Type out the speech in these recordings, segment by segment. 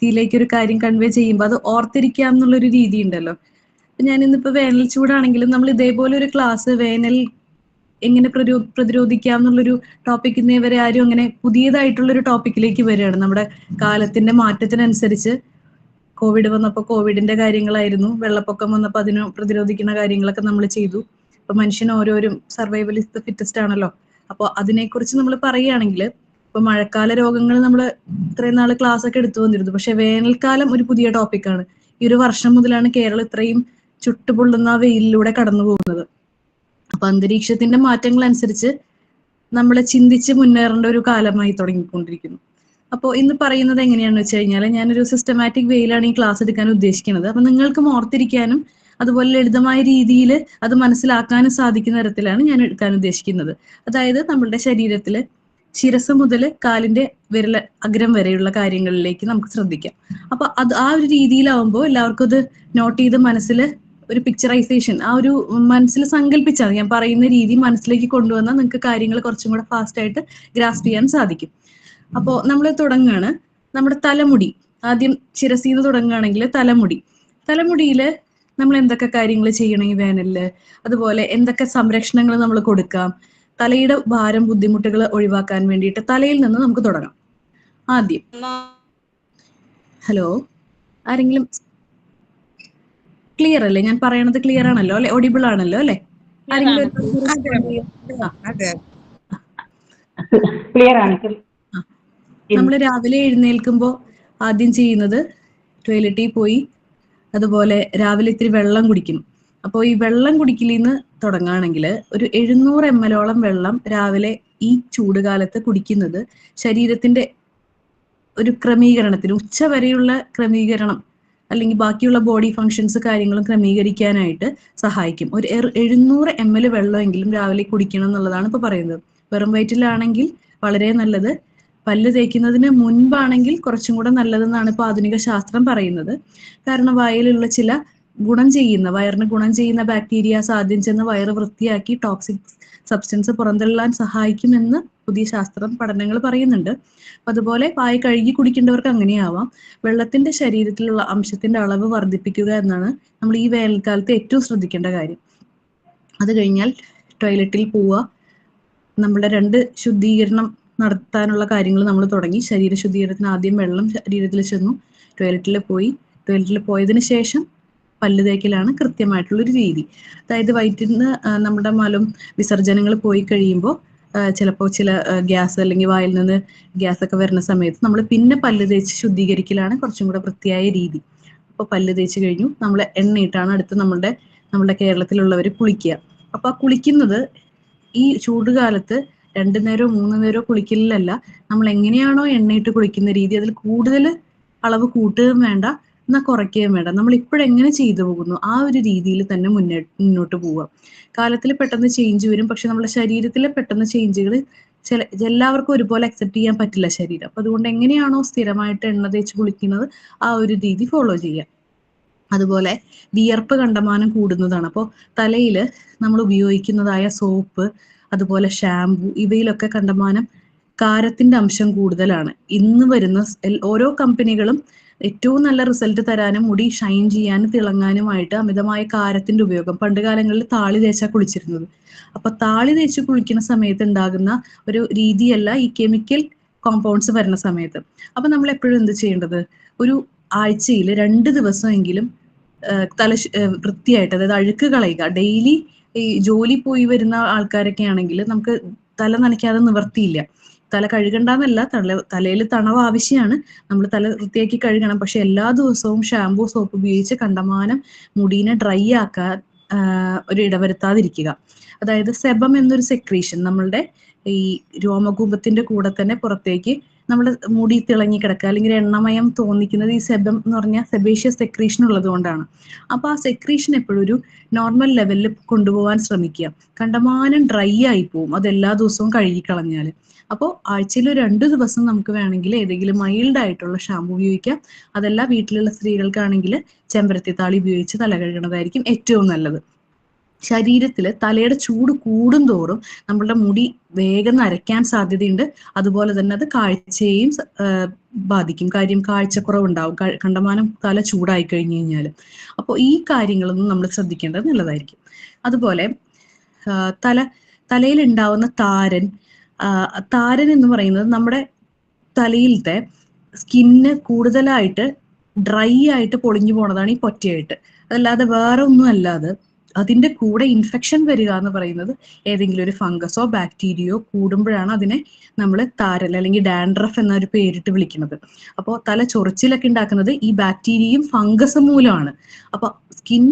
വ്യക്തിയിലേക്ക് ഒരു കാര്യം കൺവേ ചെയ്യുമ്പോൾ അത് ഓർത്തിരിക്കാം എന്നുള്ളൊരു രീതി ഉണ്ടല്ലോ. ഞാൻ ഇന്നിപ്പോ വേനൽ ചൂടാണെങ്കിലും നമ്മൾ ഇതേപോലെ ഒരു ക്ലാസ് വേനൽ എങ്ങനെ പ്രതിരോധിക്കാം എന്നുള്ളൊരു ടോപ്പിക് ഇന്നേ വരെ ആരും അങ്ങനെ പുതിയതായിട്ടുള്ളൊരു ടോപ്പിക്കിലേക്ക് വരികയാണ്. നമ്മുടെ കാലത്തിന്റെ മാറ്റത്തിനനുസരിച്ച് കോവിഡ് വന്നപ്പോൾ കോവിഡിന്റെ കാര്യങ്ങളായിരുന്നു, വെള്ളപ്പൊക്കം വന്നപ്പോൾ അതിന് പ്രതിരോധിക്കുന്ന കാര്യങ്ങളൊക്കെ നമ്മൾ ചെയ്തു. ഇപ്പൊ മനുഷ്യൻ ഓരോരും സർവൈവൽ ഇസ് ദ ഫിറ്റസ്റ്റ് ആണല്ലോ. അപ്പോൾ അതിനെക്കുറിച്ച് നമ്മൾ പറയുകയാണെങ്കിൽ ഇപ്പൊ മഴക്കാല രോഗങ്ങൾ നമ്മൾ ഇത്രയും നാൾ ക്ലാസ് ഒക്കെ എടുത്തു വന്നിരുന്നു. പക്ഷെ വേനൽക്കാലം ഒരു പുതിയ ടോപ്പിക്കാണ്. ഈ ഒരു വർഷം മുതലാണ് കേരളം ഇത്രയും ചുട്ടുപൊള്ളുന്ന വെയിലിലൂടെ കടന്നു പോകുന്നത്. അപ്പൊ അന്തരീക്ഷത്തിന്റെ മാറ്റങ്ങൾ അനുസരിച്ച് നമ്മളെ ചിന്തിച്ച് മുന്നേറേണ്ട ഒരു കാലമായി തുടങ്ങിക്കൊണ്ടിരിക്കുന്നു. അപ്പോൾ ഇന്ന് പറയുന്നത് എങ്ങനെയാണെന്ന് വെച്ച് കഴിഞ്ഞാൽ, ഞാനൊരു സിസ്റ്റമാറ്റിക് വേയിലാണ് ഈ ക്ലാസ് എടുക്കാൻ ഉദ്ദേശിക്കുന്നത്. അപ്പൊ നിങ്ങൾക്കും ഓർത്തിരിക്കാനും അതുപോലെ ലളിതമായ രീതിയിൽ അത് മനസ്സിലാക്കാനും സാധിക്കുന്ന തരത്തിലാണ് ഞാൻ എടുക്കാൻ ഉദ്ദേശിക്കുന്നത്. അതായത് നമ്മളുടെ ശരീരത്തിൽ ശിരസ് മുതൽ കാലിന്റെ വിരൽ അഗ്രം വരെയുള്ള കാര്യങ്ങളിലേക്ക് നമുക്ക് ശ്രദ്ധിക്കാം. അപ്പൊ അത് ആ ഒരു രീതിയിലാവുമ്പോൾ എല്ലാവർക്കും അത് നോട്ട് ചെയ്ത് മനസ്സിൽ ഒരു പിക്ചറൈസേഷൻ, ആ ഒരു മനസ്സിൽ സങ്കല്പിച്ചാൽ ഞാൻ പറയുന്ന രീതി മനസ്സിലേക്ക് കൊണ്ടുവന്നാൽ നിങ്ങൾക്ക് കാര്യങ്ങൾ കുറച്ചും കൂടെ ഫാസ്റ്റ് ആയിട്ട് ഗ്രാസ്പ് ചെയ്യാൻ സാധിക്കും. അപ്പോൾ നമ്മൾ തുടങ്ങുകയാണ്. നമ്മുടെ തലമുടി ആദ്യം ശിരസീന്ന് തുടങ്ങുകയാണെങ്കിൽ തലമുടിയിൽ നമ്മൾ എന്തൊക്കെ കാര്യങ്ങൾ ചെയ്യണം ഈ വേനലില്, അതുപോലെ എന്തൊക്കെ സംരക്ഷണങ്ങൾ നമ്മൾ കൊടുക്കാം, തലയുടെ ഭാരം ബുദ്ധിമുട്ടുകൾ ഒഴിവാക്കാൻ വേണ്ടിയിട്ട് തലയിൽ നിന്ന് നമുക്ക് തുടങ്ങാം. ആദ്യം ഹലോ, ആരെങ്കിലും ക്ലിയർ അല്ലേ? ഞാൻ പറയണത് ക്ലിയർ ആണല്ലോ അല്ലെ? ഓഡിബിൾ ആണല്ലോ അല്ലെ? ആരെങ്കിലും നമ്മൾ രാവിലെ എഴുന്നേൽക്കുമ്പോൾ ആദ്യം ചെയ്യുന്നത് ടോയ്ലറ്റിൽ പോയി അതുപോലെ രാവിലെ ഇത്തിരി വെള്ളം കുടിക്കണം. അപ്പോൾ ഈ വെള്ളം കുടിക്കലിൽ നിന്ന് തുടങ്ങുകയാണെങ്കിൽ ഒരു 700 ml വെള്ളം രാവിലെ ഈ ചൂടുകാലത്ത് കുടിക്കുന്നത് ശരീരത്തിന്റെ ഒരു ക്രമീകരണത്തിന്, ഉച്ച വരെയുള്ള ക്രമീകരണം അല്ലെങ്കിൽ ബാക്കിയുള്ള ബോഡി ഫങ്ഷൻസ് കാര്യങ്ങളും ക്രമീകരിക്കാനായിട്ട് സഹായിക്കും. ഒരു 700 ml വെള്ളമെങ്കിലും രാവിലെ കുടിക്കണം എന്നുള്ളതാണ് ഇപ്പൊ പറയുന്നത്. വെറും വയറ്റിലാണെങ്കിൽ വളരെ നല്ലത്. പല്ല് തേക്കുന്നതിന് മുൻപാണെങ്കിൽ കുറച്ചും കൂടെ നല്ലതെന്നാണ് ഇപ്പൊ ആധുനിക ശാസ്ത്രം പറയുന്നത്. കാരണം വായിലുള്ള ചില വയറിന് ഗുണം ചെയ്യുന്ന ബാക്ടീരിയാസ് ആദ്യം ചെന്ന് വയറ് വൃത്തിയാക്കി ടോക്സിക് സബ്സ്റ്റൻസ് പുറന്തള്ളാൻ സഹായിക്കുമെന്ന് പുതിയ പഠനങ്ങൾ പറയുന്നുണ്ട്. അതുപോലെ വായ കഴുകി കുടിക്കേണ്ടവർക്ക് അങ്ങനെയാവാം. വെള്ളത്തിന്റെ ശരീരത്തിലുള്ള അംശത്തിന്റെ അളവ് വർദ്ധിപ്പിക്കുക എന്നാണ് നമ്മൾ ഈ വേനൽക്കാലത്ത് ഏറ്റവും ശ്രദ്ധിക്കേണ്ട കാര്യം. അത് കഴിഞ്ഞാൽ ടോയ്ലറ്റിൽ പോവുക. നമ്മുടെ 2 ശുദ്ധീകരണം നടത്താനുള്ള കാര്യങ്ങൾ നമ്മൾ തുടങ്ങി. ശരീര ശുദ്ധീകരണത്തിന് ആദ്യം വെള്ളം ശരീരത്തിൽ ചെന്നു, ടോയ്ലറ്റിൽ പോയതിന് ശേഷം പല്ല് തേക്കലാണ് കൃത്യമായിട്ടുള്ളൊരു രീതി. അതായത് വയറ്റിൽ നിന്ന് നമ്മുടെ മലം വിസർജനങ്ങൾ പോയി കഴിയുമ്പോൾ ചിലപ്പോൾ ചില ഗ്യാസ് അല്ലെങ്കിൽ വായിൽ നിന്ന് ഗ്യാസ് ഒക്കെ വരുന്ന സമയത്ത് നമ്മൾ പിന്നെ പല്ല് തേച്ച് ശുദ്ധീകരിക്കലാണ് കുറച്ചും കൂടെ വൃത്തിയായ രീതി. അപ്പോൾ പല്ല് തേച്ച് കഴിഞ്ഞു നമ്മൾ എണ്ണയിട്ടാണ് അടുത്ത് നമ്മുടെ കേരളത്തിലുള്ളവർ കുളിക്കുക. അപ്പൊ ആ കുളിക്കുന്നത് ഈ ചൂടുകാലത്ത് 2 നേരമോ 3 നേരമോ കുളിക്കലിലല്ല, നമ്മൾ എങ്ങനെയാണോ എണ്ണയിട്ട് കുളിക്കുന്ന രീതി അതിൽ കൂടുതൽ അളവ് കൂട്ടുകയും വേണ്ട, എന്നാൽ കുറയ്ക്കുകയും വേണ്ട. നമ്മൾ ഇപ്പോഴെങ്ങനെ ചെയ്തു പോകുന്നു ആ ഒരു രീതിയിൽ തന്നെ മുന്നോട്ട് പോവുക. കാലത്തിൽ പെട്ടെന്ന് ചേഞ്ച് വരും, പക്ഷെ നമ്മുടെ ശരീരത്തിലെ പെട്ടെന്ന് ചേഞ്ചുകൾ എല്ലാവർക്കും ഒരുപോലെ അക്സെപ്റ്റ് ചെയ്യാൻ പറ്റില്ല ശരീരം. അപ്പൊ അതുകൊണ്ട് എങ്ങനെയാണോ സ്ഥിരമായിട്ട് എണ്ണ തേച്ച് കുളിക്കുന്നത് ആ ഒരു രീതി ഫോളോ ചെയ്യുക. അതുപോലെ വിയർപ്പ് കണ്ടമാനം കൂടുന്നതാണ്. അപ്പോൾ തലയിൽ നമ്മൾ ഉപയോഗിക്കുന്നതായ സോപ്പ് അതുപോലെ ഷാംപൂ ഇവയിലൊക്കെ കണ്ടമാനം കാരത്തിന്റെ അംശം കൂടുതലാണ്. ഇന്ന് വരുന്ന ഓരോ കമ്പനികളും ഏറ്റവും നല്ല റിസൾട്ട് തരാനും മുടി ഷൈൻ ചെയ്യാനും തിളങ്ങാനുമായിട്ട് അമിതമായ കാരത്തിന്റെ ഉപയോഗം. പണ്ട് കാലങ്ങളിൽ താളി തേച്ചാ കുളിച്ചിരുന്നത്. അപ്പൊ താളി തേച്ച് കുളിക്കുന്ന സമയത്ത് ഉണ്ടാകുന്ന ഒരു രീതിയല്ല ഈ കെമിക്കൽ കോമ്പൗണ്ട്സ് വരുന്ന സമയത്ത്. അപ്പൊ നമ്മൾ എപ്പോഴും എന്ത് ചെയ്യേണ്ടത്, ഒരു ആഴ്ചയിൽ 2 ദിവസമെങ്കിലും തല വൃത്തിയായിട്ട്, അതായത് അഴുക്ക് കളയുക. ഡെയിലി ഈ ജോലി പോയി വരുന്ന ആൾക്കാരൊക്കെ ആണെങ്കിൽ നമുക്ക് തല നനയ്ക്കാതെ നിവർത്തിയില്ല. തല കഴുകണ്ടെന്നല്ല, തലയിൽ തണവ് ആവശ്യമാണ്, നമ്മൾ തല വൃത്തിയാക്കി കഴുകണം. പക്ഷെ എല്ലാ ദിവസവും ഷാംപൂ സോപ്പ് ഉപയോഗിച്ച് കണ്ടമാനം മുടീനെ ഡ്രൈ ആക്കാൻ ഒരു ഇടവരുത്താതിരിക്കുക. അതായത് സെബം എന്നൊരു സെക്രീഷൻ നമ്മളുടെ ഈ രോമകൂപത്തിന്റെ കൂടെ തന്നെ പുറത്തേക്ക് നമ്മുടെ മുടി തിളങ്ങി കിടക്കുക അല്ലെങ്കിൽ എണ്ണമയം തോന്നിക്കുന്നത് ഈ സെബം എന്ന് പറഞ്ഞാൽ സെബേഷ്യസ് സെക്രീഷൻ ഉള്ളത് കൊണ്ടാണ്. അപ്പൊ ആ സെക്രീഷൻ എപ്പോഴും ഒരു നോർമൽ ലെവലിൽ കൊണ്ടുപോകാൻ ശ്രമിക്കുക. കണ്ടമാനം ഡ്രൈ ആയി പോവും അത് എല്ലാ ദിവസവും കഴുകിക്കളഞ്ഞാൽ. അപ്പോൾ ആഴ്ചയിൽ 2 ദിവസം നമുക്ക് വേണമെങ്കിൽ ഏതെങ്കിലും മൈൽഡ് ആയിട്ടുള്ള ഷാമ്പു ഉപയോഗിക്കാം. അതല്ല വീട്ടിലുള്ള സ്ത്രീകൾക്കാണെങ്കിൽ ചെമ്പരത്തി താളി ഉപയോഗിച്ച് തല കഴുകണതായിരിക്കും ഏറ്റവും നല്ലത്. ശരീരത്തില് തലയുടെ ചൂട് കൂടുന്തോറും നമ്മളുടെ മുടി വേഗം നരയ്ക്കാൻ സാധ്യതയുണ്ട്. അതുപോലെ തന്നെ അത് കാഴ്ചയെയും ബാധിക്കും. കാര്യം കാഴ്ചക്കുറവുണ്ടാവും കണ്ടമാനം തല ചൂടായി കഴിഞ്ഞു കഴിഞ്ഞാൽ. അപ്പോൾ ഈ കാര്യങ്ങളൊന്നും നമ്മൾ ശ്രദ്ധിക്കേണ്ടത് നല്ലതായിരിക്കും. അതുപോലെ തലയിൽ ഉണ്ടാവുന്ന താരൻ എന്ന് പറയുന്നത് നമ്മുടെ തലയിലത്തെ സ്കിന്ന് കൂടുതലായിട്ട് ഡ്രൈ ആയിട്ട് പൊളിഞ്ഞു പോണതാണ് ഈ പൊറ്റയായിട്ട്. അതല്ലാതെ വേറെ ഒന്നും അല്ലാതെ അതിന്റെ കൂടെ ഇൻഫെക്ഷൻ വരിക എന്ന് പറയുന്നത് ഏതെങ്കിലും ഒരു ഫംഗസോ ബാക്ടീരിയയോ കൂടുമ്പോഴാണ് അതിനെ നമ്മൾ താരൽ അല്ലെങ്കിൽ ഡാൻഡ്രഫ് എന്നൊരു പേരിട്ട് വിളിക്കുന്നത്. അപ്പോൾ തല ചൊറിച്ചിലൊക്കെ ഉണ്ടാക്കുന്നത് ഈ ബാക്ടീരിയയും ഫംഗസും മൂലമാണ്. അപ്പൊ സ്കിൻ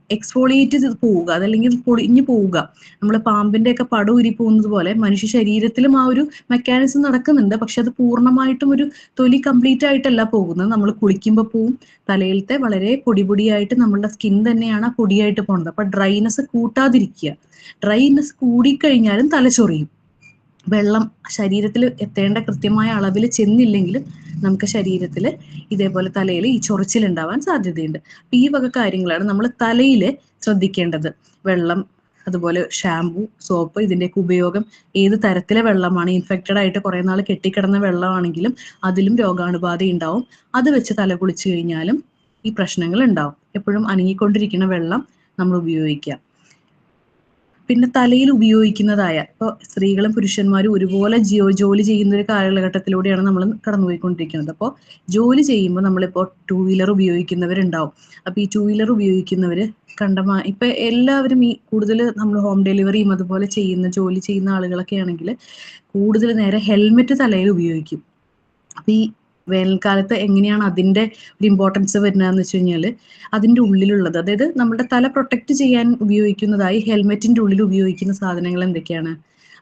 എക്സ്ഫോളിയേറ്റ് ചെയ്ത് പോവുക, അതല്ലെങ്കിൽ പൊളിഞ്ഞു പോവുക. നമ്മൾ പാമ്പിന്റെ ഒക്കെ പട ഊരി പോകുന്നത് പോലെ മനുഷ്യ ശരീരത്തിലും ആ ഒരു മെക്കാനിസം നടക്കുന്നുണ്ട്. പക്ഷെ അത് പൂർണ്ണമായിട്ടും ഒരു തൊലി കംപ്ലീറ്റ് ആയിട്ടല്ല പോകുന്നത്. നമ്മൾ കുളിക്കുമ്പോൾ പോവും, തലയിലത്തെ വളരെ പൊടിയായിട്ട് നമ്മളുടെ സ്കിൻ തന്നെയാണ് ആ പൊടിയായിട്ട് പോകുന്നത്. അപ്പൊ ഡ്രൈനെസ് കൂട്ടാതിരിക്കുക. ഡ്രൈനെസ് കൂടിക്കഴിഞ്ഞാലും തലചൊറിയും. വെള്ളം ശരീരത്തിൽ എത്തേണ്ട കൃത്യമായ അളവിൽ ചെന്നില്ലെങ്കിലും നമുക്ക് ശരീരത്തിൽ ഇതേപോലെ തലയിൽ ഈ ചൊറിച്ചിൽ ഉണ്ടാവാൻ സാധ്യതയുണ്ട്. അപ്പൊ ഈ വക കാര്യങ്ങളാണ് നമ്മൾ തലയിൽ ശ്രദ്ധിക്കേണ്ടത്. വെള്ളം, അതുപോലെ ഷാംപൂ, സോപ്പ്, ഇതിന്റെയൊക്കെ ഉപയോഗം ഏത് തരത്തിലെ വെള്ളമാണ്. ഇൻഫെക്റ്റഡ് ആയിട്ട് കുറെ നാൾ കെട്ടിക്കിടന്ന വെള്ളമാണെങ്കിലും അതിലും രോഗാണുബാധ ഉണ്ടാവും. അത് വെച്ച് തല കുളിച്ചു കഴിഞ്ഞാലും ഈ പ്രശ്നങ്ങൾ ഉണ്ടാവും. എപ്പോഴും അനങ്ങിക്കൊണ്ടിരിക്കുന്ന വെള്ളം നമ്മൾ ഉപയോഗിക്കുക. പിന്നെ തലയിൽ ഉപയോഗിക്കുന്നതായ, ഇപ്പോൾ സ്ത്രീകളും പുരുഷന്മാരും ഒരുപോലെ ജോലി ചെയ്യുന്ന ഒരു കാലഘട്ടത്തിലൂടെയാണ് നമ്മൾ കടന്നുപോയിക്കൊണ്ടിരിക്കുന്നത്. അപ്പോൾ ജോലി ചെയ്യുമ്പോൾ നമ്മളിപ്പോൾ 2 വീലർ ഉപയോഗിക്കുന്നവരുണ്ടാവും. അപ്പൊ ഈ 2 വീലർ ഉപയോഗിക്കുന്നവര് ഇപ്പൊ എല്ലാവരും ഈ കൂടുതൽ നമ്മൾ ഹോം ഡെലിവറിയും അതുപോലെ ജോലി ചെയ്യുന്ന ആളുകളൊക്കെ ആണെങ്കിൽ കൂടുതൽ നേരം ഹെൽമെറ്റ് തലയിൽ ഉപയോഗിക്കും. അപ്പൊ ഈ വേനൽക്കാലത്ത് എങ്ങനെയാണ് അതിന്റെ ഒരു ഇമ്പോർട്ടൻസ് വരുന്നതെന്ന് വെച്ച് കഴിഞ്ഞാൽ അതിന്റെ ഉള്ളിലുള്ളത്, അതായത് നമ്മുടെ തല പ്രൊട്ടക്ട് ചെയ്യാൻ ഉപയോഗിക്കുന്നതായി ഹെൽമെറ്റിന്റെ ഉള്ളിൽ ഉപയോഗിക്കുന്ന സാധനങ്ങൾ എന്തൊക്കെയാണ്?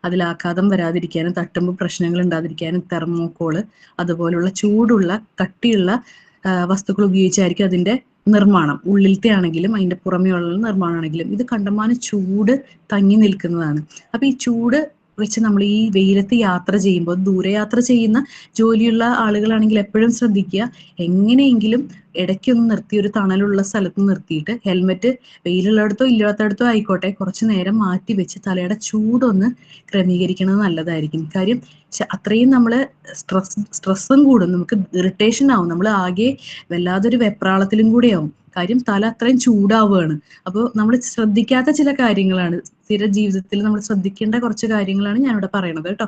അതിൽ ആഘാതം വരാതിരിക്കാനും തട്ടുമ്പോൾ പ്രശ്നങ്ങൾ ഉണ്ടാതിരിക്കാനും തെർമോക്കോള്, അതുപോലുള്ള ചൂടുള്ള കട്ടിയുള്ള വസ്തുക്കൾ ഉപയോഗിച്ചായിരിക്കും അതിന്റെ നിർമ്മാണം. ഉള്ളിലത്തെ ആണെങ്കിലും അതിന്റെ പുറമെയുള്ള നിർമ്മാണമാണെങ്കിലും ഇത് കണ്ടമാനം ചൂട് തങ്ങി നിൽക്കുന്നതാണ്. അപ്പൊ ഈ ചൂട് വെച്ച് നമ്മൾ ഈ വെയിലത്ത് യാത്ര ചെയ്യുമ്പോൾ, ദൂരയാത്ര ചെയ്യുന്ന ജോലിയുള്ള ആളുകളാണെങ്കിൽ എപ്പോഴും ശ്രദ്ധിക്കുക, എങ്ങനെയെങ്കിലും ഇടയ്ക്കൊന്ന് നിർത്തി ഒരു തണലുള്ള സ്ഥലത്ത് നിർത്തിയിട്ട് ഹെൽമെറ്റ് വെയിലുള്ളിടത്തോ ഇല്ലാത്തടത്തോ ആയിക്കോട്ടെ കുറച്ചു നേരം മാറ്റി വെച്ച് തലയുടെ ചൂടൊന്ന് ക്രമീകരിക്കുന്നത് നല്ലതായിരിക്കും. കാര്യം അത്രയും നമ്മൾ സ്ട്രെസ്സും കൂടും, നമുക്ക് ഇറിറ്റേഷൻ ആവും, നമ്മൾ ആകെ വല്ലാതൊരു വെപ്രാളത്തിലും കൂടെയാവും. കാര്യം തല അത്രയും ചൂടാവുകയാണ്. അപ്പോൾ നമ്മൾ ശ്രദ്ധിക്കാത്ത ചില കാര്യങ്ങളാണ്, സ്ഥിര ജീവിതത്തിൽ നമ്മൾ ശ്രദ്ധിക്കേണ്ട കുറച്ച് കാര്യങ്ങളാണ് ഞാനിവിടെ പറയണത് കേട്ടോ.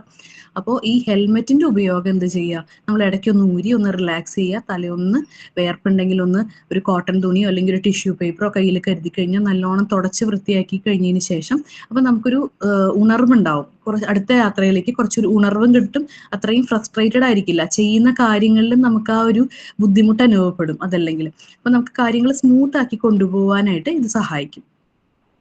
അപ്പോൾ ഈ ഹെൽമെറ്റിന്റെ ഉപയോഗം എന്ത് ചെയ്യുക, നമ്മൾ ഇടയ്ക്കൊന്ന് ഊരി ഒന്ന് റിലാക്സ് ചെയ്യുക, തലയൊന്ന് വേർപ്പുണ്ടെങ്കിൽ ഒന്ന് ഒരു കോട്ടൺ തുണിയോ അല്ലെങ്കിൽ ഒരു ടിഷ്യൂ പേപ്പറോ കയ്യിൽ കരുതി കഴിഞ്ഞാൽ നല്ലോണം തുടച്ച് വൃത്തിയാക്കി കഴിഞ്ഞതിന് ശേഷം അപ്പൊ നമുക്കൊരു ഉണർവുണ്ടാവും. അടുത്ത യാത്രയിലേക്ക് കുറച്ചൊരു ഉണർവും കിട്ടും. അത്രയും ഫ്രസ്ട്രേറ്റഡ് ആയിരിക്കില്ല, ചെയ്യുന്ന കാര്യങ്ങളിലും നമുക്ക് ആ ഒരു ബുദ്ധിമുട്ട് അനുഭവപ്പെടും. അതല്ലെങ്കിൽ അപ്പൊ നമുക്ക് കാര്യങ്ങൾ സ്മൂത്ത് ആക്കി കൊണ്ടുപോകാനായിട്ട് ഇത് സഹായിക്കും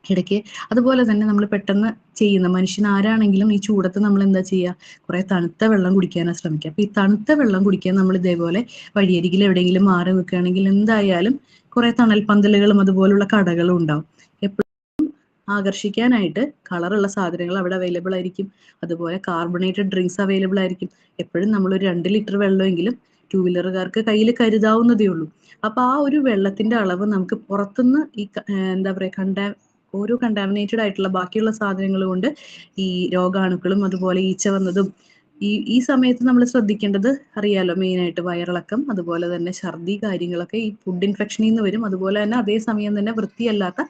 ഇടയ്ക്ക്. അതുപോലെ തന്നെ നമ്മൾ പെട്ടെന്ന് ചെയ്യുന്ന മനുഷ്യൻ ആരാണെങ്കിലും ഈ ചൂടത്ത് നമ്മൾ എന്താ ചെയ്യുക, കുറെ തണുത്ത വെള്ളം കുടിക്കാനാണ് ശ്രമിക്കുക. അപ്പൊ ഈ തണുത്ത വെള്ളം കുടിക്കാൻ നമ്മൾ ഇതേപോലെ വഴിയരികിൽ എവിടെയെങ്കിലും മാറി നിൽക്കുകയാണെങ്കിൽ എന്തായാലും കുറെ തണൽപ്പന്തലുകളും അതുപോലുള്ള കടകളും ഉണ്ടാവും. എപ്പോഴും ആകർഷിക്കാനായിട്ട് കളറുള്ള സാധനങ്ങൾ അവിടെ അവൈലബിൾ ആയിരിക്കും. അതുപോലെ കാർബണേറ്റഡ് ഡ്രിങ്ക്സ് അവൈലബിൾ ആയിരിക്കും. എപ്പോഴും നമ്മളൊരു 2 ലിറ്റർ വെള്ളമെങ്കിലും 2 വീലറുകാർക്ക് കയ്യിൽ കരുതാവുന്നതേ ഉള്ളൂ. അപ്പൊ ആ ഒരു വെള്ളത്തിന്റെ അളവ് നമുക്ക് പുറത്തുനിന്ന് ഈ എന്താ പറയാ ഓരോ കണ്ടാമിനേറ്റഡ് ആയിട്ടുള്ള ബാക്കിയുള്ള സാധനങ്ങൾ കൊണ്ട് ഈ രോഗാണുക്കളും അതുപോലെ ഈച്ച വന്നതും ഈ സമയത്ത് നമ്മൾ ശ്രദ്ധിക്കേണ്ടത് അറിയാലോ, മെയിനായിട്ട് വയറിളക്കം, അതുപോലെ തന്നെ ഛർദി കാര്യങ്ങളൊക്കെ ഈ ഫുഡ് ഇൻഫെക്ഷനിൽ നിന്ന് വരും. അതുപോലെ തന്നെ അതേസമയം തന്നെ വൃത്തിയല്ലാത്ത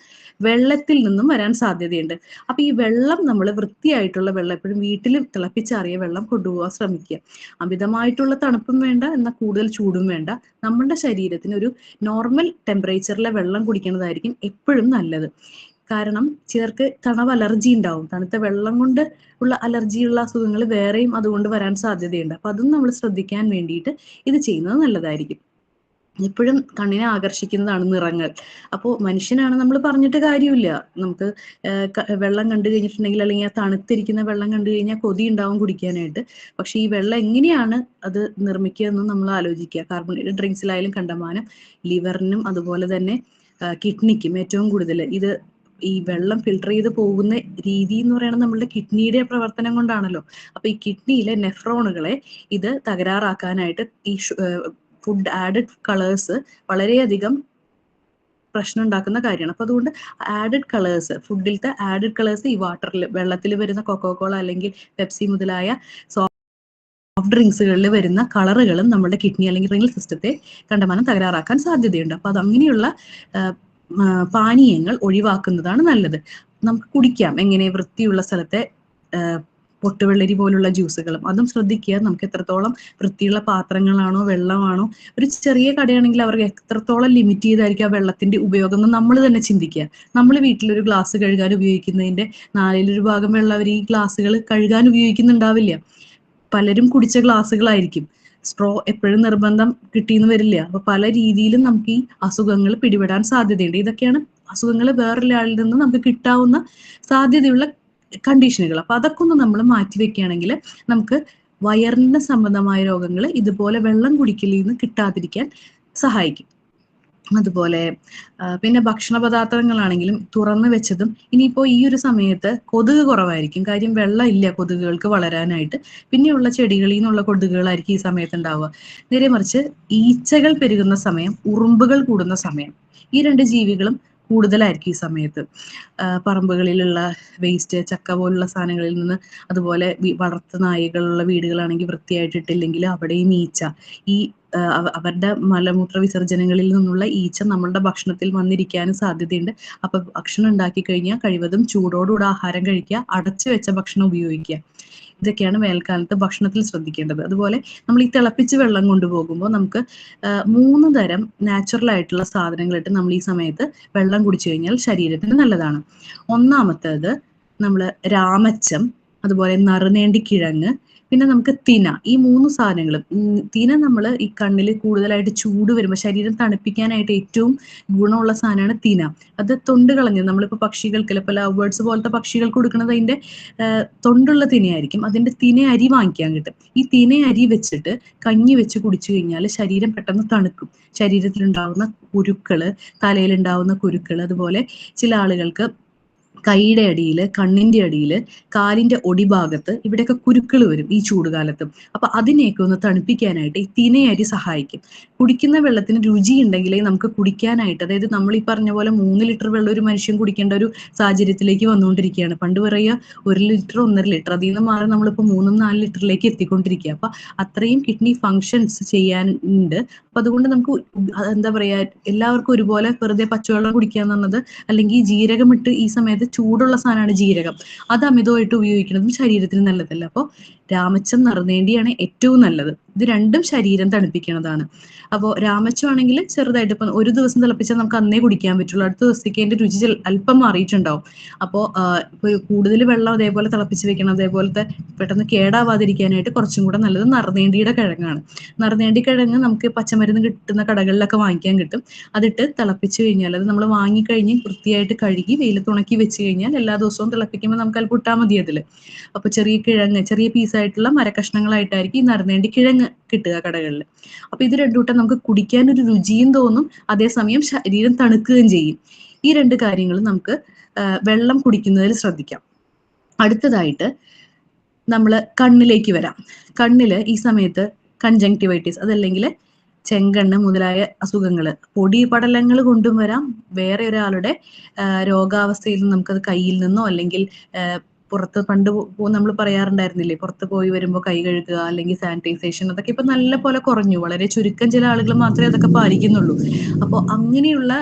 വെള്ളത്തിൽ നിന്നും വരാൻ സാധ്യതയുണ്ട്. അപ്പൊ ഈ വെള്ളം നമ്മൾ വൃത്തിയായിട്ടുള്ള വെള്ളം എപ്പോഴും വീട്ടിൽ തിളപ്പിച്ചാറിയ വെള്ളം കൊണ്ടുപോകാൻ ശ്രമിക്കുക. അമിതമായിട്ടുള്ള തണുപ്പും വേണ്ട, എന്നാൽ കൂടുതൽ ചൂടും വേണ്ട. നമ്മുടെ ശരീരത്തിന് ഒരു നോർമൽ ടെമ്പറേച്ചറിലെ വെള്ളം കുടിക്കുന്നതായിരിക്കും എപ്പോഴും നല്ലത്. കാരണം ചിലർക്ക് തണവ് അലർജി ഉണ്ടാവും, തണുത്ത വെള്ളം കൊണ്ട് ഉള്ള അലർജിയുള്ള അസുഖങ്ങൾ വേറെയും അതുകൊണ്ട് വരാൻ സാധ്യതയുണ്ട്. അപ്പൊ അതും നമ്മൾ ശ്രദ്ധിക്കാൻ വേണ്ടിയിട്ട് ഇത് ചെയ്യുന്നത് നല്ലതായിരിക്കും. എപ്പോഴും കണ്ണിനെ ആകർഷിക്കുന്നതാണ് നിറങ്ങൾ. അപ്പോൾ മനുഷ്യനാണ്, നമ്മൾ പറഞ്ഞിട്ട് കാര്യമില്ല, നമുക്ക് വെള്ളം കണ്ടു കഴിഞ്ഞിട്ടുണ്ടെങ്കിൽ അല്ലെങ്കിൽ ആ തണുത്തിരിക്കുന്ന വെള്ളം കണ്ടു കഴിഞ്ഞാൽ കൊതി ഉണ്ടാവും കുടിക്കാനായിട്ട്. പക്ഷെ ഈ വെള്ളം എങ്ങനെയാണ് അത് നിർമ്മിക്കുക എന്നും നമ്മൾ ആലോചിക്കുക. കാർബണേറ്റഡ് ഡ്രിങ്ക്സിലായാലും കണ്ടമാനം ലിവറിനും അതുപോലെ തന്നെ കിഡ്നിക്കും ഏറ്റവും കൂടുതൽ ഇത് ഈ വെള്ളം ഫിൽട്ടർ ചെയ്ത് പോകുന്ന രീതി എന്ന് പറയുന്നത് നമ്മളുടെ കിഡ്നിയുടെ പ്രവർത്തനം കൊണ്ടാണല്ലോ. അപ്പൊ ഈ കിഡ്നിയിലെ നെഫ്രോണുകളെ ഇത് തകരാറാക്കാനായിട്ട് ഈ ഫുഡ് ആഡഡ് കളേഴ്സ് വളരെയധികം പ്രശ്നം ഉണ്ടാക്കുന്ന കാര്യമാണ്. അപ്പൊ അതുകൊണ്ട് ആഡഡ് കളേഴ്സ്, ഫുഡിലത്തെ ആഡഡ് കളേഴ്സ് ഈ വാട്ടറിൽ, വെള്ളത്തിൽ വരുന്ന കൊക്കോകോള അല്ലെങ്കിൽ പെപ്സി മുതലായ സോഫ്റ്റ് ഡ്രിങ്ക്സുകളിൽ വരുന്ന കളറുകളും നമ്മുടെ കിഡ്നി അല്ലെങ്കിൽ റിനൽ സിസ്റ്റത്തെ കണ്ടമാനം തകരാറാക്കാൻ സാധ്യതയുണ്ട്. അപ്പൊ അത് അങ്ങനെയുള്ള പാനീയങ്ങൾ ഒഴിവാക്കുന്നതാണ് നല്ലത്. നമുക്ക് കുടിക്കാം എങ്ങനെ, വൃത്തിയുള്ള സ്ഥലത്തെ പൊട്ടുവെള്ളരി പോലുള്ള ജ്യൂസുകളും. അതും ശ്രദ്ധിക്കുക, നമുക്ക് എത്രത്തോളം വൃത്തിയുള്ള പാത്രങ്ങളാണോ വെള്ളമാണോ. ഒരു ചെറിയ കടയാണെങ്കിൽ അവർക്ക് എത്രത്തോളം ലിമിറ്റ് ചെയ്തായിരിക്കും ആ വെള്ളത്തിന്റെ ഉപയോഗം എന്ന് നമ്മൾ തന്നെ ചിന്തിക്കുക. നമ്മൾ വീട്ടിലൊരു ഗ്ലാസ് കഴുകാൻ ഉപയോഗിക്കുന്നതിന്റെ 4/1 ഭാഗം വെള്ളം അവർ ഈ ഗ്ലാസ്സുകൾ കഴുകാൻ ഉപയോഗിക്കുന്നുണ്ടാവില്ല. പലരും കുടിച്ച ഗ്ലാസ്സുകളായിരിക്കും. സ്ട്രോ എപ്പോഴും നിർബന്ധം കിട്ടിയെന്ന് വരില്ല. അപ്പൊ പല രീതിയിലും നമുക്ക് ഈ അസുഖങ്ങൾ പിടിപെടാൻ സാധ്യതയുണ്ട്. ഇതൊക്കെയാണ് അസുഖങ്ങൾ വേറൊരാളിൽ നിന്ന് നമുക്ക് കിട്ടാവുന്ന സാധ്യതയുള്ള കണ്ടീഷനുകൾ. അപ്പൊ അതൊക്കെ ഒന്ന് നമ്മൾ മാറ്റി വെക്കുകയാണെങ്കിൽ നമുക്ക് വയറിന് സംബന്ധമായ രോഗങ്ങൾ ഇതുപോലെ വെള്ളം കുടിക്കലിൽ നിന്ന് കിട്ടാതിരിക്കാൻ സഹായിക്കും. അതുപോലെ പിന്നെ ഭക്ഷണ പദാർത്ഥങ്ങളാണെങ്കിലും തുറന്നു വെച്ചതും. ഇനിയിപ്പോൾ ഈ ഒരു സമയത്ത് കൊതുക് കുറവായിരിക്കും, കാര്യം വെള്ളം ഇല്ല കൊതുകുകൾക്ക് വളരാനായിട്ട്. പിന്നെയുള്ള ചെടികളിൽ നിന്നുള്ള കൊതുകുകളായിരിക്കും ഈ സമയത്ത് ഉണ്ടാവുക. നേരെ മറിച്ച് ഈച്ചകൾ പെരുകുന്ന സമയം, ഉറുമ്പുകൾ കൂടുന്ന സമയം, ഈ 2 ജീവികളും കൂടുതലായിരിക്കും ഈ സമയത്ത്. പറമ്പുകളിലുള്ള വേസ്റ്റ്, ചക്ക പോലുള്ള സാധനങ്ങളിൽ നിന്ന്, അതുപോലെ വളർത്തു നായകളുള്ള വീടുകളാണെങ്കിൽ വൃത്തിയായിട്ടിട്ടില്ലെങ്കിൽ അവിടെയും ഈച്ച, ഈ അവരുടെ മലമൂത്ര വിസർജനങ്ങളിൽ നിന്നുള്ള ഈച്ച നമ്മളുടെ ഭക്ഷണത്തിൽ വന്നിരിക്കാനും സാധ്യതയുണ്ട്. അപ്പൊ ഭക്ഷണം ഉണ്ടാക്കി കഴിഞ്ഞാൽ കഴിവതും ചൂടോടുകൂടെ ആഹാരം കഴിക്കുക, അടച്ചു വെച്ച ഭക്ഷണം ഉപയോഗിക്കുക. ഇതൊക്കെയാണ് വേനൽക്കാലത്ത് ഭക്ഷണത്തിൽ ശ്രദ്ധിക്കേണ്ടത്. അതുപോലെ നമ്മൾ ഈ തിളപ്പിച്ച് വെള്ളം കൊണ്ടുപോകുമ്പോൾ നമുക്ക് 3 തരം നാച്ചുറൽ ആയിട്ടുള്ള സാധനങ്ങളിട്ട് നമ്മൾ ഈ സമയത്ത് വെള്ളം കുടിച്ചു കഴിഞ്ഞാൽ ശരീരത്തിന് നല്ലതാണ്. ഒന്നാമത്തേത് നമ്മൾ രാമച്ചം, അതുപോലെ നറുനേണ്ടിക്കിഴങ്ങ്, പിന്നെ നമുക്ക് തിന. ഈ 3 സാധനങ്ങളും. തിന നമ്മൾ ഈ കണ്ണിൽ കൂടുതലായിട്ട് ചൂട് വരുമ്പോൾ ശരീരം തണുപ്പിക്കാനായിട്ട് ഏറ്റവും ഗുണമുള്ള സാധനമാണ് തിന. അത് തൊണ്ട് കളഞ്ഞ് നമ്മളിപ്പോൾ പക്ഷികൾക്ക്, ഇപ്പോൾ ലവ് ബേർഡ്സ് പോലത്തെ പക്ഷികൾക്ക് കൊടുക്കുന്നത് അതിന്റെ തൊണ്ടുള്ള തിനയായിരിക്കും. അതിന്റെ തിന അരി വാങ്ങിക്കാൻ കിട്ടും. ഈ തിന അരി വെച്ചിട്ട് കഞ്ഞി വെച്ച് കുടിച്ചു കഴിഞ്ഞാൽ ശരീരം പെട്ടെന്ന് തണുക്കും. ശരീരത്തിലുണ്ടാവുന്ന കുരുക്കള്, തലയിലുണ്ടാവുന്ന കുരുക്കൾ, അതുപോലെ ചില ആളുകൾക്ക് കൈയുടെ അടിയിൽ, കണ്ണിന്റെ അടിയിൽ, കാലിന്റെ ഒടിഭാഗത്ത് ഇവിടെയൊക്കെ കുരുക്കൾ വരും ഈ ചൂടുകാലത്തും. അപ്പൊ അതിനെയൊക്കെ ഒന്ന് തണുപ്പിക്കാനായിട്ട് ഈ തിനയരി സഹായിക്കും. കുടിക്കുന്ന വെള്ളത്തിന് രുചി ഉണ്ടെങ്കിലേ നമുക്ക് കുടിക്കാനായിട്ട്, അതായത് നമ്മൾ ഈ പറഞ്ഞ പോലെ 3 ലിറ്റർ വെള്ളം ഒരു മനുഷ്യൻ കുടിക്കേണ്ട ഒരു സാഹചര്യത്തിലേക്ക് വന്നുകൊണ്ടിരിക്കുകയാണ്. പണ്ട് പറയുക 1 ലിറ്റർ 1.5 ലിറ്റർ, അതിൽ നിന്ന് മാറി നമ്മളിപ്പോൾ 3-4 ലിറ്ററിലേക്ക് എത്തിക്കൊണ്ടിരിക്കുക. അപ്പൊ അത്രയും കിഡ്നി ഫങ്ഷൻസ് ചെയ്യാനുണ്ട്. അപ്പൊ അതുകൊണ്ട് നമുക്ക് എന്താ പറയാ, എല്ലാവർക്കും ഒരുപോലെ വെറുതെ പച്ചവെള്ളം കുടിക്കാന്നുള്ളത്, അല്ലെങ്കിൽ ജീരകമിട്ട് ഈ സമയത്ത് ചൂടുള്ള സാധനമാണ് ജീരകം, അത് അമിതമായിട്ട് ഉപയോഗിക്കുന്നതും ശരീരത്തിന് നല്ലതല്ല. അപ്പോൾ രാമച്ചം, നറുനേണ്ടിയാണ് ഏറ്റവും നല്ലത്. ഇത് രണ്ടും ശരീരം തണുപ്പിക്കുന്നതാണ്. അപ്പോൾ രാമച്ചം ആണെങ്കിൽ ചെറുതായിട്ട്, ഇപ്പം ഒരു ദിവസം തിളപ്പിച്ചാൽ നമുക്ക് അന്നേ കുടിക്കാൻ പറ്റുള്ളൂ. അടുത്ത ദിവസത്തേക്ക് അതിന്റെ രുചി അല്പം മാറിയിട്ടുണ്ടാവും. അപ്പോൾ കൂടുതൽ വെള്ളം അതേപോലെ തിളപ്പിച്ച് വെക്കണം. അതേപോലത്തെ പെട്ടെന്ന് കേടാവാതിരിക്കാനായിട്ട് കുറച്ചും കൂടെ നല്ലത് നറുനേണ്ടിയുടെ കിഴങ്ങാണ്. നറുനേണ്ടി കിഴങ്ങ് നമുക്ക് പച്ചമരുന്ന് കിട്ടുന്ന കടകളിലൊക്കെ വാങ്ങിക്കാൻ കിട്ടും. അതിട്ട് തിളപ്പിച്ച് കഴിഞ്ഞാൽ, അത് നമ്മൾ വാങ്ങിക്കഴിഞ്ഞ് വൃത്തിയായിട്ട് കഴുകി വെയിലത്ത് ഉണക്കി വെച്ച് കഴിഞ്ഞാൽ എല്ലാ ദിവസവും തിളപ്പിക്കുമ്പോൾ നമുക്ക് അല്പം ഇട്ടാൽ മതി അതിൽ. അപ്പൊ ചെറിയ കിഴങ്ങ്, ചെറിയ പീസായിട്ടുള്ള മരക്കഷ്ണങ്ങളായിട്ടായിരിക്കും ഈ നറുനേണ്ടി കിഴങ്ങ് കിട്ടുക കടകളിൽ. അപ്പൊ ഇത് രണ്ടുകൂട്ടം നമുക്ക് കുടിക്കാൻ ഒരു രുചിയും തോന്നും, അതേസമയം ശരീരം തണുക്കുകയും ചെയ്യും. ഈ 2 കാര്യങ്ങൾ നമുക്ക് വെള്ളം കുടിക്കുന്നതിൽ ശ്രദ്ധിക്കാം. അടുത്തതായിട്ട് നമ്മൾ കണ്ണിലേക്ക് വരാം. കണ്ണില് ഈ സമയത്ത് കൺജങ്ക്റ്റിവൈറ്റിസ്, അതല്ലെങ്കിൽ ചെങ്കണ്ണ് മുതലായ അസുഖങ്ങൾ, പൊടിപടലങ്ങൾ കൊണ്ടും വരാം. വേറെ ഒരാളുടെ രോഗാവസ്ഥയിൽ നിന്ന് നമുക്കത് കയ്യിൽ നിന്നോ, അല്ലെങ്കിൽ പുറത്ത് പണ്ട് നമ്മൾ പറയാറുണ്ടായിരുന്നില്ലേ, പുറത്ത് പോയി വരുമ്പോൾ കൈ കഴുകുക, അല്ലെങ്കിൽ സാനിറ്റൈസേഷൻ, അതൊക്കെ ഇപ്പൊ നല്ല പോലെ കുറഞ്ഞു. വളരെ ചുരുക്കം ചില ആളുകൾ മാത്രമേ അതൊക്കെ പാലിക്കുന്നുള്ളൂ. അപ്പോൾ അങ്ങനെയുള്ള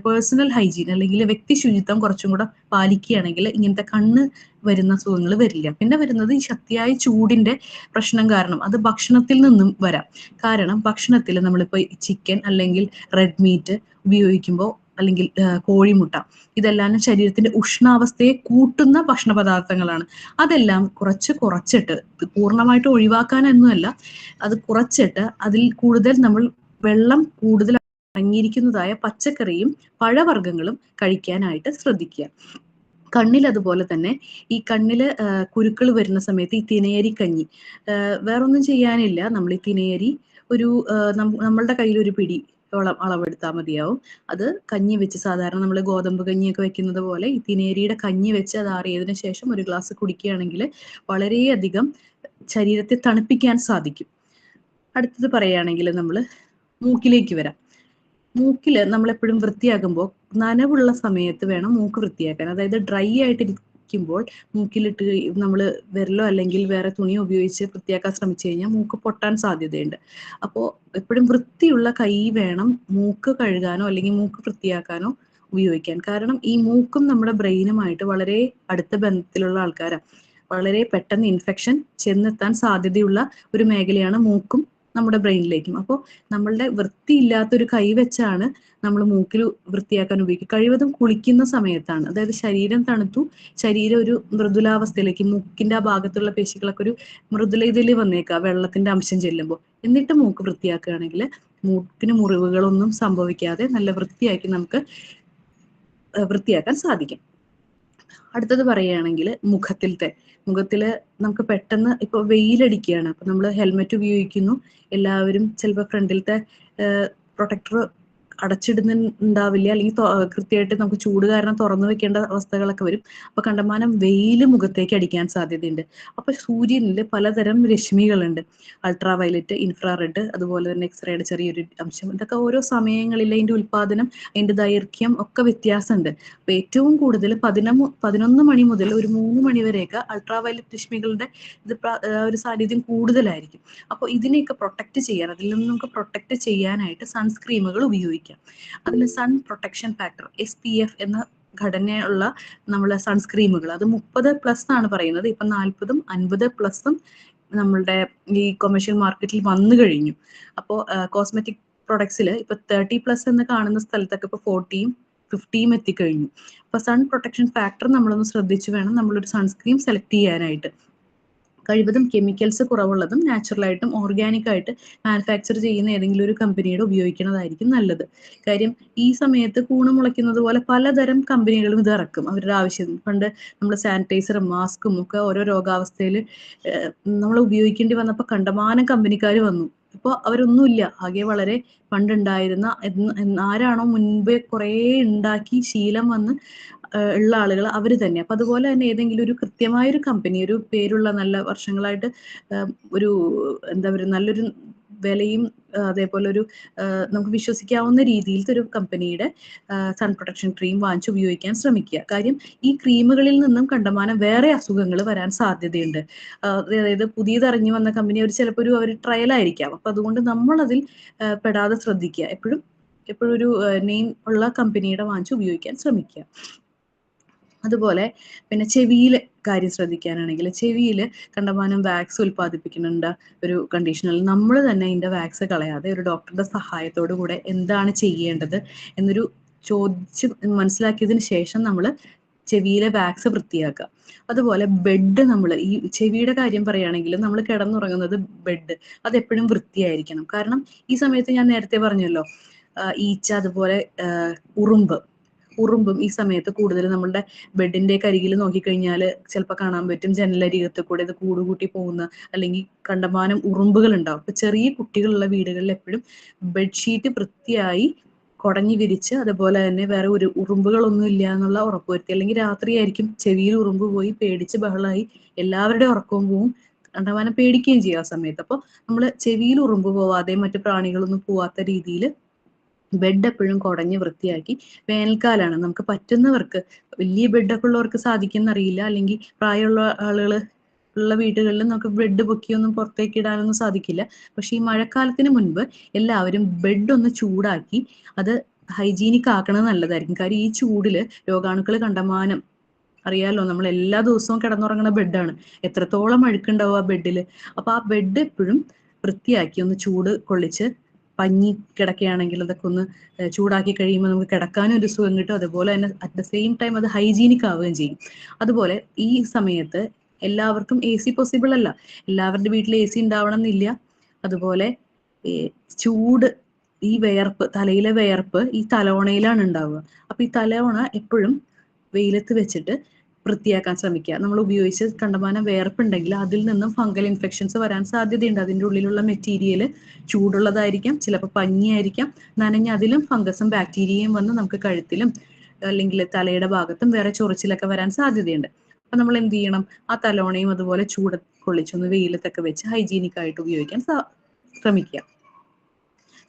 പേഴ്സണൽ ഹൈജീൻ അല്ലെങ്കിൽ വ്യക്തി ശുചിത്വം കുറച്ചും കൂടെ പാലിക്കുകയാണെങ്കിൽ ഇങ്ങനത്തെ കണ്ണ് വരുന്ന അസുഖങ്ങൾ വരില്ല. പിന്നെ വരുന്നത് ഈ ശക്തിയായ ചൂടിന്റെ പ്രശ്നം കാരണം, അത് ഭക്ഷണത്തിൽ നിന്നും വരാം. കാരണം ഭക്ഷണത്തിൽ നമ്മളിപ്പോൾ ചിക്കൻ അല്ലെങ്കിൽ റെഡ് മീറ്റ് ഉപയോഗിക്കുമ്പോൾ, അല്ലെങ്കിൽ കോഴിമുട്ട, ഇതെല്ലാം ശരീരത്തിന്റെ ഉഷ്ണാവസ്ഥയെ കൂട്ടുന്ന ഭക്ഷണ പദാർത്ഥങ്ങളാണ്. അതെല്ലാം കുറച്ചിട്ട്, പൂർണ്ണമായിട്ട് ഒഴിവാക്കാനൊന്നുമല്ല, അത് കുറച്ചിട്ട് അതിൽ കൂടുതൽ നമ്മൾ വെള്ളം കൂടുതൽ അടങ്ങിയിരിക്കുന്നതായ പച്ചക്കറിയും പഴവർഗ്ഗങ്ങളും കഴിക്കാനായിട്ട് ശ്രദ്ധിക്കുക. കണ്ണിൽ അതുപോലെ തന്നെ ഈ കണ്ണില് കുരുക്കൾ വരുന്ന സമയത്ത് ഈ തിനയരി കഞ്ഞി, വേറൊന്നും ചെയ്യാനില്ല. നമ്മൾ ഈ തിനയരി ഒരു നമ്മളുടെ കയ്യിൽ ഒരു പിടി അളവെടുത്താൽ മതിയാവും. അത് കഞ്ഞി വെച്ച്, സാധാരണ നമ്മൾ ഗോതമ്പ് കഞ്ഞിയൊക്കെ വെക്കുന്നത് പോലെ ഈ തിനയരിയുടെ കഞ്ഞി വെച്ച് അത് ആറിയതിനു ശേഷം ഒരു ഗ്ലാസ് കുടിക്കുകയാണെങ്കിൽ വളരെയധികം ശരീരത്തെ തണുപ്പിക്കാൻ സാധിക്കും. അടുത്തത് പറയുകയാണെങ്കിൽ നമ്മൾ മൂക്കിലേക്ക് വരാം. മൂക്കിൽ നമ്മൾ എപ്പോഴും വൃത്തിയാക്കുമ്പോൾ നനവുള്ള സമയത്ത് വേണം മൂക്ക് വൃത്തിയാക്കാൻ. അതായത് ഡ്രൈ ആയിട്ടിരിക്കുമ്പോൾ മൂക്കിലിട്ട് നമ്മൾ വിരലോ അല്ലെങ്കിൽ വേറെ തുണിയോ ഉപയോഗിച്ച് വൃത്തിയാക്കാൻ ശ്രമിച്ചു കഴിഞ്ഞാൽ മൂക്ക് പൊട്ടാൻ സാധ്യതയുണ്ട്. അപ്പോൾ എപ്പോഴും വൃത്തിയുള്ള കൈ വേണം മൂക്ക് കഴുകാനോ അല്ലെങ്കിൽ മൂക്ക് വൃത്തിയാക്കാനോ ഉപയോഗിക്കാൻ. കാരണം ഈ മൂക്കും നമ്മുടെ ബ്രെയിനുമായിട്ട് വളരെ അടുത്ത ബന്ധത്തിലുള്ള ആൾക്കാരാണ്. വളരെ പെട്ടെന്ന് ഇൻഫെക്ഷൻ ചെന്നെത്താൻ സാധ്യതയുള്ള ഒരു മേഖലയാണ് മൂക്കും നമ്മുടെ ബ്രെയിനിലേക്കും. അപ്പോൾ നമ്മളുടെ വൃത്തിയില്ലാത്തൊരു കൈ വെച്ചാണ് നമ്മൾ മൂക്കിൽ വൃത്തിയാക്കാൻ ഉപയോഗിക്കുക. കഴിവതും കുളിക്കുന്ന സമയത്താണ്. അതായത് ശരീരം തണുത്തു, ശരീരം ഒരു മൃദുലാവസ്ഥയിലേക്ക്, മൂക്കിന്റെ ആ ഭാഗത്തുള്ള പേശികളൊക്കെ ഒരു മൃദുലതയിൽ വന്നേക്കുക വെള്ളത്തിന്റെ അംശം ചെല്ലുമ്പോൾ. എന്നിട്ട് മൂക്ക് വൃത്തിയാക്കുകയാണെങ്കിൽ മൂക്കിന് മുറിവുകളൊന്നും സംഭവിക്കാതെ നല്ല വൃത്തിയാക്കി നമുക്ക് വൃത്തിയാക്കാൻ സാധിക്കും. അടുത്തത് പറയുകയാണെങ്കിൽ മുഖത്തില് നമുക്ക് പെട്ടെന്ന് ഇപ്പൊ വെയിലടിക്കുകയാണ്, അപ്പൊ നമ്മൾ ഹെൽമെറ്റ് ഉപയോഗിക്കുന്നു, എല്ലാവരും ചിലപ്പോൾ ഫ്രണ്ടിലത്തെ പ്രൊട്ടക്ടർ അടച്ചിടുന്നുണ്ടാവില്ല, അല്ലെങ്കിൽ കൃത്യമായിട്ട് നമുക്ക് ചൂട് കാരണം തുറന്നു വെക്കേണ്ട അവസ്ഥകളൊക്കെ വരും. അപ്പൊ കണ്ടമാനം വെയില് മുഖത്തേക്ക് അടിക്കാൻ സാധ്യതയുണ്ട്. അപ്പൊ സൂര്യനിൽ പലതരം രശ്മികളുണ്ട്, അൾട്രാ വയലറ്റ്, ഇൻഫ്രാറെഡ്, അതുപോലെ തന്നെ എക്സ്റേയുടെ ചെറിയൊരു അംശം. ഇതൊക്കെ ഓരോ സമയങ്ങളിൽ അതിന്റെ ഉൽപാദനം, അതിന്റെ ദൈർഘ്യം ഒക്കെ വ്യത്യാസമുണ്ട്. അപ്പൊ ഏറ്റവും കൂടുതൽ 11 മണി മുതൽ ഒരു 3 മണി വരെയൊക്കെ അൾട്രാ വയലറ്റ് രശ്മികളുടെ ഒരു സാന്നിധ്യം കൂടുതലായിരിക്കും. അപ്പോൾ ഇതിനെയൊക്കെ പ്രൊട്ടക്ട് ചെയ്യാൻ, അതിൽ നിന്ന് നമുക്ക് പ്രൊട്ടക്ട് ചെയ്യാനായിട്ട് സൺസ്ക്രീമുകൾ ഉപയോഗിക്കാം. അതിൽ സൺ പ്രൊട്ടക്ഷൻ ഫാക്ടർ SPF എന്ന ഘടനയുള്ള നമ്മളെ സൺസ്ക്രീമുകൾ, അത് 30+ ആണ് പറയുന്നത്. ഇപ്പൊ 40ഉം 50+ഉം നമ്മളുടെ ഈ കൊമേഴ്ഷ്യൽ മാർക്കറ്റിൽ വന്നു കഴിഞ്ഞു. അപ്പോൾ കോസ്മെറ്റിക് പ്രൊഡക്ട്സിൽ ഇപ്പൊ 30+ എന്ന് കാണുന്ന സ്ഥലത്തൊക്കെ ഇപ്പൊ 40ഉം 50ഉം എത്തിക്കഴിഞ്ഞു. അപ്പൊ സൺ പ്രൊട്ടക്ഷൻ ഫാക്ടർ നമ്മളൊന്ന് ശ്രദ്ധിച്ചു വേണം നമ്മളൊരു സൺസ്ക്രീം സെലക്ട് ചെയ്യാനായിട്ട്. കഴിവതും കെമിക്കൽസ് കുറവുള്ളതും നാച്ചുറലായിട്ടും ഓർഗാനിക് ആയിട്ട് മാനുഫാക്ചർ ചെയ്യുന്ന ഏതെങ്കിലും ഒരു കമ്പനിയുടെ ഉപയോഗിക്കുന്നതായിരിക്കും നല്ലത്. കാര്യം ഈ സമയത്ത് കൂണ് മുളയ്ക്കുന്നത് പോലെ പലതരം കമ്പനികളും ഇത് ഇറക്കും അവരുടെ ആവശ്യം. പണ്ട് നമ്മൾ സാനിറ്റൈസറും മാസ്കും ഒക്കെ ഓരോ രോഗാവസ്ഥയിൽ നമ്മൾ ഉപയോഗിക്കേണ്ടി വന്നപ്പോൾ കണ്ടമാനം കമ്പനിക്കാർ വന്നു. ഇപ്പോൾ അവരൊന്നുമില്ല, ആകെ വളരെ പണ്ടുണ്ടായിരുന്ന ആരാണോ മുൻപേ കുറേ ഉണ്ടാക്കി ശീലം വന്ന് ഉള്ള ആളുകൾ അവർ തന്നെ. അപ്പൊ അതുപോലെ തന്നെ ഏതെങ്കിലും ഒരു കൃത്യമായൊരു കമ്പനി, ഒരു പേരുള്ള നല്ല വർഷങ്ങളായിട്ട് ഒരു എന്താ പറയുക നല്ലൊരു വിലയും അതേപോലെ ഒരു നമുക്ക് വിശ്വസിക്കാവുന്ന രീതിയിലത്തെ ഒരു കമ്പനിയുടെ സൺ പ്രൊട്ടക്ഷൻ ക്രീം വാങ്ങിച്ച് ഉപയോഗിക്കാൻ ശ്രമിക്കുക. കാര്യം ഈ ക്രീമുകളിൽ നിന്നും കണ്ടമാനം വേറെ അസുഖങ്ങൾ വരാൻ സാധ്യതയുണ്ട്. അതായത് പുതിയതറിഞ്ഞു വന്ന കമ്പനി അവർ ചിലപ്പോൾ ഒരു ട്രയൽ ആയിരിക്കാം. അപ്പൊ അതുകൊണ്ട് നമ്മളതിൽ പെടാതെ ശ്രദ്ധിക്കുക. എപ്പോഴും ഒരു നെയിം ഉള്ള കമ്പനിയുടെ വാങ്ങിച്ച് ഉപയോഗിക്കാൻ ശ്രമിക്കുക. അതുപോലെ പിന്നെ ചെവിയിലെ കാര്യം ശ്രദ്ധിക്കാനാണെങ്കിൽ, ചെവിയിൽ കണ്ടമാനം വാക്സ് ഉൽപ്പാദിപ്പിക്കുന്നുണ്ട് ഒരു കണ്ടീഷനിൽ നമ്മൾ തന്നെ ഇതിന്റെ വാക്സ് കളയാതെ ഒരു ഡോക്ടറുടെ സഹായത്തോടു കൂടെ എന്താണ് ചെയ്യേണ്ടത് എന്നൊരു ചോദിച്ച് മനസ്സിലാക്കിയതിന് ശേഷം നമ്മൾ ചെവിയിലെ വാക്സ് വൃത്തിയാക്കുക. അതുപോലെ ബെഡ്, നമ്മൾ ഈ ചെവിയുടെ കാര്യം പറയുകയാണെങ്കിൽ നമ്മൾ കിടന്നുറങ്ങുന്നത് ബെഡ് അതെപ്പോഴും വൃത്തിയായിരിക്കണം. കാരണം ഈ സമയത്ത് ഞാൻ നേരത്തെ പറഞ്ഞല്ലോ ഈച്ച, അതുപോലെ ഉറുമ്പും ഈ സമയത്ത് കൂടുതൽ നമ്മളുടെ ബെഡിന്റെ കരികിൽ നോക്കിക്കഴിഞ്ഞാൽ ചിലപ്പോൾ കാണാൻ പറ്റും ജനലരികത്ത് കൂടെ ഇത് കൂടുകൂട്ടി പോകുന്ന, അല്ലെങ്കിൽ കണ്ടമാനം ഉറുമ്പുകൾ ഉണ്ടാവും. അപ്പൊ ചെറിയ കുട്ടികളുള്ള വീടുകളിൽ എപ്പോഴും ബെഡ്ഷീറ്റ് വൃത്തിയായി കുടഞ്ഞു വിരിച്ച്, അതുപോലെ തന്നെ വേറെ ഒരു ഉറുമ്പുകളൊന്നും ഇല്ല എന്നുള്ള ഉറപ്പുവരുത്തി. അല്ലെങ്കിൽ രാത്രിയായിരിക്കും ചെവിയിൽ ഉറുമ്പ് പോയി പേടിച്ച് ബഹളമായി എല്ലാവരുടെ ഉറക്കവും പോവും, കണ്ടമാനം പേടിക്കുകയും ചെയ്യും ആ സമയത്ത്. അപ്പോൾ നമ്മൾ ചെവിയിൽ ഉറുമ്പ് പോവാതെ മറ്റു പ്രാണികളൊന്നും പോവാത്ത രീതിയിൽ ബെഡ് എപ്പോഴും കുടഞ്ഞ് വൃത്തിയാക്കി, വേനൽക്കാലാണ് നമുക്ക് പറ്റുന്നവർക്ക്, വലിയ ബെഡൊക്കെ ഉള്ളവർക്ക് സാധിക്കുന്നറിയില്ല, അല്ലെങ്കിൽ പ്രായമുള്ള ആളുകൾ ഉള്ള വീടുകളിൽ നമുക്ക് ബെഡ് പൊക്കിയൊന്നും പുറത്തേക്ക് ഇടാനൊന്നും സാധിക്കില്ല. പക്ഷെ ഈ മഴക്കാലത്തിന് മുൻപ് എല്ലാവരും ബെഡ് ഒന്ന് ചൂടാക്കി അത് ഹൈജീനിക് ആക്കണത് നല്ലതായിരിക്കും. കാര്യം ഈ ചൂടില് രോഗാണുക്കൾ കണ്ടമാനം, അറിയാലോ നമ്മൾ എല്ലാ ദിവസവും കിടന്നുറങ്ങുന്ന ബെഡാണ്, എത്രത്തോളം അഴുക്കുണ്ടാവും ആ ബെഡിൽ. അപ്പൊ ആ ബെഡ് എപ്പോഴും വൃത്തിയാക്കി ഒന്ന് ചൂട് കൊള്ളിച്ച്, പഞ്ഞി കിടക്കുകയാണെങ്കിൽ അതൊക്കെ ഒന്ന് ചൂടാക്കി കഴിയുമ്പോൾ നമുക്ക് കിടക്കാനും ഒരു സുഖം കിട്ടും. അതുപോലെ തന്നെ അറ്റ് ദ സെയിം ടൈം അത് ഹൈജീനിക് ആവുകയും ചെയ്യും. അതുപോലെ ഈ സമയത്ത് എല്ലാവർക്കും AC പോസിബിൾ അല്ല, എല്ലാവരുടെ വീട്ടിൽ AC ഉണ്ടാവണം എന്നില്ല. അതുപോലെ ചൂട്, ഈ വിയർപ്പ്, തലയിലെ വിയർപ്പ് ഈ തലോണയിലാണ് ഉണ്ടാവുക. അപ്പൊ ഈ തലോണ എപ്പോഴും വെയിലത്ത് വെച്ചിട്ട് വൃത്തിയാക്കാൻ ശ്രമിക്കുക. നമ്മൾ ഉപയോഗിച്ച് കണ്ടമാനം വിയർപ്പുണ്ടെങ്കിൽ അതിൽ നിന്നും ഫംഗൽ ഇൻഫെക്ഷൻസ് വരാൻ സാധ്യതയുണ്ട്. അതിൻ്റെ ഉള്ളിലുള്ള മെറ്റീരിയൽ ചൂടുള്ളതായിരിക്കാം, ചിലപ്പോൾ പഞ്ഞിയായിരിക്കാം, നനഞ്ഞ് അതിലും ഫംഗസും ബാക്ടീരിയയും വന്ന് നമുക്ക് കഴുത്തിലും അല്ലെങ്കിൽ തലയുടെ ഭാഗത്തും വേറെ ചൊറിച്ചിലൊക്കെ വരാൻ സാധ്യതയുണ്ട്. അപ്പൊ നമ്മൾ എന്ത് ചെയ്യണം, ആ തലോണയും അതുപോലെ ചൂട് കൊള്ളിച്ചൊന്ന് വെയിലത്തൊക്കെ വെച്ച് ഹൈജീനിക് ആയിട്ട് ഉപയോഗിക്കാൻ ശ്രമിക്കുക.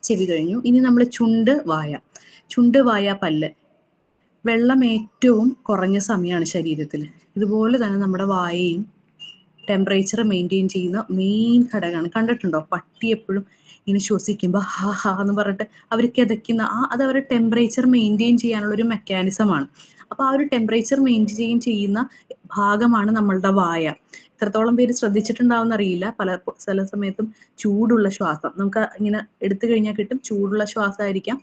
ചെവി കഴിഞ്ഞു. ഇനി നമ്മൾ ചുണ്ട്, വായ, പല്ല്. വെള്ളം ഏറ്റവും കുറഞ്ഞ സമയമാണ് ശരീരത്തിൽ. ഇതുപോലെ തന്നെ നമ്മുടെ വായയും ടെമ്പറേച്ചർ മെയിൻറ്റെയിൻ ചെയ്യുന്ന മെയിൻ ഘടകമാണ്. കണ്ടിട്ടുണ്ടോ പട്ടി എപ്പോഴും ഇങ്ങനെ ശ്വസിക്കുമ്പോൾ ഹാ ഹാ എന്ന് പറഞ്ഞിട്ട് അവർ കിതയ്ക്കുന്ന അത് അവരുടെ ടെമ്പറേച്ചർ മെയിൻറ്റെയിൻ ചെയ്യാനുള്ള ഒരു മെക്കാനിസമാണ്. അപ്പൊ ആ ഒരു ടെമ്പറേച്ചർ മെയിൻറ്റെയിൻ ചെയ്യുന്ന ഭാഗമാണ് നമ്മളുടെ വായ. എത്രത്തോളം പേര് ശ്രദ്ധിച്ചിട്ടുണ്ടാവും അറിയില്ല, ചില സമയത്തും ചൂടുള്ള ശ്വാസം നമുക്ക് ഇങ്ങനെ എടുത്തു കഴിഞ്ഞാൽ കിട്ടും. ചൂടുള്ള ശ്വാസമായിരിക്കാം,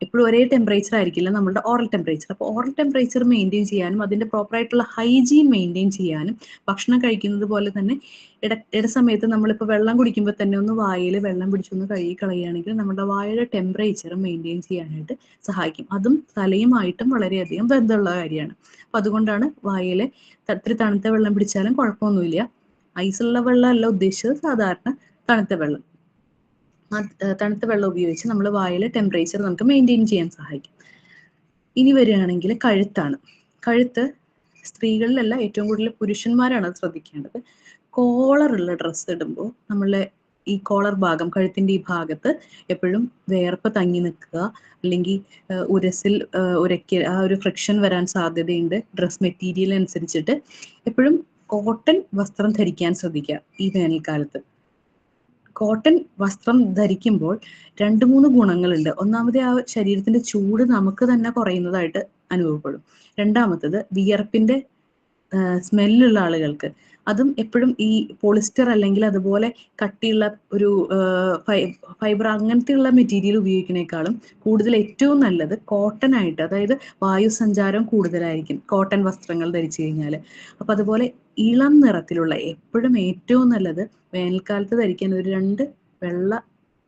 എപ്പോഴും ഒരേ ടെമ്പറേച്ചർ ആയിരിക്കില്ല നമ്മുടെ ഓറൽ ടെമ്പറേച്ചർ. അപ്പോൾ ഓറൽ ടെമ്പറേച്ചർ മെയിൻറ്റെയിൻ ചെയ്യാനും അതിന്റെ പ്രോപ്പർ ആയിട്ടുള്ള ഹൈജീൻ മെയിൻറ്റെയിൻ ചെയ്യാനും ഭക്ഷണം കഴിക്കുന്നത് പോലെ തന്നെ ഇട സമയത്ത് നമ്മളിപ്പോൾ വെള്ളം കുടിക്കുമ്പോൾ തന്നെ ഒന്ന് വായിൽ വെള്ളം പിടിച്ചൊന്ന് കഴുകി കളയുകയാണെങ്കിൽ നമ്മുടെ വായയുടെ ടെമ്പറേച്ചർ മെയിൻറ്റെയിൻ ചെയ്യാനായിട്ട് സഹായിക്കും. അതും തലയുമായിട്ടും വളരെയധികം ബന്ധമുള്ള കാര്യമാണ്. അപ്പൊ അതുകൊണ്ടാണ് വായിൽ ഇത്തിരി തണുത്ത വെള്ളം പിടിച്ചാലും കുഴപ്പമൊന്നുമില്ല. ഐസുള്ള വെള്ളമല്ല ഉദ്ദേശിച്ചത്, സാധാരണ തണുത്ത വെള്ളം. തണുത്ത വെള്ളം ഉപയോഗിച്ച് നമ്മൾ വായിലെ ടെമ്പറേച്ചർ നമുക്ക് മെയിൻറ്റെയിൻ ചെയ്യാൻ സഹായിക്കും. ഇനി വരികയാണെങ്കിൽ കഴുത്ത് സ്ത്രീകളിലല്ല, ഏറ്റവും കൂടുതൽ പുരുഷന്മാരാണ് അത് ശ്രദ്ധിക്കേണ്ടത്. കോളറുള്ള ഡ്രസ്സ് ഇടുമ്പോൾ നമ്മളെ ഈ കോളർ ഭാഗം, കഴുത്തിന്റെ ഈ ഭാഗത്ത് എപ്പോഴും വേർപ്പ് തങ്ങി നിൽക്കുക, അല്ലെങ്കിൽ ഉരസിൽ ആ ഒരു ഫ്രിക്ഷൻ വരാൻ സാധ്യതയുണ്ട്. ഡ്രസ് മെറ്റീരിയൽ അനുസരിച്ചിട്ട് എപ്പോഴും കോട്ടൺ വസ്ത്രം ധരിക്കാൻ ശ്രദ്ധിക്കുക. ഈ വേനൽക്കാലത്ത് കോട്ടൺ വസ്ത്രം ധരിക്കുമ്പോൾ 2-3 ഗുണങ്ങളുണ്ട്. ഒന്നാമത് ആ ശരീരത്തിന്റെ ചൂട് നമുക്ക് തന്നെ കുറയുന്നതായിട്ട് അനുഭവപ്പെടും. രണ്ടാമത്തത് വിയർപ്പിന്റെ സ്മെല്ലുള്ള ആളുകൾക്ക്, അതും എപ്പോഴും ഈ പോളിസ്റ്റർ അല്ലെങ്കിൽ അതുപോലെ കട്ടിയുള്ള ഒരു ഫൈബർ അങ്ങനത്തെയുള്ള മെറ്റീരിയൽ ഉപയോഗിക്കുന്നതിനേക്കാളും കൂടുതൽ ഏറ്റവും നല്ലത് കോട്ടൺ ആയിട്ട്, അതായത് വായു സഞ്ചാരം കൂടുതലായിരിക്കും കോട്ടൺ വസ്ത്രങ്ങൾ ധരിച്ചു കഴിഞ്ഞാൽ. അപ്പൊ അതുപോലെ ഇളം നിറത്തിലുള്ള, എപ്പോഴും ഏറ്റവും നല്ലത് വേനൽക്കാലത്ത് ധരിക്കാൻ ഒരു 2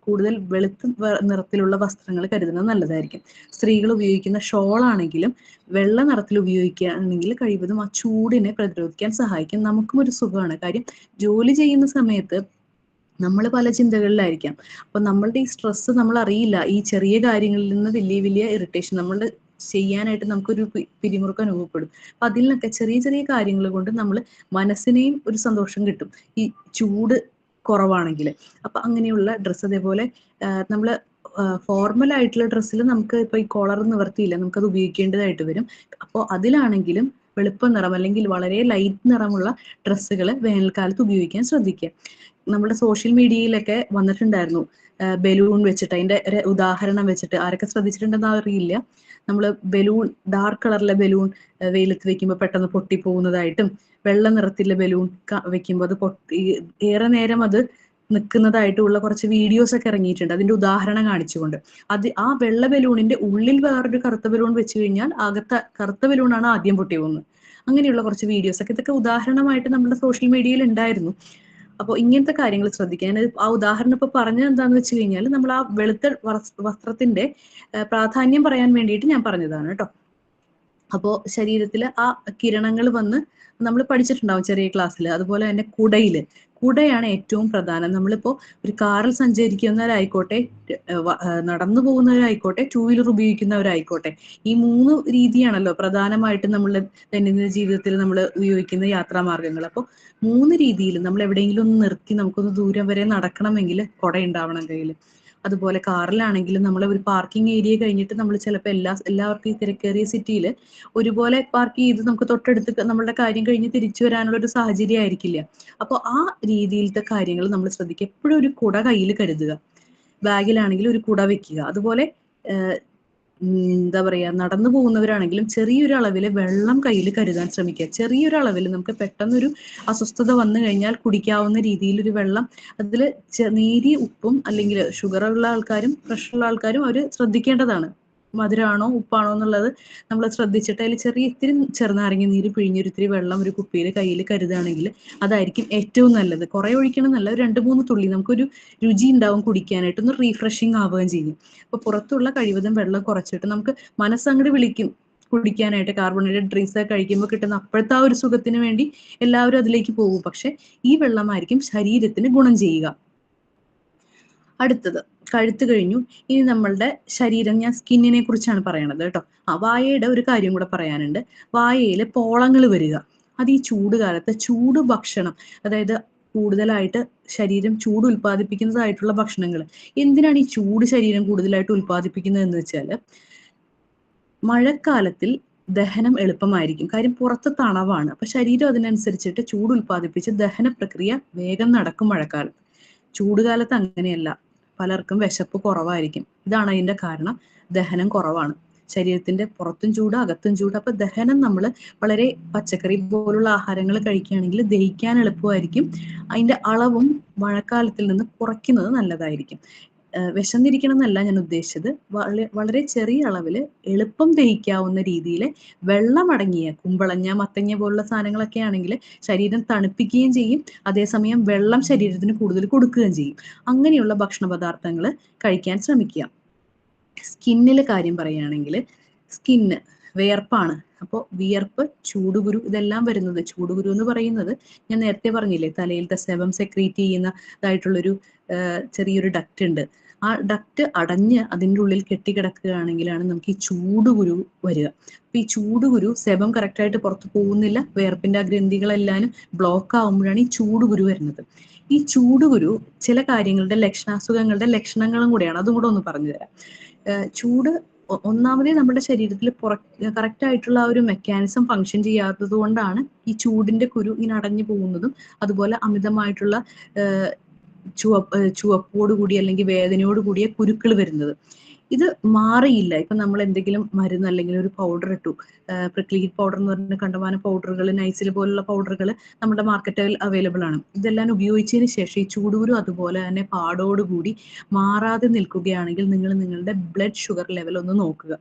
കൂടുതൽ വെളുത്ത നിറത്തിലുള്ള വസ്ത്രങ്ങൾ കരുതുന്നത് നല്ലതായിരിക്കും. സ്ത്രീകൾ ഉപയോഗിക്കുന്ന ഷോൾ ആണെങ്കിലും വെള്ള നിറത്തിൽ ഉപയോഗിക്കുകയാണെങ്കിൽ കഴിവതും ആ ചൂടിനെ പ്രതിരോധിക്കാൻ സഹായിക്കും. നമുക്കും ഒരു സുഖമാണ്. കാര്യം ജോലി ചെയ്യുന്ന സമയത്ത് നമ്മൾ പല ചിന്തകളിലായിരിക്കാം. അപ്പൊ നമ്മളുടെ ഈ സ്ട്രെസ് നമ്മൾ അറിയില്ല. ഈ ചെറിയ കാര്യങ്ങളിൽ നിന്ന് വലിയ ഇറിറ്റേഷൻ നമ്മളുടെ ചെയ്യാനായിട്ട് നമുക്കൊരു പിരിമുറുക്കം അനുഭവപ്പെടും. അപ്പൊ അതിൽ നിന്നൊക്കെ ചെറിയ ചെറിയ കാര്യങ്ങൾ കൊണ്ട് നമ്മൾ മനസ്സിനെയും ഒരു സന്തോഷം കിട്ടും, ഈ ചൂട് കുറവാണെങ്കിൽ. അപ്പൊ അങ്ങനെയുള്ള ഡ്രസ്സ്, അതേപോലെ നമ്മൾ ഫോർമൽ ആയിട്ടുള്ള ഡ്രസ്സിൽ നമുക്ക് ഇപ്പൊ ഈ കോളർ നിവർത്തിയില്ല, നമുക്കത് ഉപയോഗിക്കേണ്ടതായിട്ട് വരും. അപ്പോൾ അതിലാണെങ്കിലും വെളുപ്പ നിറം അല്ലെങ്കിൽ വളരെ ലൈറ്റ് നിറമുള്ള ഡ്രസ്സുകൾ വേനൽക്കാലത്ത് ഉപയോഗിക്കാൻ ശ്രദ്ധിക്കുക. നമ്മുടെ സോഷ്യൽ മീഡിയയിലൊക്കെ വന്നിട്ടുണ്ടായിരുന്നു ബലൂൺ വെച്ചിട്ട്, അതിന്റെ ഒരു ഉദാഹരണം വെച്ചിട്ട്. ആരൊക്കെ ശ്രദ്ധിച്ചിട്ടുണ്ടെന്ന് അറിയില്ല. നമ്മൾ ബലൂൺ, ഡാർക്ക് കളറിലെ ബലൂൺ വെയിലത്ത് വെക്കുമ്പോൾ പെട്ടെന്ന് പൊട്ടിപ്പോകുന്നതായിട്ടും, വെള്ള നിറത്തിലെ ബലൂൺ വെക്കുമ്പോൾ അത് ഏറെ നേരം അത് നിൽക്കുന്നതായിട്ടുള്ള കുറച്ച് വീഡിയോസ് ഒക്കെ ഇറങ്ങിയിട്ടുണ്ട്, അതിന്റെ ഉദാഹരണം കാണിച്ചുകൊണ്ട്. ആ വെള്ള ബലൂണിന്റെ ഉള്ളിൽ വേറൊരു കറുത്ത ബലൂൺ വെച്ച് കഴിഞ്ഞാൽ കറുത്ത ബലൂണാണ് ആദ്യം പൊട്ടി പോകുന്നത്. അങ്ങനെയുള്ള കുറച്ച് വീഡിയോസ് ഒക്കെ, ഇതൊക്കെ ഉദാഹരണമായിട്ട് നമ്മുടെ സോഷ്യൽ മീഡിയയിൽ ഉണ്ടായിരുന്നു. അപ്പോൾ ഇങ്ങനത്തെ കാര്യങ്ങൾ ശ്രദ്ധിക്കുക. ഞാൻ ആ ഉദാഹരണം ഇപ്പൊ പറഞ്ഞത് എന്താന്ന് വെച്ച് കഴിഞ്ഞാൽ, നമ്മൾ ആ വെളുത്ത വസ്ത്രത്തിന്റെ പ്രാധാന്യം പറയാൻ വേണ്ടിയിട്ട് ഞാൻ പറഞ്ഞതാണ് കേട്ടോ. അപ്പോൾ ശരീരത്തിൽ ആ കിരണങ്ങൾ വന്ന് നമ്മൾ പഠിച്ചിട്ടുണ്ടാവും ചെറിയ ക്ലാസ്സിൽ. അതുപോലെ തന്നെ കുടയാണ് ഏറ്റവും പ്രധാനം. നമ്മളിപ്പോ ഒരു കാറിൽ സഞ്ചരിക്കുന്നവരായിക്കോട്ടെ, നടന്നു പോകുന്നവരായിക്കോട്ടെ, 2 വീലർ ഉപയോഗിക്കുന്നവരായിക്കോട്ടെ, ഈ 3 രീതിയാണല്ലോ പ്രധാനമായിട്ടും നമ്മളുടെ ദൈനംദിന ജീവിതത്തിൽ നമ്മൾ ഉപയോഗിക്കുന്ന യാത്രാമാർഗങ്ങൾ. അപ്പോൾ 3 രീതിയിൽ നമ്മൾ എവിടെയെങ്കിലും ഒന്ന് നിർത്തി നമുക്കൊന്ന് ദൂരം വരെ നടക്കണമെങ്കിൽ കുട ഉണ്ടാവണം കയ്യിൽ. അതുപോലെ കാറിലാണെങ്കിലും നമ്മൾ ഒരു പാർക്കിംഗ് ഏരിയ കഴിഞ്ഞിട്ട് നമ്മൾ ചിലപ്പോൾ എല്ലാവർക്കും ഈ തിരക്കേറിയ സിറ്റിയിൽ ഒരുപോലെ പാർക്ക് ചെയ്ത് നമുക്ക് തൊട്ടടുത്ത് നമ്മളുടെ കാര്യം കഴിഞ്ഞ് തിരിച്ചു വരാനുള്ള ഒരു സാഹചര്യം ആയിരിക്കില്ല. അപ്പോൾ ആ രീതിയിലത്തെ കാര്യങ്ങൾ നമ്മൾ ശ്രദ്ധിക്കുക. എപ്പോഴും ഒരു കുട കയ്യിൽ കരുതുക. ബാഗിലാണെങ്കിലും ഒരു കുട വെക്കുക. അതുപോലെ എന്താ പറയാ, നടന്നു പോകുന്നവരാണെങ്കിലും ചെറിയൊരു അളവിൽ വെള്ളം കയ്യിൽ കരുതാൻ ശ്രമിക്കുക. ചെറിയൊരു അളവിൽ നമുക്ക് പെട്ടെന്നൊരു അസ്വസ്ഥത വന്നു കഴിഞ്ഞാൽ കുടിക്കാവുന്ന രീതിയിലൊരു വെള്ളം, അതിൽ നേരിയ ഉപ്പും, അല്ലെങ്കിൽ ഷുഗറുള്ള ആൾക്കാരും പ്രഷറുള്ള ആൾക്കാരും അവർ ശ്രദ്ധിക്കേണ്ടതാണ്. മധുരമാണോ ഉപ്പാണോ എന്നുള്ളത് നമ്മൾ ശ്രദ്ധിച്ചിട്ട് അതിൽ ഇത്തിരി ചെറുനാരങ്ങ നീര് പിഴിഞ്ഞൊരിത്തിരി വെള്ളം ഒരു കുപ്പിയിൽ കയ്യിൽ കരുതുകയാണെങ്കിൽ അതായിരിക്കും ഏറ്റവും നല്ലത്. കുറെ ഒഴിക്കണം എന്നല്ല, 2-3 തുള്ളി നമുക്കൊരു രുചി ഉണ്ടാവും കുടിക്കാനായിട്ട്, ഒന്ന് റീഫ്രഷിങ് ആവുകയും ചെയ്യും. അപ്പൊ പുറത്തുള്ള കഴിവതും വെള്ളം കുറച്ചിട്ട് നമുക്ക് മനസ്സങ്ങോട്ട് വിളിക്കും കുടിക്കാനായിട്ട്. കാർബണേറ്റഡ് ഡ്രിങ്ക്സ് ഒക്കെ കഴിക്കുമ്പോൾ കിട്ടുന്ന അപ്പോഴത്തെ ആ ഒരു സുഖത്തിന് വേണ്ടി എല്ലാവരും അതിലേക്ക് പോകും. പക്ഷെ ഈ വെള്ളമായിരിക്കും ശരീരത്തിന് ഗുണം ചെയ്യുക. അടുത്തത് കഴുത്ത് കഴിഞ്ഞു. ഇനി നമ്മളുടെ ശരീരം, ഞാൻ സ്കിന്നിനെ കുറിച്ചാണ് പറയണത് കേട്ടോ. വായയുടെ ഒരു കാര്യം കൂടെ പറയാനുണ്ട്. വായയിൽ പോളങ്ങൾ വരിക, അത് ഈ ചൂട് കാലത്ത് ചൂട് ഭക്ഷണം, അതായത് കൂടുതലായിട്ട് ശരീരം ചൂട് ഉൽപ്പാദിപ്പിക്കുന്നതായിട്ടുള്ള ഭക്ഷണങ്ങൾ. എന്തിനാണ് ഈ ചൂട് ശരീരം കൂടുതലായിട്ട് ഉൽപ്പാദിപ്പിക്കുന്നത് എന്ന് വെച്ചാൽ, മഴക്കാലത്തിൽ ദഹനം എളുപ്പമായിരിക്കും. കാര്യം പുറത്ത് തണവാണ്. അപ്പൊ ശരീരം അതിനനുസരിച്ചിട്ട് ചൂട് ഉൽപ്പാദിപ്പിച്ച് ദഹന പ്രക്രിയ വേഗം നടക്കും മഴക്കാലത്ത്. ചൂടുകാലത്ത് അങ്ങനെയല്ല. പലർക്കും വിശപ്പ് കുറവായിരിക്കും. ഇതാണ് അതിന്റെ കാരണം. ദഹനം കുറവാണ്. ശരീരത്തിന്റെ പുറത്തും ചൂട് അകത്തും ചൂട്. അപ്പൊ ദഹനം നമ്മൾ വളരെ പച്ചക്കറി പോലുള്ള ആഹാരങ്ങൾ കഴിക്കുകയാണെങ്കിൽ ദഹിക്കാൻ എളുപ്പമായിരിക്കും. അതിന്റെ അളവും മഴക്കാലത്തിൽ നിന്ന് കുറയ്ക്കുന്നത് നല്ലതായിരിക്കും. വിശന്നിരിക്കണം എന്നല്ല ഞാൻ ഉദ്ദേശിച്ചത്. വളരെ ചെറിയ അളവിൽ എളുപ്പം ദഹിക്കാവുന്ന രീതിയിൽ വെള്ളമടങ്ങിയ കുമ്പളങ്ങ, മത്തങ്ങ പോലുള്ള സാധനങ്ങളൊക്കെ ആണെങ്കിൽ ശരീരം തണുപ്പിക്കുകയും ചെയ്യും, അതേസമയം വെള്ളം ശരീരത്തിന് കൂടുതൽ കൊടുക്കുകയും ചെയ്യും. അങ്ങനെയുള്ള ഭക്ഷണ പദാർത്ഥങ്ങൾ കഴിക്കാൻ ശ്രമിക്കുക. സ്കിന്നിലെ കാര്യം പറയുകയാണെങ്കിൽ, സ്കിന്ന് വിയർപ്പാണ്. അപ്പോൾ വിയർപ്പ്, ചൂടുകുരു, ഇതെല്ലാം വരുന്നത്, ചൂടുകുരു എന്ന് പറയുന്നത് ഞാൻ നേരത്തെ പറഞ്ഞില്ലേ, തലയിലത്തെ സെബം സെക്രീറ്റ് ചെയ്യുന്നതായിട്ടുള്ളൊരു ചെറിയൊരു ഡക്റ്റ് ഉണ്ട്. ആ ഡക്റ്റ് അടഞ്ഞ് അതിൻ്റെ ഉള്ളിൽ കെട്ടിക്കിടക്കുകയാണെങ്കിലാണ് നമുക്ക് ഈ ചൂടുകുരു വരിക. അപ്പൊ ഈ ചൂടുകുരു സെബം കറക്റ്റായിട്ട് പുറത്ത് പോകുന്നില്ല, വിയർപ്പിന്റെ ആ ഗ്രന്ഥികളെല്ലാനും ബ്ലോക്ക് ആവുമ്പോഴാണ് ഈ ചൂടുകുരു വരുന്നത്. ഈ ചൂടുകുരു ചില കാര്യങ്ങളുടെ അസുഖങ്ങളുടെ ലക്ഷണങ്ങളും കൂടെയാണ്. അതും കൂടെ ഒന്ന് പറഞ്ഞു തരാം. ചൂട് ഒന്നാമതേ നമ്മുടെ ശരീരത്തിൽ കറക്റ്റ് ആയിട്ടുള്ള ആ ഒരു മെക്കാനിസം ഫങ്ഷൻ ചെയ്യാത്തത് കൊണ്ടാണ് ഈ ചൂടിന്റെ കുരു ഇങ്ങനെ അടഞ്ഞു പോകുന്നതും അതുപോലെ അമിതമായിട്ടുള്ള ചുവപ്പോട് കൂടി അല്ലെങ്കിൽ വേദനയോട് കൂടിയ കുരുക്കൾ വരുന്നത്. ഇത് മാറിയില്ല. ഇപ്പൊ നമ്മൾ എന്തെങ്കിലും മരുന്ന് അല്ലെങ്കിൽ ഒരു പൗഡർ ഇട്ടു, പ്രിക്ലീറ്റ് പൗഡർ എന്ന് പറഞ്ഞ കണ്ടമാന പൗഡറുകൾ, നൈസിൽ പോലുള്ള പൗഡറുകൾ നമ്മുടെ മാർക്കറ്റിൽ അവൈലബിൾ ആണ്. ഇതെല്ലാം ഉപയോഗിച്ചതിന് ശേഷം ഈ ചൂടുകുരു അതുപോലെ തന്നെ പാടോടുകൂടി മാറാതെ നിൽക്കുകയാണെങ്കിൽ നിങ്ങൾ നിങ്ങളുടെ ബ്ലഡ് ഷുഗർ ലെവൽ ഒന്ന് നോക്കുക.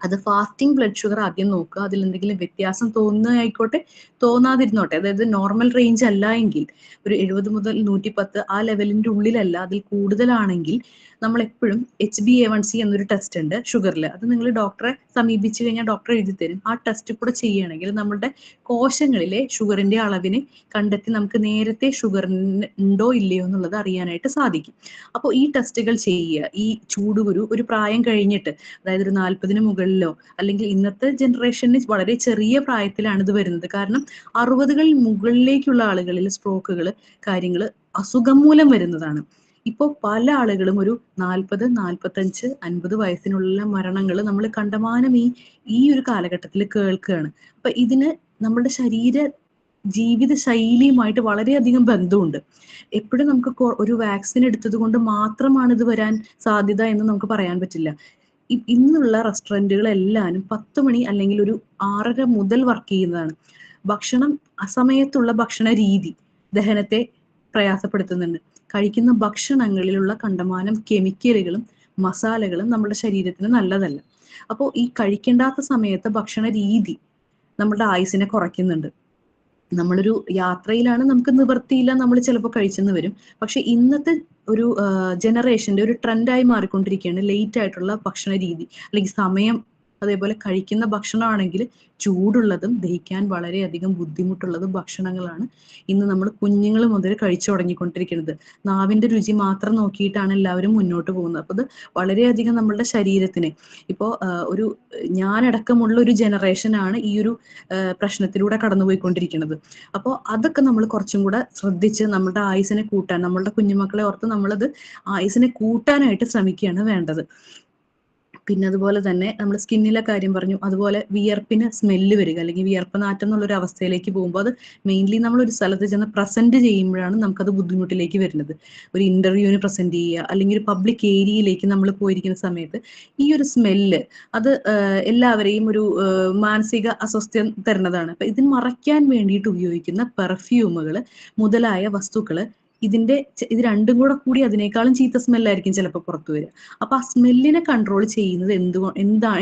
അത് ഫാസ്റ്റിംഗ് ബ്ലഡ് ഷുഗർ ആദ്യം നോക്കുക. അതിൽ എന്തെങ്കിലും വ്യത്യാസം തോന്നുന്നതായിക്കോട്ടെ, തോന്നാതിരുന്നോട്ടെ. അതായത് നോർമൽ റേഞ്ച് അല്ല എങ്കിൽ, ഒരു 70 മുതൽ 110 ആ ലെവലിന്റെ ഉള്ളിലല്ല, അതിൽ കൂടുതലാണെങ്കിൽ നമ്മൾ എപ്പോഴും HbA1c എന്നൊരു ടെസ്റ്റ് ഉണ്ട് ഷുഗറിൽ. അത് നിങ്ങൾ ഡോക്ടറെ സമീപിച്ചു കഴിഞ്ഞാൽ ഡോക്ടർ എഴുതി തരും. ആ ടെസ്റ്റ് കൂടെ ചെയ്യുകയാണെങ്കിൽ നമ്മുടെ കോശങ്ങളിലെ ഷുഗറിന്റെ അളവിനെ കണ്ടെത്തി നമുക്ക് നേരത്തെ ഷുഗറിന് ഉണ്ടോ ഇല്ലയോ എന്നുള്ളത് അറിയാനായിട്ട് സാധിക്കും. അപ്പോൾ ഈ ടെസ്റ്റുകൾ ചെയ്യുക. ഈ ചൂടുകുരു ഒരു പ്രായം കഴിഞ്ഞിട്ട്, അതായത് ഒരു 40-ന് മുകളിലോ, അല്ലെങ്കിൽ ഇന്നത്തെ ജനറേഷന് വളരെ ചെറിയ പ്രായത്തിലാണ് ഇത് വരുന്നത്. കാരണം 60കൾ മുകളിലേക്കുള്ള ആളുകളിൽ സ്ട്രോക്കുകൾ, കാര്യങ്ങൾ അസുഖം മൂലം വരുന്നതാണ്. ഇപ്പോൾ പല ആളുകളും ഒരു 40, 45, 50 വയസ്സിനുള്ള മരണങ്ങൾ നമ്മൾ കണ്ടമാനം ഈ ഒരു കാലഘട്ടത്തിൽ കേൾക്കുകയാണ്. അപ്പൊ ഇതിന് നമ്മുടെ ജീവിത ശൈലിയുമായിട്ട് വളരെയധികം ബന്ധമുണ്ട്. എപ്പോഴും നമുക്ക് ഒരു വാക്സിൻ എടുത്തത് കൊണ്ട് മാത്രമാണ് ഇത് വരാൻ സാധ്യത എന്ന് നമുക്ക് പറയാൻ പറ്റില്ല. ഇന്നുള്ള റെസ്റ്റോറൻറ്റുകളെല്ലാനും 10 മണി അല്ലെങ്കിൽ ഒരു 6:30 മുതൽ വർക്ക് ചെയ്യുന്നതാണ്. ഭക്ഷണം, അസമയത്തുള്ള ഭക്ഷണ രീതി ദഹനത്തെ പ്രയാസപ്പെടുത്തുന്നുണ്ട്. കഴിക്കുന്ന ഭക്ഷണങ്ങളിലുള്ള കണ്ടമാനം കെമിക്കലുകളും മസാലകളും നമ്മുടെ ശരീരത്തിന് നല്ലതല്ല. അപ്പോൾ ഈ കഴിക്കേണ്ടാത്ത സമയത്ത് ഭക്ഷണ രീതി നമ്മുടെ ആയുസിനെ കുറയ്ക്കുന്നുണ്ട്. നമ്മളൊരു യാത്രയിലാണ്, നമുക്ക് നിവൃത്തിയില്ല, നമ്മൾ ചിലപ്പോൾ കഴിച്ചെന്ന് വരും. പക്ഷെ ഇന്നത്തെ ഒരു ജനറേഷന്റെ ഒരു ട്രെൻഡായി മാറിക്കൊണ്ടിരിക്കുകയാണ് ലേറ്റ് ആയിട്ടുള്ള ഭക്ഷണ രീതി അല്ലെങ്കിൽ സമയം. അതേപോലെ കഴിക്കുന്ന ഭക്ഷണമാണെങ്കിൽ ചൂടുള്ളതും ദഹിക്കാൻ വളരെയധികം ബുദ്ധിമുട്ടുള്ളതും ഭക്ഷണങ്ങളാണ് ഇന്ന് നമ്മൾ കുഞ്ഞുങ്ങൾ മുതൽ കഴിച്ചു തുടങ്ങിക്കൊണ്ടിരിക്കുന്നത്. നാവിന്റെ രുചി മാത്രം നോക്കിയിട്ടാണ് എല്ലാവരും മുന്നോട്ട് പോകുന്നത്. അപ്പോൾ അത് വളരെയധികം നമ്മളുടെ ശരീരത്തിന്, ഇപ്പോൾ ഒരു ഞാനടക്കമുള്ള ഒരു ജനറേഷനാണ് ഈ ഒരു പ്രശ്നത്തിലൂടെ കടന്നുപോയിക്കൊണ്ടിരിക്കുന്നത്. അപ്പോൾ അതൊക്കെ നമ്മൾ കുറച്ചും കൂടെ ശ്രദ്ധിച്ച് നമ്മുടെ ആയുസിനെ കൂട്ടാൻ, നമ്മളുടെ കുഞ്ഞുമക്കളെ ഓർത്ത് നമ്മളത് ആയുസിനെ കൂട്ടാനായിട്ട് ശ്രമിക്കുകയാണ് വേണ്ടത്. പിന്നെ അതുപോലെ തന്നെ നമ്മൾ സ്കിന്നിലെ കാര്യം പറഞ്ഞു. അതുപോലെ വിയർപ്പിന് സ്മെല്ല് വരിക അല്ലെങ്കിൽ വിയർപ്പ് നാറ്റം എന്നുള്ളൊരു അവസ്ഥയിലേക്ക് പോകുമ്പോൾ അത് മെയിൻലി നമ്മൾ ഒരു സ്ഥലത്ത് ചെന്ന് പ്രസന്റ് ചെയ്യുമ്പോഴാണ് നമുക്കത് ബുദ്ധിമുട്ടിലേക്ക് വരുന്നത്. ഒരു ഇന്റർവ്യൂവിന് പ്രസന്റ് ചെയ്യുക അല്ലെങ്കിൽ ഒരു പബ്ലിക് ഏരിയയിലേക്ക് നമ്മൾ പോയിരിക്കുന്ന സമയത്ത് ഈ ഒരു സ്മെല്ല് അത് എല്ലാവരെയും ഒരു മാനസിക അസ്വസ്ഥ്യം തരുന്നതാണ്. അപ്പൊ ഇതിന് മറയ്ക്കാൻ വേണ്ടിയിട്ട് ഉപയോഗിക്കുന്ന പെർഫ്യൂമുകൾ മുതലായ വസ്തുക്കൾ, ഇത് രണ്ടും കൂടി അതിനേക്കാളും ചീത്ത സ്മെല്ലായിരിക്കും ചിലപ്പോൾ പുറത്തു വരിക. അപ്പൊ ആ സ്മെല്ലിനെ കൺട്രോൾ ചെയ്യുന്നത്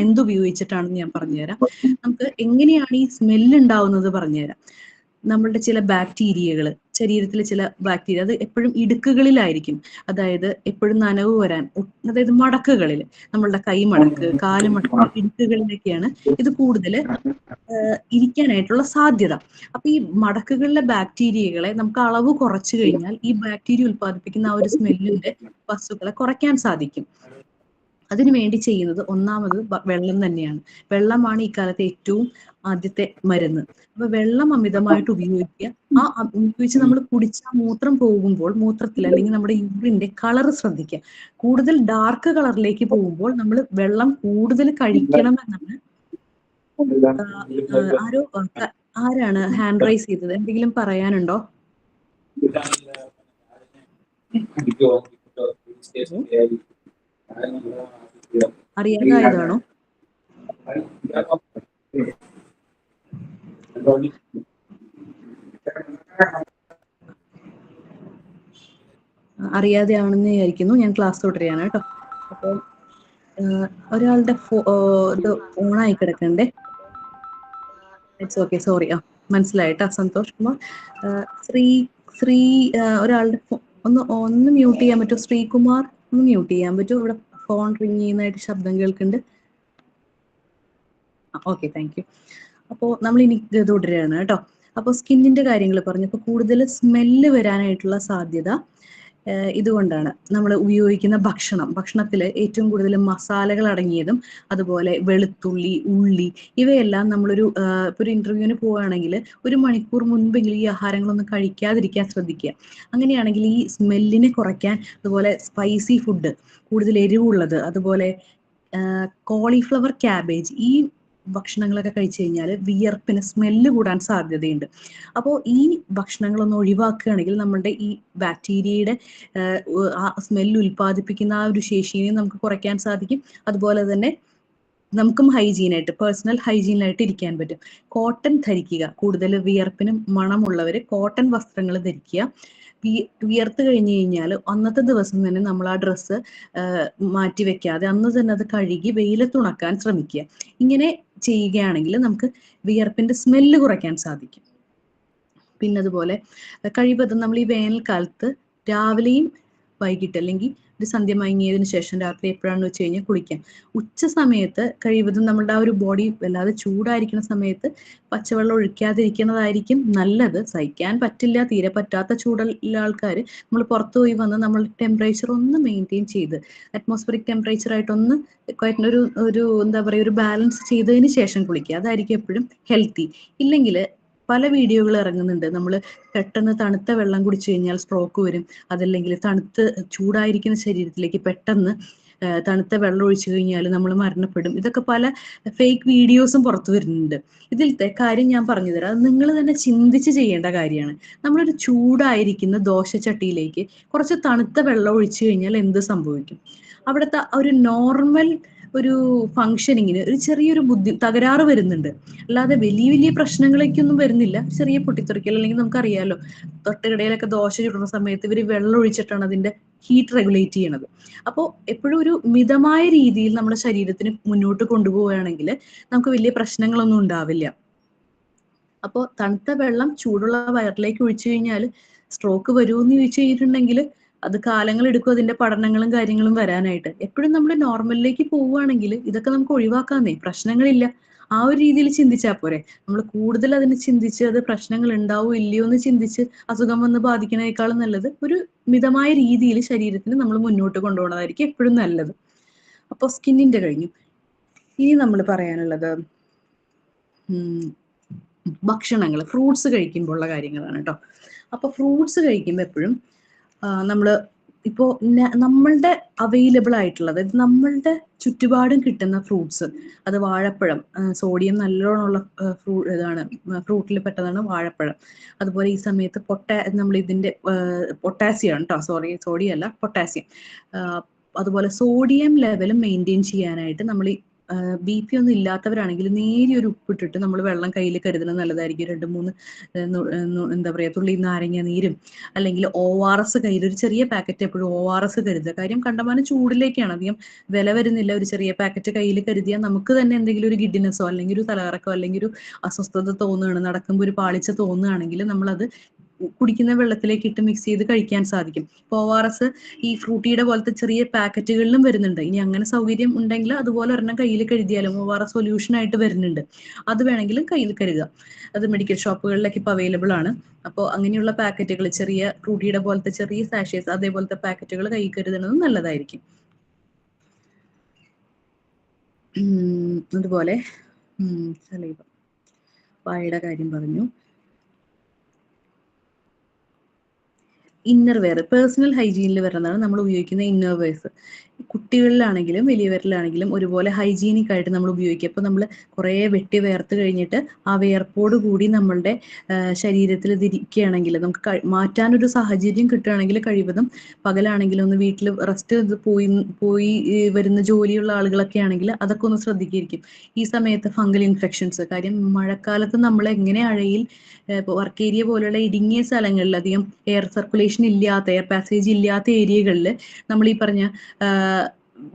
എന്തുപയോഗിച്ചിട്ടാണെന്ന് ഞാൻ പറഞ്ഞുതരാം. നമുക്ക് എങ്ങനെയാണ് ഈ സ്മെല്ല് ഉണ്ടാവുന്നത് പറഞ്ഞുതരാം. നമ്മളുടെ ചില ബാക്ടീരിയകൾ, ശരീരത്തിലെ ചില ബാക്ടീരിയ, അത് എപ്പോഴും ഇടുക്കുകളിലായിരിക്കും. അതായത് എപ്പോഴും നനവ് വരാൻ, അതായത് മടക്കുകളിൽ, നമ്മളുടെ കൈ മടക്ക്, കാല് മടക്ക്, ഇടുക്കുകളിലൊക്കെയാണ് ഇത് കൂടുതൽ ഇരിക്കാനായിട്ടുള്ള സാധ്യത. അപ്പൊ ഈ മടക്കുകളിലെ ബാക്ടീരിയകളെ നമുക്ക് അളവ് കുറച്ചു കഴിഞ്ഞാൽ ഈ ബാക്ടീരിയ ഉൽപ്പാദിപ്പിക്കുന്ന ആ ഒരു സ്മെല്ലിന്റെ വസ്തുക്കളെ കുറയ്ക്കാൻ സാധിക്കും. അതിനുവേണ്ടി ചെയ്യുന്നത് ഒന്നാമത് വെള്ളം തന്നെയാണ്. വെള്ളമാണ് ഈ കാലത്ത് ഏറ്റവും ആദ്യത്തെ മരുന്ന്. അപ്പൊ വെള്ളം അമിതമായിട്ട് ഉപയോഗിക്കുക. ഉപയോഗിച്ച് നമ്മൾ കുടിച്ച മൂത്രം പോകുമ്പോൾ മൂത്രത്തിൽ അല്ലെങ്കിൽ നമ്മുടെ യൂറിന്റെ കളർ ശ്രദ്ധിക്കുക. കൂടുതൽ ഡാർക്ക് കളറിലേക്ക് പോകുമ്പോൾ നമ്മൾ വെള്ളം കൂടുതൽ കഴിക്കണം എന്നാണ്. ആരാണ് ഹാൻഡ് റൈസ് ചെയ്തത്? എന്തെങ്കിലും പറയാനുണ്ടോ? അറിയാതായതാണോ? അറിയാതെയാണെന്ന് വിചാരിക്കുന്നു. ഞാൻ ക്ലാസ് തുടരുകയാണ് കേട്ടോ. അപ്പോൾ ഒരാളുടെ ഇത് ഓണായി കിടക്കണ്ടേ. It's okay, sorry. മനസ്സിലായിട്ടാ, സന്തോഷ് കുമാർ. ശ്രീ ഒരാളുടെ ഒന്ന് മ്യൂട്ട് ചെയ്യാൻ പറ്റുമോ? ശ്രീകുമാർ ഒന്ന് മ്യൂട്ട് ചെയ്യാൻ പറ്റുമോ? ഇവിടെ ഫോൺ റിങ് ചെയ്യുന്നതായിട്ട് ശബ്ദം കേൾക്കുന്നുണ്ട്. Okay, thank you. അപ്പോൾ നമ്മൾ ഇനി തുടരുകയാണ് കേട്ടോ. അപ്പോൾ സ്കിന്നിന്റെ കാര്യങ്ങൾ പറഞ്ഞപ്പോൾ കൂടുതൽ സ്മെല്ല് വരാനായിട്ടുള്ള സാധ്യത ഇതുകൊണ്ടാണ്. നമ്മൾ ഉപയോഗിക്കുന്ന ഭക്ഷണത്തിൽ ഏറ്റവും കൂടുതൽ മസാലകൾ അടങ്ങിയതും അതുപോലെ വെളുത്തുള്ളി, ഉള്ളി ഇവയെല്ലാം നമ്മളൊരു ഒരു ഇന്റർവ്യൂവിന് പോവുകയാണെങ്കിൽ 1 മണിക്കൂർ മുൻപെങ്കിലും ഈ ആഹാരങ്ങളൊന്നും കഴിക്കാതിരിക്കാൻ ശ്രദ്ധിക്കുക. അങ്ങനെയാണെങ്കിൽ ഈ സ്മെല്ലിനെ കുറയ്ക്കാൻ, അതുപോലെ സ്പൈസി ഫുഡ്, കൂടുതൽ എരിവുള്ളത്, അതുപോലെ കോളിഫ്ലവർ, ക്യാബേജ് ഈ ഭക്ഷണങ്ങളൊക്കെ കഴിച്ചു കഴിഞ്ഞാൽ വിയർപ്പിന് സ്മെല്ല് കൂടാൻ സാധ്യതയുണ്ട്. അപ്പോൾ ഈ ഭക്ഷണങ്ങളൊന്നും ഒഴിവാക്കുകയാണെങ്കിൽ നമ്മളുടെ ഈ ബാക്ടീരിയയുടെ ആ സ്മെല്ല് ഉൽപ്പാദിപ്പിക്കുന്ന ആ ഒരു ശേഷിയെ നമുക്ക് കുറയ്ക്കാൻ സാധിക്കും. അതുപോലെ തന്നെ നമുക്കും പേഴ്സണൽ ഹൈജീനായിട്ട് ഇരിക്കാൻ പറ്റും. കോട്ടൺ ധരിക്കുക. കൂടുതൽ വിയർപ്പിനും മണമുള്ളവർ കോട്ടൺ വസ്ത്രങ്ങൾ ധരിക്കുക. വിയർത്ത് കഴിഞ്ഞു കഴിഞ്ഞാൽ അന്നത്തെ ദിവസം തന്നെ നമ്മൾ ആ ഡ്രസ്സ് മാറ്റി വെക്കാതെ അന്ന് തന്നെ അത് കഴുകി വെയിലത്ത് ഉണക്കാൻ ശ്രമിക്കുക. ഇങ്ങനെ ചെയ്യുകയാണെങ്കിൽ നമുക്ക് വിയർപ്പിന്റെ സ്മെല്ല് കുറയ്ക്കാൻ സാധിക്കും. പിന്നെ അതുപോലെ കഴിവതും നമ്മൾ ഈ വേനൽക്കാലത്ത് രാവിലെയും വൈകിട്ട് അല്ലെങ്കിൽ ഒരു സന്ധ്യ മയങ്ങിയതിനു ശേഷം രാത്രി എപ്പോഴാണെന്ന് വെച്ച് കഴിഞ്ഞാൽ കുളിക്കാം. ഉച്ച സമയത്ത് കഴിവതും നമ്മളുടെ ആ ഒരു ബോഡി വല്ലാതെ ചൂടായിരിക്കുന്ന സമയത്ത് പച്ചവെള്ളം ഒഴിക്കാതിരിക്കുന്നതായിരിക്കും നല്ലത്. സഹിക്കാൻ പറ്റില്ല, തീരെ പറ്റാത്ത ചൂടുള്ള ആൾക്കാർ നമ്മൾ പുറത്തു പോയി വന്ന് നമ്മൾ ടെമ്പറേച്ചർ ഒന്ന് മെയിൻറ്റെയിൻ ചെയ്ത് അറ്റ്മോസ്ഫിയറിക് ടെമ്പറേച്ചർ ആയിട്ടൊന്ന് ഒരു എന്താ പറയുക, ഒരു ബാലൻസ് ചെയ്തതിന് ശേഷം കുളിക്കുക. അതായിരിക്കും എപ്പോഴും ഹെൽത്തി. ഇല്ലെങ്കിൽ പല വീഡിയോകൾ ഇറങ്ങുന്നുണ്ട്. നമ്മൾ പെട്ടെന്ന് തണുത്ത വെള്ളം കുടിച്ചു കഴിഞ്ഞാൽ സ്ട്രോക്ക് വരും, അതല്ലെങ്കിൽ ചൂടായിരിക്കുന്ന ശരീരത്തിലേക്ക് പെട്ടെന്ന് തണുത്ത വെള്ളം ഒഴിച്ചു കഴിഞ്ഞാൽ നമ്മൾ മരണപ്പെടും. ഇതൊക്കെ പല ഫേക്ക് വീഡിയോസും പുറത്തു വരുന്നുണ്ട്. ഇതിലത്തെ കാര്യം ഞാൻ പറഞ്ഞു തരാം. അത് നിങ്ങൾ തന്നെ ചിന്തിച്ച് ചെയ്യേണ്ട കാര്യമാണ്. നമ്മളൊരു ചൂടായിരിക്കുന്ന ദോശച്ചട്ടിയിലേക്ക് കുറച്ച് തണുത്ത വെള്ളം ഒഴിച്ചു കഴിഞ്ഞാൽ എന്ത് സംഭവിക്കും? അവിടുത്തെ ഒരു നോർമൽ ഒരു ഫങ്ഷനിങ്ങിന് ഒരു ചെറിയൊരു തകരാറ് വരുന്നുണ്ട്. അല്ലാതെ വലിയ വലിയ പ്രശ്നങ്ങളേക്കൊന്നും വരുന്നില്ല. ചെറിയ പൊട്ടിത്തെറിക്കൽ, അല്ലെങ്കിൽ നമുക്കറിയാലോ തൊട്ടുകടയിലൊക്കെ ദോശ ചുടുന്ന സമയത്ത് ഇവർ വെള്ളം ഒഴിച്ചിട്ടാണ് അതിന്റെ ഹീറ്റ് റെഗുലേറ്റ് ചെയ്യണത്. അപ്പോൾ എപ്പോഴും ഒരു മിതമായ രീതിയിൽ നമ്മുടെ ശരീരത്തിന് മുന്നോട്ട് കൊണ്ടുപോവുകയാണെങ്കിൽ നമുക്ക് വലിയ പ്രശ്നങ്ങളൊന്നും ഉണ്ടാവില്ല. അപ്പോൾ തണുത്ത വെള്ളം ചൂടുള്ള വയറിലേക്ക് ഒഴിച്ചു കഴിഞ്ഞാൽ സ്ട്രോക്ക് വരുമെന്ന് ചോദിച്ചു കഴിഞ്ഞിട്ടുണ്ടെങ്കിൽ അത് കാലങ്ങൾ എടുക്കും, അതിന്റെ പഠനങ്ങളും കാര്യങ്ങളും വരാനായിട്ട്. എപ്പോഴും നമ്മൾ നോർമലിലേക്ക് പോവുകയാണെങ്കിൽ ഇതൊക്കെ നമുക്ക് ഒഴിവാക്കാന്നേ, പ്രശ്നങ്ങളില്ല. ആ ഒരു രീതിയിൽ ചിന്തിച്ചാൽ പോരെ. നമ്മൾ കൂടുതൽ അതിന് ചിന്തിച്ച് അത് പ്രശ്നങ്ങൾ ഉണ്ടാവോ ഇല്ലയോ എന്ന് ചിന്തിച്ച് അസുഖം വന്ന് ബാധിക്കുന്നതിനേക്കാളും നല്ലത് ഒരു മിതമായ രീതിയിൽ ശരീരത്തിന് നമ്മൾ മുന്നോട്ട് കൊണ്ടുപോകുന്നതായിരിക്കും എപ്പോഴും നല്ലത്. അപ്പോൾ സ്കിന്നിന്റെ കഴിഞ്ഞു. ഇനി നമ്മൾ പറയാനുള്ളത് ഭക്ഷണങ്ങൾ, ഫ്രൂട്ട്സ് കഴിക്കുമ്പോൾ ഉള്ള കാര്യങ്ങളാണ് കേട്ടോ. അപ്പൊ ഫ്രൂട്ട്സ് കഴിക്കുമ്പോൾ എപ്പോഴും നമ്മൾ ഇപ്പോൾ നമ്മളുടെ അവൈലബിൾ ആയിട്ടുള്ള, അതായത് നമ്മളുടെ ചുറ്റുപാടും കിട്ടുന്ന ഫ്രൂട്ട്സ്, അത് വാഴപ്പഴം, സോഡിയം നല്ലോണമുള്ള ഫ്രൂട്ടിൽ പെട്ടതാണ് വാഴപ്പഴം. അതുപോലെ ഈ സമയത്ത് നമ്മൾ ഇതിന്റെ പൊട്ടാസ്യം ആണ് കേട്ടോ, സോഡിയം അല്ല, പൊട്ടാസ്യം. അതുപോലെ സോഡിയം ലെവൽ മെയിൻറ്റെയിൻ ചെയ്യാനായിട്ട് നമ്മൾ BP ഒന്നും ഇല്ലാത്തവരാണെങ്കിൽ നേരിയൊരു ഉപ്പിട്ടിട്ട് നമ്മൾ വെള്ളം കയ്യിൽ കരുതുന്നത് നല്ലതായിരിക്കും. 2-3 എന്താ പറയുക തുള്ളി നാരങ്ങ നീരും അല്ലെങ്കിൽ ORS കയ്യിൽ, ഒരു ചെറിയ പാക്കറ്റ് എപ്പോഴും ORS കരുതുക. കാര്യം കണ്ടമാനം ചൂടിലേക്കാണ്, അധികം വില വരുന്നില്ല. ഒരു ചെറിയ പാക്കറ്റ് കയ്യിൽ കരുതിയാൽ നമുക്ക് തന്നെ എന്തെങ്കിലും ഒരു ഗിഡിനെസ്സോ അല്ലെങ്കിൽ ഒരു തലകറക്കോ അല്ലെങ്കിൽ ഒരു അസ്വസ്ഥത തോന്നുകയാണ്, നടക്കുമ്പോൾ ഒരു പാളിച്ച തോന്നുകയാണെങ്കിൽ നമ്മളത് കുടിക്കുന്ന വെള്ളത്തിലേക്ക് ഇട്ട് മിക്സ് ചെയ്ത് കഴിക്കാൻ സാധിക്കും. ORS ഈ ഫ്രൂട്ടിയുടെ പോലത്തെ ചെറിയ പാക്കറ്റുകളിലും വരുന്നുണ്ട്. ഇനി അങ്ങനെ സൗകര്യം ഉണ്ടെങ്കിൽ അതുപോലെ ഒരെണ്ണം കയ്യിൽ കരുതിയാലും ORS സൊല്യൂഷൻ ആയിട്ട് വരുന്നുണ്ട്. അത് വേണമെങ്കിലും കയ്യിൽ കരുതുക. അത് മെഡിക്കൽ ഷോപ്പുകളിലൊക്കെ ഇപ്പോൾ അവൈലബിൾ ആണ്. അപ്പോൾ അങ്ങനെയുള്ള പാക്കറ്റുകൾ, ചെറിയ ഫ്രൂട്ടിയുടെ പോലത്തെ ചെറിയ സാഷേസ്, അതേപോലത്തെ പാക്കറ്റുകൾ കയ്യിൽ കരുതുന്നത് നല്ലതായിരിക്കും. അതുപോലെ സലൈവ വായയുടെ കാര്യം പറഞ്ഞു. ഇന്നർ വെയർ, പേഴ്സണൽ ഹൈജീനിൽ വരുന്നതാണ് നമ്മൾ ഉപയോഗിക്കുന്ന ഇന്നർ വെയർസ്. കുട്ടികളിലാണെങ്കിലും വലിയവരിലാണെങ്കിലും ഒരുപോലെ ഹൈജീനിക് ആയിട്ട് നമ്മൾ ഉപയോഗിക്കുക. അപ്പോൾ നമ്മൾ കുറേ വെട്ടി വേർത്ത് കഴിഞ്ഞിട്ട് ആ വേർപ്പോട് കൂടി നമ്മളുടെ ശരീരത്തിൽ ഇതിരിക്കുകയാണെങ്കിൽ, നമുക്ക് മാറ്റാനൊരു സാഹചര്യം കിട്ടുകയാണെങ്കിൽ കഴിവതും പകലാണെങ്കിലും ഒന്ന് വീട്ടിൽ റെസ്റ്റ് പോയി വരുന്ന ജോലിയുള്ള ആളുകളൊക്കെ ആണെങ്കിൽ അതൊക്കെ ഒന്ന് ശ്രദ്ധിക്കുകയായിരിക്കും. ഈ സമയത്ത് ഫംഗൽ ഇൻഫെക്ഷൻസ്, കാര്യം മഴക്കാലത്ത് നമ്മൾ എങ്ങനെ അഴയിൽ വർക്ക് ഏരിയ പോലുള്ള ഇടുങ്ങിയ സ്ഥലങ്ങളിൽ അധികം എയർ സർക്കുലേഷൻ ഇല്ലാത്ത, എയർ പാസേജ് ഇല്ലാത്ത ഏരിയകളിൽ നമ്മൾ ഈ പറഞ്ഞ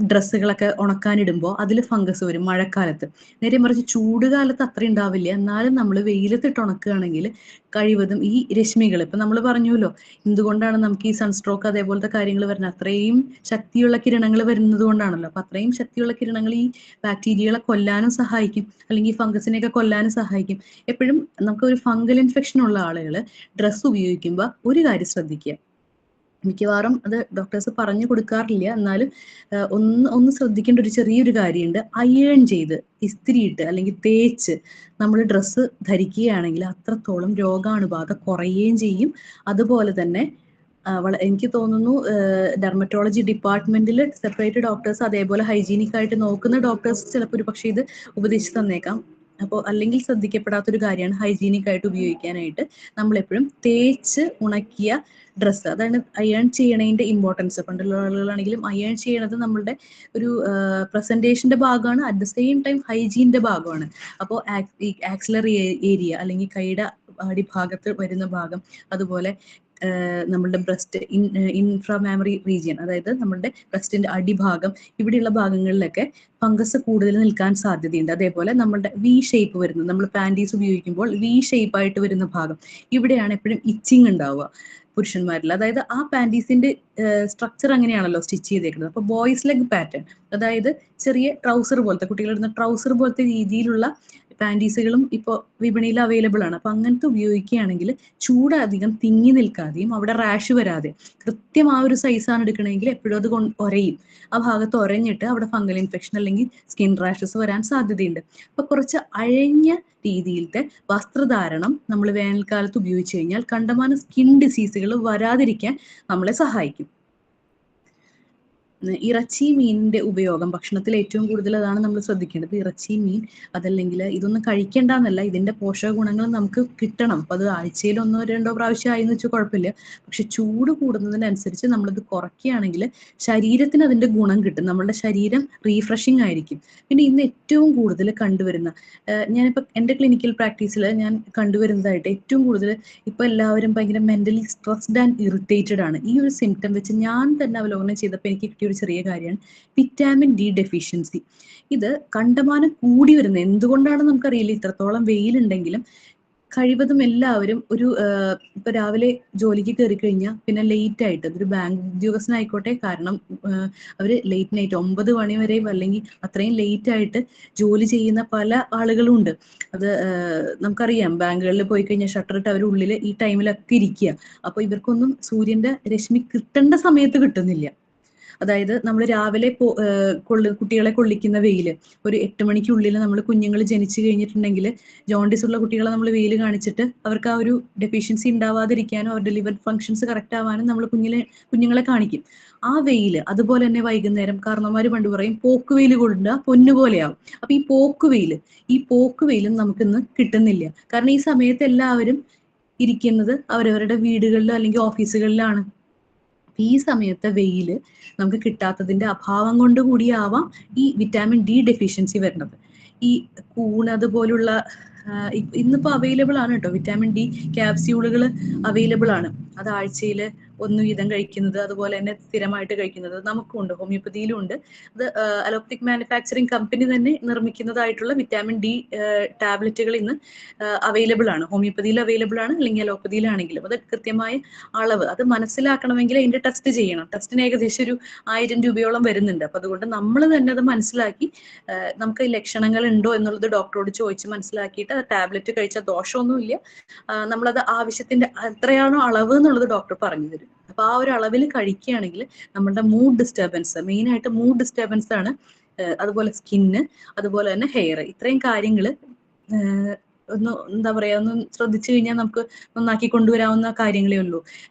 ഡ്രസ്സുകളൊക്കെ ഉണക്കാനിടുമ്പോൾ അതിൽ ഫംഗസ് വരും മഴക്കാലത്ത്. നേരെ മറിച്ച് ചൂട് കാലത്ത് അത്ര ഉണ്ടാവില്ല. എന്നാലും നമ്മൾ വെയിലത്തിട്ട് ഉണക്കുകയാണെങ്കിൽ കഴിവതും ഈ രശ്മികൾ, ഇപ്പം നമ്മൾ പറഞ്ഞല്ലോ എന്തുകൊണ്ടാണ് നമുക്ക് ഈ സൺസ്ട്രോക്ക് അതേപോലത്തെ കാര്യങ്ങൾ വരുന്നത്, അത്രയും ശക്തിയുള്ള കിരണങ്ങൾ വരുന്നത് കൊണ്ടാണല്ലോ. അപ്പം അത്രയും ശക്തിയുള്ള കിരണങ്ങൾ ഈ ബാക്ടീരിയകളെ കൊല്ലാനും സഹായിക്കും, അല്ലെങ്കിൽ ഫംഗസിനെയൊക്കെ കൊല്ലാനും സഹായിക്കും. എപ്പോഴും നമുക്ക് ഒരു ഫംഗൽ ഇൻഫെക്ഷൻ ഉള്ള ആളുകൾ ഡ്രസ്സ് ഉപയോഗിക്കുമ്പോൾ ഒരു കാര്യം ശ്രദ്ധിക്കുക. മിക്കവാറും അത് ഡോക്ടേഴ്സ് പറഞ്ഞു കൊടുക്കാറില്ല, എന്നാലും ഒന്ന് ശ്രദ്ധിക്കേണ്ട ഒരു ചെറിയൊരു കാര്യമുണ്ട്. അയേൺ ചെയ്ത് ഇസ്തിരിയിട്ട് അല്ലെങ്കിൽ തേച്ച് നമ്മൾ ഡ്രസ്സ് ധരിക്കുകയാണെങ്കിൽ അത്രത്തോളം രോഗാണുബാധ കുറയുകയും ചെയ്യും. അതുപോലെ തന്നെ എനിക്ക് തോന്നുന്നു ഡെർമറ്റോളജി ഡിപ്പാർട്ട്മെന്റിൽ സെപ്പറേറ്റ് ഡോക്ടേഴ്സ് അതേപോലെ ഹൈജീനിക് ആയിട്ട് നോക്കുന്ന ഡോക്ടേഴ്സ് ചിലപ്പോൾ ഒരു പക്ഷേ ഇത് ഉപദേശിച്ച് തന്നേക്കാം. അപ്പോൾ അല്ലെങ്കിൽ ശ്രദ്ധിക്കപ്പെടാത്തൊരു കാര്യമാണ് ഹൈജീനിക് ആയിട്ട് ഉപയോഗിക്കാനായിട്ട് നമ്മളെപ്പോഴും തേച്ച് ഉണക്കിയ ഡ്രസ്സ്, അതാണ് അയേൺ ചെയ്യണതിന്റെ ഇമ്പോർട്ടൻസ്. പണ്ടുള്ള ആളുകളാണെങ്കിലും അയേൺ ചെയ്യണത് നമ്മളുടെ ഒരു പ്രസന്റേഷന്റെ ഭാഗമാണ്, അറ്റ് ദ സെയിം ടൈം ഹൈജീന്റെ ഭാഗമാണ്. അപ്പോൾ ഈ ആക്സിലറി ഏരിയ അല്ലെങ്കിൽ കൈയുടെ അടിഭാഗത്ത് വരുന്ന ഭാഗം, അതുപോലെ നമ്മളുടെ ബ്രസ്റ്റ് ഇൻഫ്രാമാമറി റീജിയൻ, അതായത് നമ്മളുടെ ബ്രസ്റ്റിന്റെ അടിഭാഗം, ഇവിടെയുള്ള ഭാഗങ്ങളിലൊക്കെ ഫംഗസ് കൂടുതൽ നിൽക്കാൻ സാധ്യതയുണ്ട്. അതേപോലെ നമ്മളുടെ വി ഷേപ്പ് വരുന്നത്, നമ്മൾ പാൻറ്റീസ് ഉപയോഗിക്കുമ്പോൾ വി ഷേപ്പ് ആയിട്ട് വരുന്ന ഭാഗം, ഇവിടെയാണ് എപ്പോഴും ഇച്ചിങ് ഉണ്ടാവുക പുരുഷന്മാരിൽ. അതായത് ആ പാൻറ്റീസിന്റെ സ്ട്രക്ചർ അങ്ങനെയാണല്ലോ സ്റ്റിച്ച് ചെയ്തേക്കുന്നത്. അപ്പോൾ ബോയ്സ് ലെഗ് പാറ്റേൺ, അതായത് ചെറിയ ട്രൗസർ പോലത്തെ, കുട്ടികളിടുന്ന ട്രൗസർ പോലത്തെ രീതിയിലുള്ള പാൻറ്റീസുകളും ഇപ്പോൾ വിപണിയിൽ അവൈലബിൾ ആണ്. അപ്പം അങ്ങനത്തെ ഉപയോഗിക്കുകയാണെങ്കിൽ ചൂട് അധികം തിങ്ങി നിൽക്കാതെയും അവിടെ റാഷ് വരാതെ, കൃത്യം ആ ഒരു സൈസാണ് എടുക്കണമെങ്കിൽ എപ്പോഴും അത് ഒരയും, ആ ഭാഗത്ത് ഒരഞ്ഞിട്ട് അവിടെ ഫംഗൽ ഇൻഫെക്ഷൻ അല്ലെങ്കിൽ സ്കിൻ റാഷസ് വരാൻ സാധ്യതയുണ്ട്. അപ്പൊ കുറച്ച് അഴഞ്ഞ രീതിയിലത്തെ വസ്ത്രധാരണം നമ്മൾ വേനൽക്കാലത്ത് ഉപയോഗിച്ച് കഴിഞ്ഞാൽ കണ്ടമാനം സ്കിൻ ഡിസീസുകൾ വരാതിരിക്കാൻ നമ്മളെ സഹായിക്കും. ഇറച്ചി മീനിന്റെ ഉപയോഗം ഭക്ഷണത്തിൽ ഏറ്റവും കൂടുതൽ അതാണ് നമ്മൾ ശ്രദ്ധിക്കേണ്ടത്. ഇറച്ചി മീൻ അതല്ലെങ്കിൽ ഇതൊന്നും കഴിക്കേണ്ടെന്നല്ല, ഇതിന്റെ പോഷക ഗുണങ്ങൾ നമുക്ക് കിട്ടണം. അപ്പൊ അത് ആഴ്ചയിൽ 1-2 പ്രാവശ്യം ആയെന്ന് വെച്ചാൽ കുഴപ്പമില്ല. പക്ഷെ ചൂട് കൂടുന്നതിനനുസരിച്ച് നമ്മളിത് കുറയ്ക്കുകയാണെങ്കിൽ ശരീരത്തിന് അതിന്റെ ഗുണം കിട്ടും, നമ്മളുടെ ശരീരം റീഫ്രഷിങ് ആയിരിക്കും. പിന്നെ ഇന്ന് ഏറ്റവും കൂടുതൽ കണ്ടുവരുന്ന, ഞാനിപ്പോൾ എൻ്റെ ക്ലിനിക്കൽ പ്രാക്ടീസിൽ ഞാൻ കണ്ടുവരുന്നതായിട്ട് ഏറ്റവും കൂടുതൽ ഇപ്പൊ എല്ലാവരും ഭയങ്കര മെന്റലി സ്ട്രെസ്ഡ് ആൻഡ് ഇറിറ്റേറ്റഡ് ആണ്. ഈ ഒരു സിംറ്റം വെച്ച് ഞാൻ തന്നെ അവലോകനം ചെയ്തപ്പോൾ എനിക്ക് കിട്ടിയ ഒരു ചെറിയ കാര്യമാണ് വിറ്റാമിൻ ഡി ഡെഫിഷ്യൻസി. ഇത് കണ്ടമാനം കൂടി വരുന്നത് എന്തുകൊണ്ടാണെന്ന് നമുക്കറിയില്ല. ഇത്രത്തോളം വെയിലുണ്ടെങ്കിലും കഴിവതും എല്ലാവരും ഒരു ഇപ്പൊ രാവിലെ ജോലിക്ക് കയറി കഴിഞ്ഞാൽ പിന്നെ ലേറ്റ് ആയിട്ട്, അതൊരു ബാങ്ക് ഉദ്യോഗസ്ഥനായിക്കോട്ടെ, കാരണം അവര് ലേറ്റ് നൈറ്റ് 9 മണി വരെയും അല്ലെങ്കിൽ അത്രയും ലേറ്റ് ആയിട്ട് ജോലി ചെയ്യുന്ന പല ആളുകളും ഉണ്ട്. അത് നമുക്കറിയാം, ബാങ്കുകളിൽ പോയി കഴിഞ്ഞാൽ ഷട്ടറിട്ട് അവർ ഉള്ളിൽ ഈ ടൈമിലൊക്കെ ഇരിക്കുക. അപ്പൊ ഇവർക്കൊന്നും സൂര്യന്റെ രശ്മി കിട്ടേണ്ട സമയത്ത് കിട്ടുന്നില്ല. അതായത് നമ്മൾ രാവിലെ കുട്ടികളെ കൊള്ളിക്കുന്ന വെയില് ഒരു 8 മണിക്കുള്ളിൽ നമ്മൾ കുഞ്ഞുങ്ങൾ ജനിച്ചു കഴിഞ്ഞിട്ടുണ്ടെങ്കിൽ ജോണ്ടിസ് ഉള്ള കുട്ടികളെ നമ്മൾ വെയിൽ കാണിച്ചിട്ട് അവർക്ക് ആ ഒരു ഡെഫിഷ്യൻസി ഉണ്ടാവാതിരിക്കാനും അവരുടെ ലിവർ ഫങ്ഷൻസ് കറക്റ്റ് ആവാനും നമ്മൾ കുഞ്ഞുങ്ങളെ കാണിക്കും. ആ വെയില് അതുപോലെ തന്നെ വൈകുന്നേരം കാരണവന്മാര് പണ്ട് പറയും പോക്കുവെയിൽ കൊണ്ട പൊന്നുപോലെയാവും. അപ്പൊ ഈ പോക്കുവെയിലും നമുക്കിന്ന് കിട്ടുന്നില്ല. കാരണം ഈ സമയത്ത് എല്ലാവരും ഇരിക്കുന്നത് അവരവരുടെ വീടുകളിലോ അല്ലെങ്കിൽ ഓഫീസുകളിലാണ്. ഈ സമയത്തെ വെയില് നമുക്ക് കിട്ടാത്തതിന്റെ അഭാവം കൊണ്ട് കൂടിയാവാം ഈ വിറ്റാമിൻ ഡി ഡെഫിഷ്യൻസി വരുന്നത്. ഈ കൂണ് അതുപോലുള്ള ഇന്നിപ്പോ അവൈലബിൾ ആണ് കേട്ടോ, വിറ്റാമിൻ ഡി ക്യാപ്സ്യൂളുകൾ അവൈലബിൾ ആണ്. അത് ആഴ്ചയിൽ 1 വീതം കഴിക്കുന്നത്, അതുപോലെ തന്നെ സ്ഥിരമായിട്ട് കഴിക്കുന്നത് നമുക്കുണ്ട്, ഹോമിയോപ്പതിയിലും ഉണ്ട്. അത് അലോപ്പത്തിക് മാനുഫാക്ചറിങ് കമ്പനി തന്നെ നിർമ്മിക്കുന്നതായിട്ടുള്ള വിറ്റാമിൻ ഡി ടാബ്ലറ്റുകൾ ഇന്ന് അവൈലബിൾ ആണ്. ഹോമിയോപ്പതിയിൽ അവൈലബിൾ ആണ്, അല്ലെങ്കിൽ അലോപ്പതിയിലാണെങ്കിലും. അത് കൃത്യമായ അളവ് അത് മനസ്സിലാക്കണമെങ്കിൽ അതിന്റെ ടെസ്റ്റ് ചെയ്യണം. ടെസ്റ്റിന് ഏകദേശം ഒരു 1000 രൂപയോളം വരുന്നുണ്ട്. അപ്പൊ അതുകൊണ്ട് നമ്മൾ തന്നെ അത് മനസ്സിലാക്കി നമുക്ക് ലക്ഷണങ്ങൾ ഉണ്ടോ എന്നുള്ളത് ഡോക്ടറോട് ചോദിച്ച് മനസ്സിലാക്കിയിട്ട് ടാബ്ലറ്റ് കഴിച്ചാൽ ദോഷമൊന്നുമില്ല. നമ്മളത് ആവശ്യത്തിന്റെ എത്രയാണോ അളവ് എന്നുള്ളത് ഡോക്ടർ പറഞ്ഞു തരും. അപ്പൊ ആ ഒരു അളവിൽ കഴിക്കുകയാണെങ്കിൽ നമ്മളുടെ മൂഡ് ഡിസ്റ്റർബൻസ്, മെയിൻ ആയിട്ട് മൂഡ് ഡിസ്റ്റർബൻസ് ആണ്, അതുപോലെ സ്കിന്ന്, അതുപോലെ തന്നെ ഹെയർ, ഇത്രയും കാര്യങ്ങൾ ഒന്ന് എന്താ പറയാ ഒന്ന് ശ്രദ്ധിച്ചു കഴിഞ്ഞാൽ നമുക്ക് നന്നാക്കി കൊണ്ടുവരാവുന്ന കാര്യങ്ങളേ ഉള്ളൂ.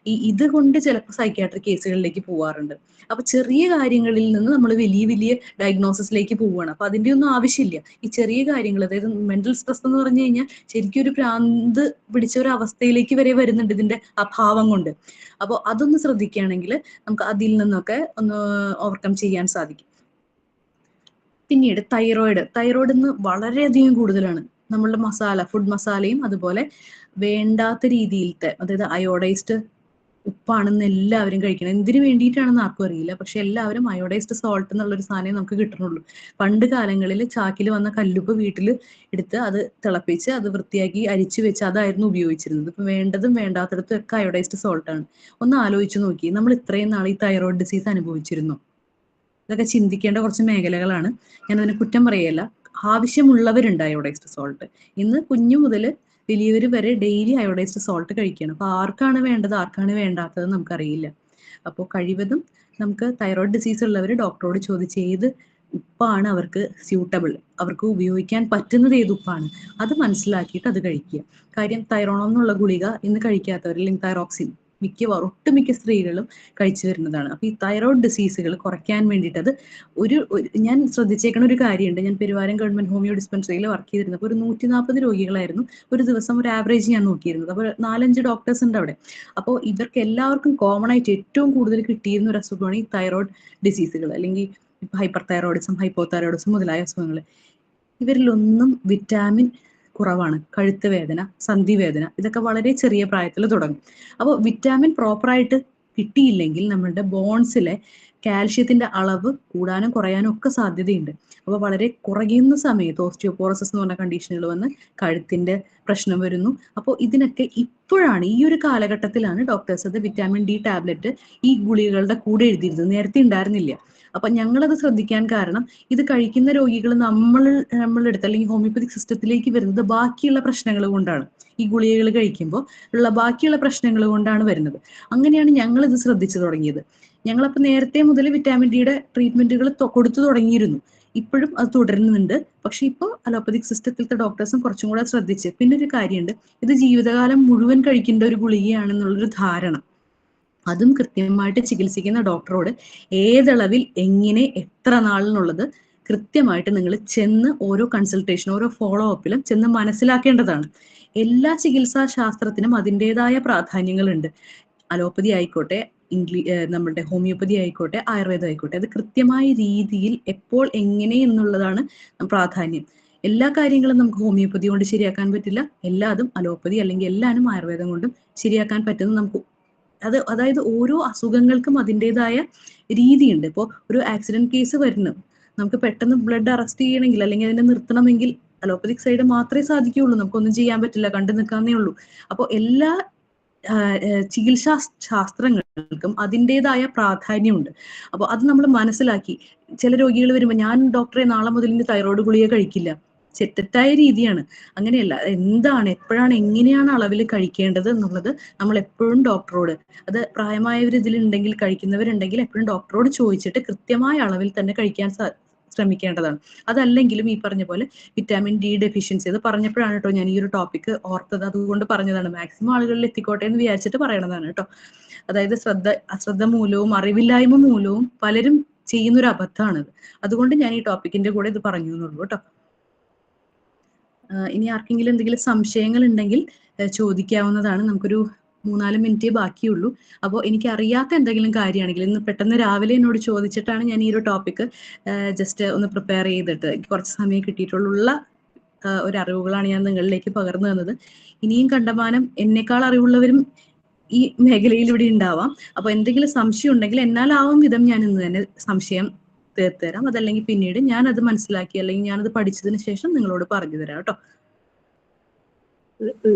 ഇത് കൊണ്ട് ചിലപ്പോൾ സൈക്യാട്രിക് കേസുകളിലേക്ക് പോവാറുണ്ട്. അപ്പൊ ചെറിയ കാര്യങ്ങളിൽ നിന്ന് നമ്മൾ വലിയ വലിയ ഡയഗ്നോസിസിലേക്ക് പോവുകയാണ്. അപ്പൊ അതിന്റെ ഒന്നും ആവശ്യമില്ല. ഈ ചെറിയ കാര്യങ്ങൾ, അതായത് മെന്റൽ സ്ട്രെസ് എന്ന് പറഞ്ഞു കഴിഞ്ഞാൽ ശരിക്കും ഒരു ഭ്രാന്ത് പിടിച്ച ഒരു അവസ്ഥയിലേക്ക് വരെ വരുന്നുണ്ട് ഇതിന്റെ അഭാവം കൊണ്ട്. അപ്പോൾ അതൊന്ന് ശ്രദ്ധിക്കുകയാണെങ്കിൽ നമുക്ക് അതിൽ നിന്നൊക്കെ ഒന്ന് ഓവർകം ചെയ്യാൻ സാധിക്കും. പിന്നീട് തൈറോയിഡ് ഇന്ന് വളരെയധികം കൂടുതലാണ്. നമ്മളുടെ ഫുഡ് മസാലയും അതുപോലെ വേണ്ടാത്ത രീതിയിലത്തെ, അതായത് അയോഡൈസ്ഡ് ഉപ്പാണെന്ന് എല്ലാവരും കഴിക്കണം. എന്തിനു വേണ്ടിയിട്ടാണെന്ന് ആർക്കും അറിയില്ല. പക്ഷെ എല്ലാവരും അയോഡൈസ്ഡ് സോൾട്ട് എന്നുള്ളൊരു സാധനം നമുക്ക് കിട്ടണുള്ളൂ. പണ്ട് കാലങ്ങളിൽ ചാക്കിൽ വന്ന കല്ലുപ്പ് വീട്ടിൽ എടുത്ത് അത് തിളപ്പിച്ച് അത് വൃത്തിയാക്കി അരിച്ചു വെച്ച് അതായിരുന്നു ഉപയോഗിച്ചിരുന്നത്. ഇപ്പൊ വേണ്ടതും വേണ്ടാത്തടത്തും ഒക്കെ അയോഡൈസ്ഡ് സോൾട്ടാണ്. ഒന്ന് ആലോചിച്ച് നോക്കി, നമ്മൾ ഇത്രയും നാൾ ഈ തൈറോയിഡ് ഡിസീസ് അനുഭവിച്ചിരുന്നു? ഇതൊക്കെ ചിന്തിക്കേണ്ട കുറച്ച് മേഖലകളാണ്. ഞാനതിനെ കുറ്റം പറയല്ല. ആവശ്യമുള്ളവരുണ്ട് അയോഡൈസ്ഡ് സോൾട്ട്. ഇന്ന് കുഞ്ഞു മുതൽ വലിയവർ വരെ ഡെയിലി അയോഡൈസ്ഡ് സോൾട്ട് കഴിക്കണം. അപ്പൊ ആർക്കാണ് വേണ്ടത് ആർക്കാണ് വേണ്ടാത്തത് നമുക്കറിയില്ല. അപ്പോൾ കഴിവതും നമുക്ക് തൈറോയിഡ് ഡിസീസ് ഉള്ളവർ ഡോക്ടറോട് ചോദിച്ച് ഏത് ഉപ്പാണ് അവർക്ക് സ്യൂട്ടബിൾ, അവർക്ക് ഉപയോഗിക്കാൻ പറ്റുന്നത് ഏത് ഉപ്പാണ്, അത് മനസ്സിലാക്കിയിട്ട് അത് കഴിക്കുക. കാര്യം തൈറോണം എന്നുള്ള ഗുളിക ഇന്ന് കഴിക്കാത്തവരിൽ തൈറോക്സിൻ ഒട്ടുമിക്ക സ്ത്രീകളും കഴിച്ചു വരുന്നതാണ്. അപ്പൊ ഈ തൈറോയിഡ് ഡിസീസുകൾ കുറയ്ക്കാൻ വേണ്ടിയിട്ട് അത് ഞാൻ ശ്രദ്ധിച്ചേക്കണ ഒരു കാര്യമുണ്ട്. ഞാൻ പെരുവാരം ഗവൺമെന്റ് ഹോമിയോ ഡിസ്പെൻസറിയിൽ വർക്ക് ചെയ്തിരുന്നപ്പോൾ ഒരു 140 രോഗികളായിരുന്നു ഒരു ദിവസം ഒരു ആവറേജ് ഞാൻ നോക്കിയിരുന്നത്. അപ്പോൾ 4-5 ഡോക്ടേഴ്സ് ഉണ്ട് അവിടെ. അപ്പോൾ ഇവർക്ക് എല്ലാവർക്കും കോമൺ ആയിട്ട് ഏറ്റവും കൂടുതൽ കിട്ടിയിരുന്ന ഒരു അസുഖമാണ് ഈ തൈറോയിഡ് ഡിസീസുകൾ, അല്ലെങ്കിൽ ഹൈപ്പർ തൈറോയിഡിസം, ഹൈപ്പോതൈറോയിഡിസം മുതലായ അസുഖങ്ങൾ. ഇവരിലൊന്നും വിറ്റാമിൻ കുറവാണ്. കഴുത്ത് വേദന, സന്ധിവേദന, ഇതൊക്കെ വളരെ ചെറിയ പ്രായത്തിൽ തുടങ്ങും. അപ്പോൾ വിറ്റാമിൻ പ്രോപ്പറായിട്ട് കിട്ടിയില്ലെങ്കിൽ നമ്മളുടെ ബോൺസിലെ കാൽഷ്യത്തിന്റെ അളവ് കൂടാനും കുറയാനും ഒക്കെ സാധ്യതയുണ്ട്. അപ്പോൾ വളരെ കുറയുന്ന സമയത്ത് ഓസ്റ്റിയോപോറോസിസ് എന്ന് പറഞ്ഞ കണ്ടീഷനുകൾ വന്ന് കഴുത്തിന്റെ പ്രശ്നം വരുന്നു. അപ്പോൾ ഇതിനൊക്കെ ഇപ്പോഴാണ്, ഈ ഒരു കാലഘട്ടത്തിലാണ് ഡോക്ടേഴ്സ് അത് വിറ്റാമിൻ ഡി ടാബ്ലറ്റ് ഈ ഗുളികകളുടെ കൂടെ എഴുതിയിരുന്നത്. നേരത്തെ ഉണ്ടായിരുന്നില്ല. അപ്പൊ ഞങ്ങളത് ശ്രദ്ധിക്കാൻ കാരണം ഇത് കഴിക്കുന്ന രോഗികൾ നമ്മളുടെ അടുത്ത് അല്ലെങ്കിൽ ഹോമിയോപ്പതിക് സിസ്റ്റത്തിലേക്ക് വരുന്നത് ബാക്കിയുള്ള പ്രശ്നങ്ങൾ കൊണ്ടാണ്. ഈ ഗുളികകൾ കഴിക്കുമ്പോൾ ഉള്ള ബാക്കിയുള്ള പ്രശ്നങ്ങൾ കൊണ്ടാണ് വരുന്നത്. അങ്ങനെയാണ് ഞങ്ങൾ ഇത് ശ്രദ്ധിച്ചു തുടങ്ങിയത്. ഞങ്ങളപ്പോൾ നേരത്തെ മുതൽ വിറ്റാമിൻ ഡിയുടെ ട്രീറ്റ്മെന്റുകൾ കൊടുത്തു തുടങ്ങിയിരുന്നു. ഇപ്പോഴും അത് തുടരുന്നുണ്ട്. പക്ഷെ ഇപ്പോൾ അലോപ്പതിക് സിസ്റ്റത്തിലത്തെ ഡോക്ടേഴ്സും കുറച്ചും കൂടെ ശ്രദ്ധിച്ച്, പിന്നെ ഒരു കാര്യമുണ്ട്, ഇത് ജീവിതകാലം മുഴുവൻ കഴിക്കേണ്ട ഒരു ഗുളികയാണെന്നുള്ളൊരു ധാരണ. അതും കൃത്യമായിട്ട് ചികിത്സിക്കുന്ന ഡോക്ടറോട് ഏതളവിൽ എങ്ങനെ എത്ര നാളിനുള്ളത് കൃത്യമായിട്ട് നിങ്ങൾ ചെന്ന് ഓരോ കൺസൾട്ടേഷൻ ഓരോ ഫോളോ അപ്പിലും ചെന്ന് മനസ്സിലാക്കേണ്ടതാണ്. എല്ലാ ചികിത്സാ ശാസ്ത്രത്തിനും അതിൻ്റെതായ പ്രാധാന്യങ്ങളുണ്ട്. അലോപ്പതി ആയിക്കോട്ടെ, നമ്മുടെ ഹോമിയോപ്പതി ആയിക്കോട്ടെ, ആയുർവേദം ആയിക്കോട്ടെ, അത് കൃത്യമായ രീതിയിൽ എപ്പോൾ എങ്ങനെ എന്നുള്ളതാണ് പ്രാധാന്യം. എല്ലാ കാര്യങ്ങളും നമുക്ക് ഹോമിയോപ്പതി കൊണ്ട് ശരിയാക്കാൻ പറ്റില്ല. എല്ലാതും അലോപ്പതി അല്ലെങ്കിൽ എല്ലാനും ആയുർവേദം കൊണ്ടും ശരിയാക്കാൻ പറ്റുന്ന നമുക്ക് അതായത് ഓരോ അസുഖങ്ങൾക്കും അതിൻ്റെതായ രീതിയുണ്ട്. ഇപ്പോൾ ഒരു ആക്സിഡന്റ് കേസ് വരുന്നു, നമുക്ക് പെട്ടെന്ന് ബ്ലഡ് അറസ്റ്റ് ചെയ്യണമെങ്കിൽ അല്ലെങ്കിൽ അതിനെ നിർത്തണമെങ്കിൽ അലോപ്പതിക് സൈഡ് മാത്രമേ സാധിക്കുകയുള്ളൂ. നമുക്കൊന്നും ചെയ്യാൻ പറ്റില്ല, കണ്ടു നിൽക്കാന്നേ ഉള്ളൂ. അപ്പോൾ എല്ലാ ചികിത്സാ ശാസ്ത്രങ്ങൾക്കും അതിൻ്റെതായ പ്രാധാന്യമുണ്ട്. അപ്പോൾ അത് നമ്മൾ മനസ്സിലാക്കി, ചില രോഗികൾ വരുമ്പോൾ ഞാൻ ഡോക്ടറെ നാളെ മുതൽ ഇനി തൈറോയ്ഡ് ഗുളിക കഴിക്കില്ല, തെറ്റായ രീതിയാണ്. അങ്ങനെയല്ല, എന്താണ് എപ്പോഴാണ് എങ്ങനെയാണ് അളവിൽ കഴിക്കേണ്ടത് എന്നുള്ളത് നമ്മൾ എപ്പോഴും ഡോക്ടറോട്, അത് പ്രായമായവർ ഇതിലുണ്ടെങ്കിൽ കഴിക്കുന്നവരുണ്ടെങ്കിൽ എപ്പോഴും ഡോക്ടറോട് ചോദിച്ചിട്ട് കൃത്യമായ അളവിൽ തന്നെ കഴിക്കാൻ ശ്രമിക്കേണ്ടതാണ്. അതല്ലെങ്കിലും ഈ പറഞ്ഞ പോലെ വിറ്റാമിൻ ഡി ഡെഫിഷ്യൻസി, അത് പറഞ്ഞപ്പോഴാണ് കേട്ടോ ഞാൻ ഈ ഒരു ടോപ്പിക് ഓർത്തത്, അതുകൊണ്ട് പറഞ്ഞതാണ്. മാക്സിമം ആളുകളിൽ എത്തിക്കോട്ടെ എന്ന് വിചാരിച്ചിട്ട് പറയണതാണ് കേട്ടോ. അതായത് അശ്രദ്ധ മൂലവും അറിവില്ലായ്മ മൂലവും പലരും ചെയ്യുന്നൊരു അബദ്ധമാണിത്. അതുകൊണ്ട് ഞാൻ ഈ ടോപ്പിക്കിന്റെ കൂടെ ഇത് പറഞ്ഞു എന്നുള്ളൂ കേട്ടോ. ഇനി ആർക്കെങ്കിലും എന്തെങ്കിലും സംശയങ്ങൾ ഉണ്ടെങ്കിൽ ചോദിക്കാവുന്നതാണ്. നമുക്കൊരു 3-4 മിനിറ്റേ ബാക്കിയുള്ളൂ. അപ്പോൾ എനിക്ക് അറിയാത്ത എന്തെങ്കിലും കാര്യമാണെങ്കിൽ, ഇന്ന് പെട്ടെന്ന് രാവിലെ എന്നോട് ചോദിച്ചിട്ടാണ് ഞാൻ ഈ ഒരു ടോപ്പിക് ജസ്റ്റ് ഒന്ന് പ്രിപ്പയർ ചെയ്തിട്ട് കുറച്ച് സമയം കിട്ടിയിട്ടുള്ള ഒരു അറിവുകളാണ് ഞാൻ നിങ്ങളിലേക്ക് പകർന്നു തന്നത്. ഇനിയും കണ്ടമാനം എന്നെക്കാൾ അറിവുള്ളവരും ഈ മേഖലയിൽ ഇവിടെ ഉണ്ടാവാം. അപ്പൊ എന്തെങ്കിലും സംശയം ഉണ്ടെങ്കിൽ എന്നാലാവും വിധം ഞാൻ ഇന്ന് തന്നെ സംശയം തീർത്തുതരാം. അതല്ലെങ്കിൽ പിന്നീട് ഞാൻ അത് മനസ്സിലാക്കി അല്ലെങ്കിൽ ഞാനത് പഠിച്ചതിന് ശേഷം നിങ്ങളോട് പറഞ്ഞു തരാം കേട്ടോ.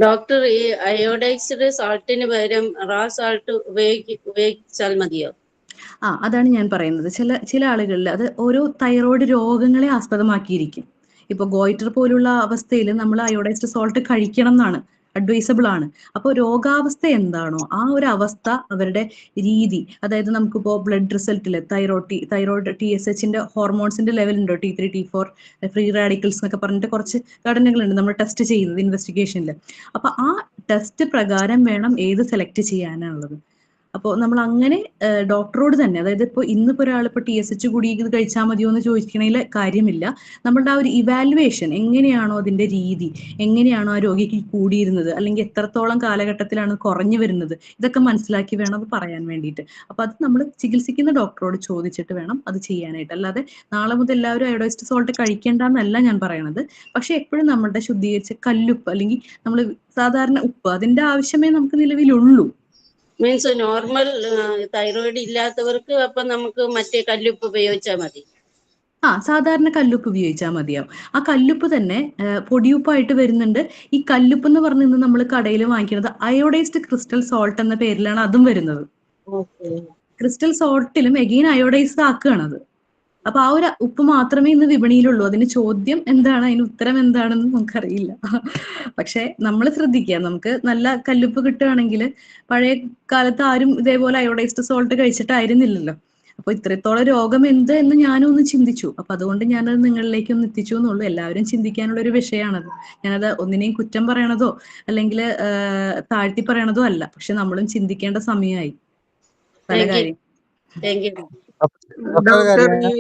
ഡോക്ടർ, ഈ അയോഡൈസ്ഡ് സാൾട്ടിന് പകരം റാ സാൾട്ട് ഉപയോഗിച്ചാൽ മതിയോ? അതാണ് ഞാൻ പറയുന്നത്. ചില ആളുകളിൽ അത് ഓരോ തൈറോയ്ഡ് രോഗങ്ങളെ ആസ്പദമാക്കിയിരിക്കും. ഇപ്പൊ ഗോയിറ്റർ പോലുള്ള അവസ്ഥയിൽ നമ്മൾ അയോഡൈസ്ഡ് സോൾട്ട് കഴിക്കണം എന്നാണ്. അഡ്വൈസബിൾ ആണ്. അപ്പോൾ രോഗാവസ്ഥ എന്താണോ ആ ഒരു അവസ്ഥ അവരുടെ രീതി, അതായത് നമുക്കിപ്പോൾ ബ്ലഡ് റിസൾട്ടിൽ തൈറോയ്ഡ് TSHന്റെ ഹോർമോൺസിന്റെ ലെവൽ ഉണ്ടോ, T3 T4 ഫ്രീ റാഡിക്കൽസ് എന്നൊക്കെ പറഞ്ഞിട്ട് കുറച്ച് ഘടനകളുണ്ട് നമ്മൾ ടെസ്റ്റ് ചെയ്യുന്നത് ഇൻവെസ്റ്റിഗേഷനിൽ. അപ്പൊ ആ ടെസ്റ്റ് പ്രകാരം വേണം ഏത് സെലക്ട് ചെയ്യാനുള്ളത്. അപ്പോൾ നമ്മൾ അങ്ങനെ ഡോക്ടറോട് തന്നെ, അതായത് ഇപ്പോൾ ഇന്നിപ്പോൾ ഒരാൾ ഇപ്പോൾ TSH കൂടി ഇത് കഴിച്ചാൽ മതിയോ എന്ന് ചോദിക്കണതിൽ കാര്യമില്ല. നമ്മളുടെ ആ ഒരു ഇവാലുവേഷൻ എങ്ങനെയാണോ അതിന്റെ രീതി, എങ്ങനെയാണോ ആ രോഗിക്ക് കൂടിയിരുന്നത്, അല്ലെങ്കിൽ എത്രത്തോളം കാലഘട്ടത്തിലാണ് കുറഞ്ഞു വരുന്നത്, ഇതൊക്കെ മനസ്സിലാക്കി വേണം അത് പറയാൻ വേണ്ടിയിട്ട്. അപ്പൊ അത് നമ്മൾ ചികിത്സിക്കുന്ന ഡോക്ടറോട് ചോദിച്ചിട്ട് വേണം അത് ചെയ്യാനായിട്ട്. അല്ലാതെ നാളെ മുതൽ എല്ലാവരും അയോഡൈസ്ഡ് സോൾട്ട് കഴിക്കേണ്ടെന്നല്ല ഞാൻ പറയണത്. പക്ഷെ എപ്പോഴും നമ്മളുടെ ശുദ്ധീകരിച്ച കല്ലുപ്പ് അല്ലെങ്കിൽ നമ്മൾ സാധാരണ ഉപ്പ് അതിന്റെ ആവശ്യമേ നമുക്ക് നിലവിലുള്ളൂ. മീൻസ് നോർമൽ തൈറോയിഡ് ഇല്ലാത്തവർക്ക് അപ്പൊ നമുക്ക് മറ്റേ കല്ലുപ്പ് ഉപയോഗിച്ചാൽ മതി. സാധാരണ കല്ലുപ്പ് ഉപയോഗിച്ചാൽ മതിയാവും. ആ കല്ലുപ്പ് തന്നെ പൊടിയുപ്പായിട്ട് വരുന്നുണ്ട്. ഈ കല്ലുപ്പ് എന്ന് പറഞ്ഞ് ഇന്ന് നമ്മൾ കടയിൽ വാങ്ങിക്കുന്നത് അയോഡൈസ്ഡ് ക്രിസ്റ്റൽ സോൾട്ട് എന്ന പേരിലാണ് അതും വരുന്നത്. ക്രിസ്റ്റൽ സോൾട്ടിലും എഗെയിൻ അയോഡൈസ്ഡ് ആക്കുകയാണത്. അപ്പൊ ആ ഒരു ഉപ്പ് മാത്രമേ ഇന്ന് വിപണിയിലുള്ളൂ. അതിന് ചോദ്യം എന്താണ്, അതിന് ഉത്തരം എന്താണെന്ന് നമുക്കറിയില്ല. പക്ഷെ നമ്മൾ ശ്രദ്ധിക്കുക, നമുക്ക് നല്ല കല്ലുപ്പ് കിട്ടുകയാണെങ്കിൽ, പഴയ കാലത്ത് ആരും ഇതേപോലെ അയോഡൈസ്ഡ് സോൾട്ട് കഴിച്ചിട്ടായിരുന്നില്ലല്ലോ. അപ്പൊ ഇത്രത്തോളം രോഗം എന്ത് എന്ന് ഞാനും ഒന്ന് ചിന്തിച്ചു. അപ്പൊ അതുകൊണ്ട് ഞാനത് നിങ്ങളിലേക്ക് ഒന്ന് എത്തിച്ചു എന്നുള്ളൂ. എല്ലാവരും ചിന്തിക്കാനുള്ള ഒരു വിഷയമാണത്. ഞാനത് ഒന്നിനെയും കുറ്റം പറയണതോ അല്ലെങ്കിൽ താഴ്ത്തി പറയണതോ അല്ല. പക്ഷെ നമ്മളും ചിന്തിക്കേണ്ട സമയമായി പല കാര്യം. ഡോക്ടർ, ഈ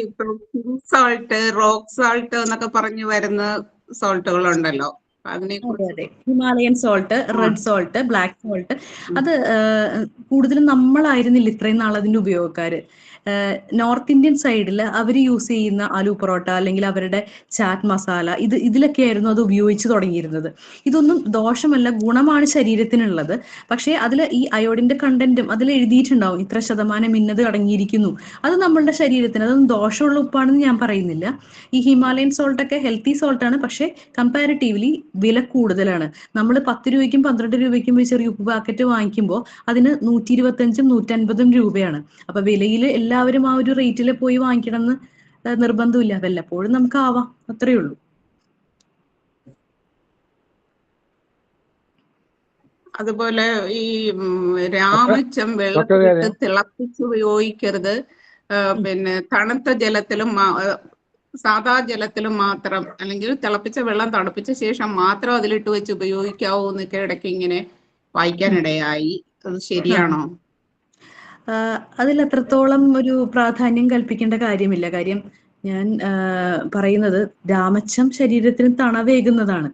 സോൾട്ട്, റോക്ക് സോൾട്ട് എന്നൊക്കെ പറഞ്ഞു വരുന്ന സോൾട്ടുകൾ ഉണ്ടല്ലോ, അതെ, Himalayan salt, red salt, black salt, അത് കൂടുതലും നമ്മളായിരുന്നില്ല ഇത്രയും നാൾ അതിന്റെ ഉപയോഗക്കാര്. നോർത്ത് ഇന്ത്യൻ സൈഡിൽ അവർ യൂസ് ചെയ്യുന്ന ആലു പൊറോട്ട അല്ലെങ്കിൽ അവരുടെ ചാറ്റ് മസാല, ഇതിലൊക്കെ ആയിരുന്നു അത് ഉപയോഗിച്ച് തുടങ്ങിയിരുന്നത്. ഇതൊന്നും ദോഷമല്ല, ഗുണമാണ് ശരീരത്തിനുള്ളത്. പക്ഷേ അതിൽ ഈ അയോഡിന്റെ കണ്ടന്റും അതിൽ എഴുതിയിട്ടുണ്ടാവും, ഇത്ര ശതമാനം ഇന്നത് അടങ്ങിയിരിക്കുന്നു. അത് നമ്മളുടെ ശരീരത്തിന് അതൊന്നും ദോഷമുള്ള ഉപ്പാണെന്ന് ഞാൻ പറയുന്നില്ല. ഈ ഹിമാലയൻ സോൾട്ട് ഒക്കെ ഹെൽത്തി സോൾട്ടാണ്, പക്ഷേ കമ്പാരിറ്റീവ്ലി വില കൂടുതലാണ്. നമ്മൾ 10 രൂപയ്ക്കും 12 രൂപയ്ക്കും ചെറിയ ഉപ്പ് പാക്കറ്റ് വാങ്ങിക്കുമ്പോൾ അതിന് 125 150 രൂപയാണ്. അപ്പൊ വിലയിൽ എല്ലാവരും ആ ഒരു റേറ്റിൽ പോയി വാങ്ങിക്കണം എന്ന് നിർബന്ധമില്ല. വല്ലപ്പോഴും നമുക്ക് ആവാം, അത്രയേ ഉള്ളൂ. അതുപോലെ ഈ രാമച്ചം വെള്ളത്തിലിട്ട് തിളപ്പിച്ച് ഉപയോഗിക്കരുത്. പിന്നെ തണുത്ത ജലത്തിലും സാധാ ജലത്തിലും മാത്രം, അല്ലെങ്കിൽ തിളപ്പിച്ച വെള്ളം തണുപ്പിച്ച ശേഷം മാത്രം അതിലിട്ട് വെച്ച് ഉപയോഗിക്കാവൂ എന്നൊക്കെ ഇടയ്ക്ക് ഇങ്ങനെ വായിക്കാനിടയായി. അത് ശരിയാണോ? അതിൽ അത്രത്തോളം ഒരു പ്രാധാന്യം കൽപ്പിക്കേണ്ട കാര്യമില്ല. കാര്യം ഞാൻ പറയുന്നത്, രാമച്ചം ശരീരത്തിന് തണവേകുന്നതാണ്.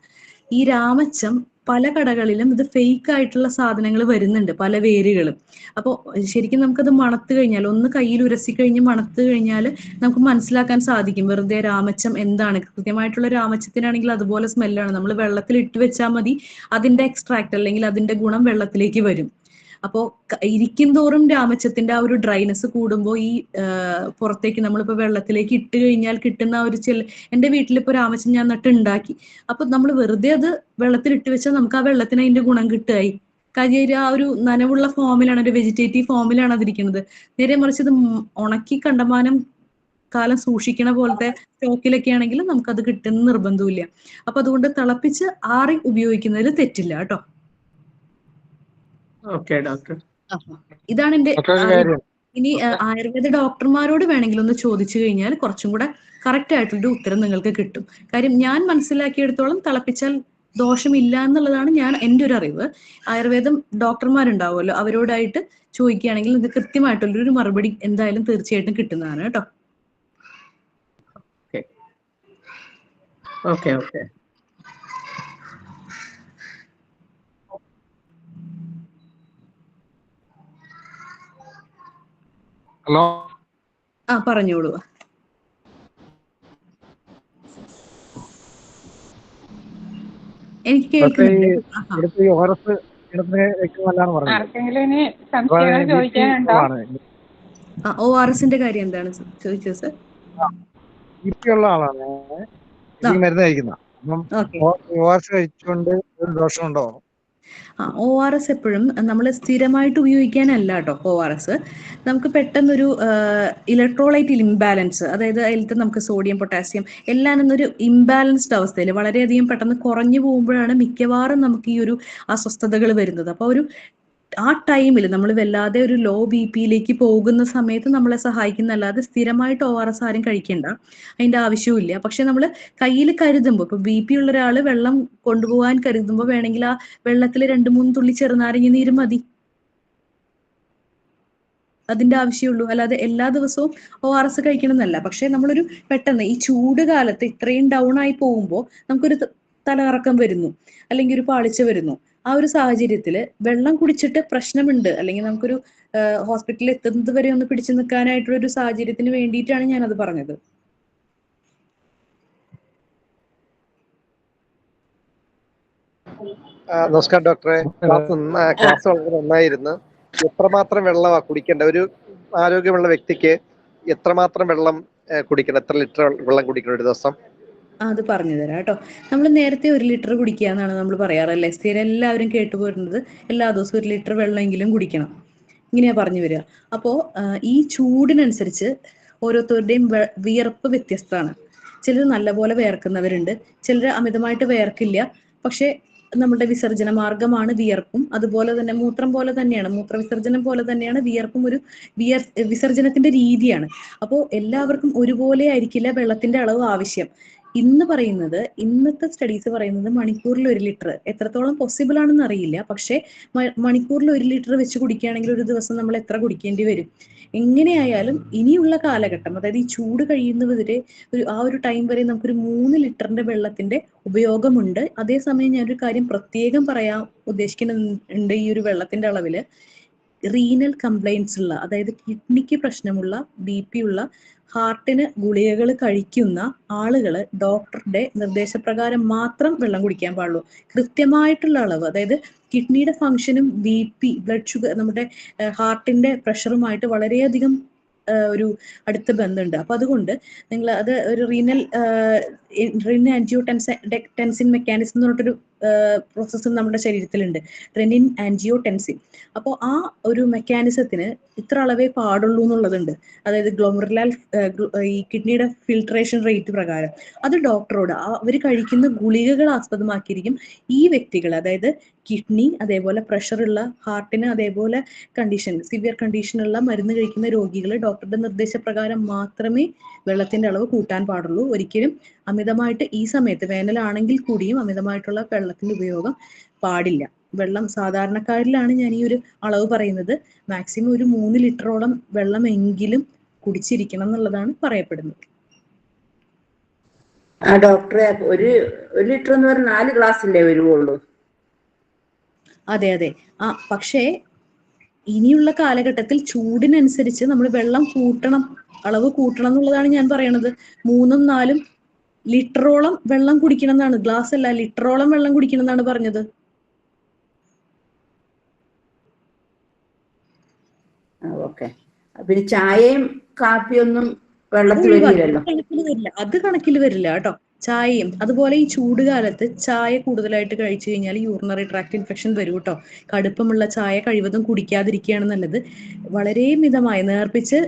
ഈ രാമച്ചം പല കടകളിലും ഇത് ഫേക്ക് ആയിട്ടുള്ള സാധനങ്ങൾ വരുന്നുണ്ട്, പല വേരുകളും. അപ്പോൾ ശരിക്കും നമുക്കത് മണത്ത് കഴിഞ്ഞാൽ, ഒന്ന് കയ്യിൽ ഉരസി കഴിഞ്ഞ് മണത്ത് കഴിഞ്ഞാൽ നമുക്ക് മനസ്സിലാക്കാൻ സാധിക്കും വെറുതെ രാമച്ചം എന്താണ്. കൃത്യമായിട്ടുള്ള രാമച്ചത്തിനാണെങ്കിൽ അതുപോലെ സ്മെല്ലാണ്. നമ്മൾ വെള്ളത്തിൽ ഇട്ട് വെച്ചാൽ മതി, അതിന്റെ എക്സ്ട്രാക്ട് അല്ലെങ്കിൽ അതിന്റെ ഗുണം വെള്ളത്തിലേക്ക് വരും. അപ്പോൾ ഇരിക്കും തോറും രാമച്ചത്തിന്റെ ആ ഒരു ഡ്രൈനെസ് കൂടുമ്പോൾ ഈ പുറത്തേക്ക് നമ്മളിപ്പോൾ വെള്ളത്തിലേക്ക് ഇട്ട് കഴിഞ്ഞാൽ കിട്ടുന്ന ഒരു എൻ്റെ വീട്ടിലിപ്പോൾ രാമച്ചം ഞാൻ നട്ടുണ്ടാക്കി. അപ്പൊ നമ്മൾ വെറുതെ അത് വെള്ളത്തിൽ ഇട്ട് വെച്ചാൽ നമുക്ക് ആ വെള്ളത്തിന് അതിന്റെ ഗുണം കിട്ടുകയായി. കാര്യം ആ ഒരു നനവുള്ള ഫോമിലാണ്, ഒരു വെജിറ്റേറ്റീവ് ഫോമിലാണ് അതിരിക്കുന്നത്. നേരെ മറിച്ച് ഇത് ഉണക്കി കണ്ടമാനം കാലം സൂക്ഷിക്കണ പോലത്തെ സ്റ്റോക്കിലൊക്കെ ആണെങ്കിൽ നമുക്കത് കിട്ടുന്ന നിർബന്ധമില്ല. അപ്പൊ അതുകൊണ്ട് തിളപ്പിച്ച് ആറി ഉപയോഗിക്കുന്നതിൽ തെറ്റില്ല കേട്ടോ. ഇതാണ് എന്റെ. ഇനി ആയുർവേദ ഡോക്ടർമാരോട് വേണമെങ്കിൽ ഒന്ന് ചോദിച്ചു കഴിഞ്ഞാൽ കുറച്ചും കൂടെ കറക്റ്റ് ആയിട്ടുള്ളൊരു ഉത്തരം നിങ്ങൾക്ക് കിട്ടും. കാര്യം ഞാൻ മനസ്സിലാക്കിയെടുത്തോളം തിളപ്പിച്ചാൽ ദോഷമില്ല എന്നുള്ളതാണ് എൻ്റെ ഒരു അറിവ്. ആയുർവേദം ഡോക്ടർമാരുണ്ടാവുമല്ലോ, അവരോടായിട്ട് ചോദിക്കുകയാണെങ്കിൽ ഇത് കൃത്യമായിട്ടുള്ളൊരു മറുപടി എന്തായാലും തീർച്ചയായിട്ടും കിട്ടുന്നതാണ് കേട്ടോ. Okay okay. ഹലോ, പറഞ്ഞോളൂ. എനിക്ക് കേൾക്കുന്നുണ്ട്. ORS കാര്യം എന്താണ് ചോദിച്ചത് സർ? ഉള്ള ആളാണ്, മരുന്ന് കഴിക്കുന്ന. അപ്പം ORS കഴിച്ചുകൊണ്ട് ഒരു ദോഷമുണ്ടോ? ORS എപ്പോഴും നമ്മൾ സ്ഥിരമായിട്ട് ഉപയോഗിക്കാനല്ല കേട്ടോ. ORS നമുക്ക് പെട്ടെന്നൊരു ഇലക്ട്രോലൈറ്റ് ഇംബാലൻസ്, അതായത് അതിലത്തെ നമുക്ക് സോഡിയം പൊട്ടാസ്യം എല്ലാം എന്നൊരു ഇംബാലൻസ്ഡ് അവസ്ഥയിൽ വളരെയധികം പെട്ടെന്ന് കുറഞ്ഞു പോകുമ്പോഴാണ് മിക്കവാറും നമുക്ക് ഈ ഒരു അസ്വസ്ഥതകൾ വരുന്നത്. അപ്പോൾ ഒരു ആ ടൈമിൽ നമ്മൾ വല്ലാതെ ഒരു ലോ BP പോകുന്ന സമയത്ത് നമ്മളെ സഹായിക്കുന്നല്ലാതെ സ്ഥിരമായിട്ട് ORS ആരും കഴിക്കണ്ട, അതിന്റെ ആവശ്യവും. പക്ഷെ നമ്മൾ കയ്യിൽ കരുതുമ്പോൾ, ഇപ്പൊ BP ഉള്ള ഒരാള് വെള്ളം കൊണ്ടുപോകാൻ കരുതുമ്പോൾ വേണമെങ്കിൽ ആ വെള്ളത്തിൽ 2-3 തുള്ളി ചെറുനാരങ്ങ നീര് മതി, അതിന്റെ ആവശ്യമുള്ളൂ. അല്ലാതെ എല്ലാ ദിവസവും ORS കഴിക്കണം എന്നല്ല. പക്ഷെ നമ്മളൊരു പെട്ടെന്ന് ഈ ചൂട് കാലത്ത് ഇത്രയും ഡൗൺ ആയി പോകുമ്പോൾ നമുക്കൊരു തലകറക്കം വരുന്നു, അല്ലെങ്കിൽ ഒരു പാളിച്ച വരുന്നു. ആ ഒരു സാഹചര്യത്തിൽ വെള്ളം കുടിച്ചിട്ട് പ്രശ്നമുണ്ട്, അല്ലെങ്കിൽ നമുക്കൊരു ഹോസ്പിറ്റലിൽ എത്തുന്നത് വരെ ഒന്ന് പിടിച്ചു നിൽക്കാനായിട്ടുള്ള ഒരു സാഹചര്യത്തിന് വേണ്ടിയിട്ടാണ് ഞാനത് പറഞ്ഞത്. നമസ്കാരം ഡോക്ടറെ. ക്ലാസ് വളരെ നന്നായിരുന്നു. എത്രമാത്രം വെള്ളമാണ് കുടിക്കേണ്ട ഒരു ആരോഗ്യമുള്ള വ്യക്തിക്ക്? എത്രമാത്രം വെള്ളം കുടിക്കണം? എത്ര ലിറ്റർ വെള്ളം കുടിക്കണം ഒരു ദിവസം? അത് പറഞ്ഞു തരാം കേട്ടോ. നമ്മൾ നേരത്തെ 1 ലിറ്റർ കുടിക്കുക എന്നാണ് നമ്മൾ പറയാറല്ലേ. സ്ഥിരം എല്ലാവരും കേട്ടുപോരുന്നത് എല്ലാ ദിവസവും 1 ലിറ്റർ വെള്ളമെങ്കിലും കുടിക്കണം, ഇങ്ങനെയാ പറഞ്ഞു വരിക. അപ്പോൾ ഈ ചൂടിനനുസരിച്ച് ഓരോരുത്തരുടെയും വിയർപ്പ് വ്യത്യസ്തമാണ്. ചിലർ നല്ലപോലെ വിയർക്കുന്നവരുണ്ട്, ചിലർ അമിതമായിട്ട് വിയർക്കില്ല. പക്ഷെ നമ്മുടെ വിസർജന മാർഗമാണ് വിയർപ്പും. അതുപോലെ തന്നെ മൂത്രം പോലെ തന്നെയാണ്, മൂത്രവിസർജനം പോലെ തന്നെയാണ് വിയർപ്പും ഒരു വിസർജനത്തിന്റെ രീതിയാണ്. അപ്പോൾ എല്ലാവർക്കും ഒരുപോലെ ആയിരിക്കില്ല വെള്ളത്തിന്റെ അളവ് ആവശ്യം. ഇന്നത്തെ സ്റ്റഡീസ് പറയുന്നത് മണിക്കൂറിൽ 1 ലിറ്റർ എത്രത്തോളം പോസിബിൾ ആണെന്ന് അറിയില്ല. പക്ഷെ മണിക്കൂറിൽ 1 ലിറ്റർ വെച്ച് കുടിക്കുകയാണെങ്കിൽ ഒരു ദിവസം നമ്മൾ എത്ര കുടിക്കേണ്ടി വരും? എങ്ങനെയായാലും ഇനിയുള്ള കാലഘട്ടം, അതായത് ഈ ചൂട് കഴിയുന്നവരെ ആ ഒരു ടൈം വരെ നമുക്കൊരു 3 ലിറ്ററിന്റെ വെള്ളത്തിന്റെ ഉപയോഗമുണ്ട്. അതേസമയം ഞാനൊരു കാര്യം പ്രത്യേകം പറയാൻ ഉദ്ദേശിക്കുന്നുണ്ട്. ഈ ഒരു വെള്ളത്തിന്റെ അളവില് റീനൽ കംപ്ലൈൻസ് ഉള്ള, അതായത് കിഡ്നിക്ക് പ്രശ്നമുള്ള, BP ഉള്ള, ഹാർട്ടിന് ഗുളികകൾ കഴിക്കുന്ന ആളുകള് ഡോക്ടറുടെ നിർദ്ദേശപ്രകാരം മാത്രം വെള്ളം കുടിക്കാൻ പാടുള്ളൂ. കൃത്യമായിട്ടുള്ള അളവ്, അതായത് കിഡ്നിയുടെ ഫംഗ്ഷനും BP, ബ്ലഡ് ഷുഗർ, നമ്മുടെ ഹാർട്ടിന്റെ പ്രഷറുമായിട്ട് വളരെയധികം ഒരു അടുത്ത ബന്ധമുണ്ട്. അപ്പൊ അതുകൊണ്ട് നിങ്ങൾ അത് ഒരു റീനൽ ആൻജിയോടെൻസിൻ മെക്കാനിസം എന്ന് പറഞ്ഞിട്ടൊരു പ്രോസസ്സ് നമ്മുടെ ശരീരത്തിലുണ്ട്, റെനിൻ ആൻജിയോടെൻസിൻ. അപ്പോൾ ആ ഒരു മെക്കാനിസത്തിന് ഇത്ര അളവേ പാടുള്ളൂ എന്നുള്ളതുണ്ട്. അതായത് ഗ്ലോമറുലാർ ഈ കിഡ്നിയുടെ ഫിൽട്രേഷൻ റേറ്റ് പ്രകാരം അത് ഡോക്ടറോട് അവർ കഴിക്കുന്ന ഗുളികകൾ ആസ്പദമാക്കിയിരിക്കും ഈ വ്യക്തികൾ, അതായത് കിഡ്നി, അതേപോലെ പ്രഷറുള്ള, ഹാർട്ടിന് അതേപോലെ സിവിയർ കണ്ടീഷനുള്ള മരുന്ന് കഴിക്കുന്ന രോഗികൾ ഡോക്ടറുടെ നിർദ്ദേശപ്രകാരം മാത്രമേ വെള്ളത്തിന്റെ അളവ് കൂട്ടാൻ പാടുള്ളൂ. ഒരിക്കലും അമിതമായിട്ട്, ഈ സമയത്ത് വേനലാണെങ്കിൽ കൂടിയും അമിതമായിട്ടുള്ള വെള്ളത്തിന്റെ ഉപയോഗം പാടില്ല. വെള്ളം സാധാരണക്കാരിലാണ് ഞാൻ ഈ ഒരു അളവ് പറയുന്നത്. മാക്സിമം ഒരു 3 ലിറ്ററോളം വെള്ളമെങ്കിലും കുടിച്ചിരിക്കണം എന്നുള്ളതാണ് പറയപ്പെടുന്നത്. ഡോക്ടറെ, ഒരു ലിറ്റർ എന്ന് പറഞ്ഞാൽ 4 ഗ്ലാസ് വരുവുള്ളൂ? അതെ. പക്ഷേ ഇനിയുള്ള കാലഘട്ടത്തിൽ ചൂടിനനുസരിച്ച് നമ്മൾ വെള്ളം കൂട്ടണം, അളവ് കൂട്ടണം എന്നുള്ളതാണ് ഞാൻ പറയണത്. 3-4 ലിറ്ററോളം വെള്ളം കുടിക്കണം എന്നാണ്, ഗ്ലാസ് അല്ല, ലിറ്ററോളം വെള്ളം കുടിക്കണം എന്നാണ് പറഞ്ഞത്. ഓക്കെ. പിന്നെ ചായയും കാപ്പിയൊന്നും വെള്ളത്തിൽ വരില്ലല്ലോ? അത് കണക്കിൽ വരില്ല കേട്ടോ. ചായയും അതുപോലെ ഈ ചൂട് കാലത്ത് ചായ കൂടുതലായിട്ട് കഴിച്ചു കഴിഞ്ഞാൽ യൂറിനറി ട്രാക്ട് ഇൻഫെക്ഷൻ വരും കേട്ടോ. കടുപ്പമുള്ള ചായ കഴിവതും കുടിക്കാതിരിക്കുകയാണ് നല്ലത്. വളരെ മിതമായി നേർപ്പിച്ച്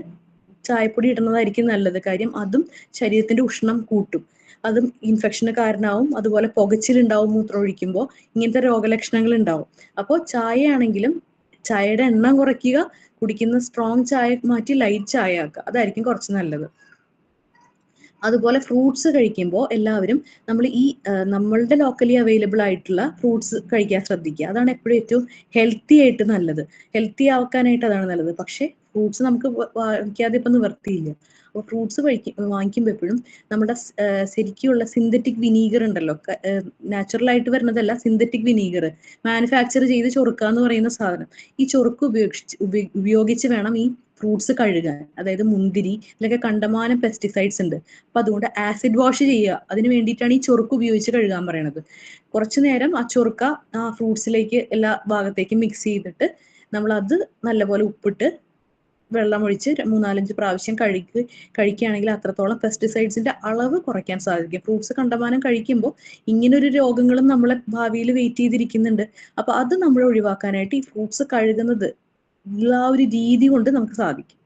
ചായപ്പൊടി ഇടുന്നതായിരിക്കും നല്ലത്. കാര്യം അതും ശരീരത്തിന്റെ ഉഷ്ണം കൂട്ടും, അതും ഇൻഫെക്ഷന് കാരണമാവും. അതുപോലെ പുകച്ചിലുണ്ടാവും മൂത്രമൊഴിക്കുമ്പോൾ, ഇങ്ങനത്തെ രോഗലക്ഷണങ്ങൾ ഉണ്ടാവും. അപ്പോൾ ചായ ആണെങ്കിലും ചായയുടെ എണ്ണം കുറയ്ക്കുക, കുടിക്കുന്ന സ്ട്രോങ് ചായ മാറ്റി ലൈറ്റ് ചായ ആക്കുക, അതായിരിക്കും കുറച്ച് നല്ലത്. അതുപോലെ ഫ്രൂട്ട്സ് കഴിക്കുമ്പോൾ എല്ലാവരും നമ്മൾ നമ്മളുടെ ലോക്കലി അവൈലബിൾ ആയിട്ടുള്ള ഫ്രൂട്ട്സ് കഴിക്കാൻ ശ്രദ്ധിക്കുക. അതാണ് എപ്പോഴും ഏറ്റവും ഹെൽത്തി ആയിട്ട് നല്ലത്. ഹെൽത്തി ആക്കാനായിട്ട് അതാണ് നല്ലത്. പക്ഷെ ഫ്രൂട്ട്സ് നമുക്ക് വാങ്ങിക്കാതെ ഇപ്പം നിവർത്തിയില്ല. അപ്പോൾ ഫ്രൂട്ട്സ് വാങ്ങിക്കുമ്പോൾ എപ്പോഴും നമ്മുടെ ശരിക്കുള്ള സിന്തറ്റിക് വിനീഗർ ഉണ്ടല്ലോ, നാച്ചുറൽ ആയിട്ട് വരുന്നതല്ല, സിന്തറ്റിക് വിനീഗർ മാനുഫാക്ചർ ചെയ്ത് ചൊറുക്കുക എന്ന് പറയുന്ന സാധനം, ഈ ചൊറുക്ക് ഉപയോഗിച്ച് വേണം ഈ ഫ്രൂട്ട്സ് കഴുകാൻ. അതായത് മുന്തിരി, ഇതിലൊക്കെ കണ്ടമാനം പെസ്റ്റിസൈഡ്സ് ഉണ്ട്. അപ്പൊ അതുകൊണ്ട് ആസിഡ് വാഷ് ചെയ്യുക. അതിന് വേണ്ടിയിട്ടാണ് ഈ ചൊറുക്ക് ഉപയോഗിച്ച് കഴുകാൻ പറയണത്. കുറച്ചു നേരം ആ ചൊറുക്ക ആ ഫ്രൂട്ട്സിലേക്ക് എല്ലാ ഭാഗത്തേക്കും മിക്സ് ചെയ്തിട്ട് നമ്മൾ അത് നല്ലപോലെ ഉപ്പിട്ട് വെള്ളമൊഴിച്ച് 3-4 പ്രാവശ്യം കഴിക്കുകയാണെങ്കിൽ അത്രത്തോളം പെസ്റ്റിസൈഡ്സിന്റെ അളവ് കുറയ്ക്കാൻ സാധിക്കും. ഫ്രൂട്ട്സ് കണ്ടമാനം കഴിക്കുമ്പോൾ ഇങ്ങനൊരു രോഗങ്ങളും നമ്മളെ ഭാവിയിൽ വെയിറ്റ് ചെയ്തിരിക്കുന്നുണ്ട്. അപ്പൊ അത് നമ്മൾ ഒഴിവാക്കാനായിട്ട് ഈ ഫ്രൂട്ട്സ് കഴുകുന്നത് ആ ഒരു രീതി കൊണ്ട് നമുക്ക് സാധിക്കും.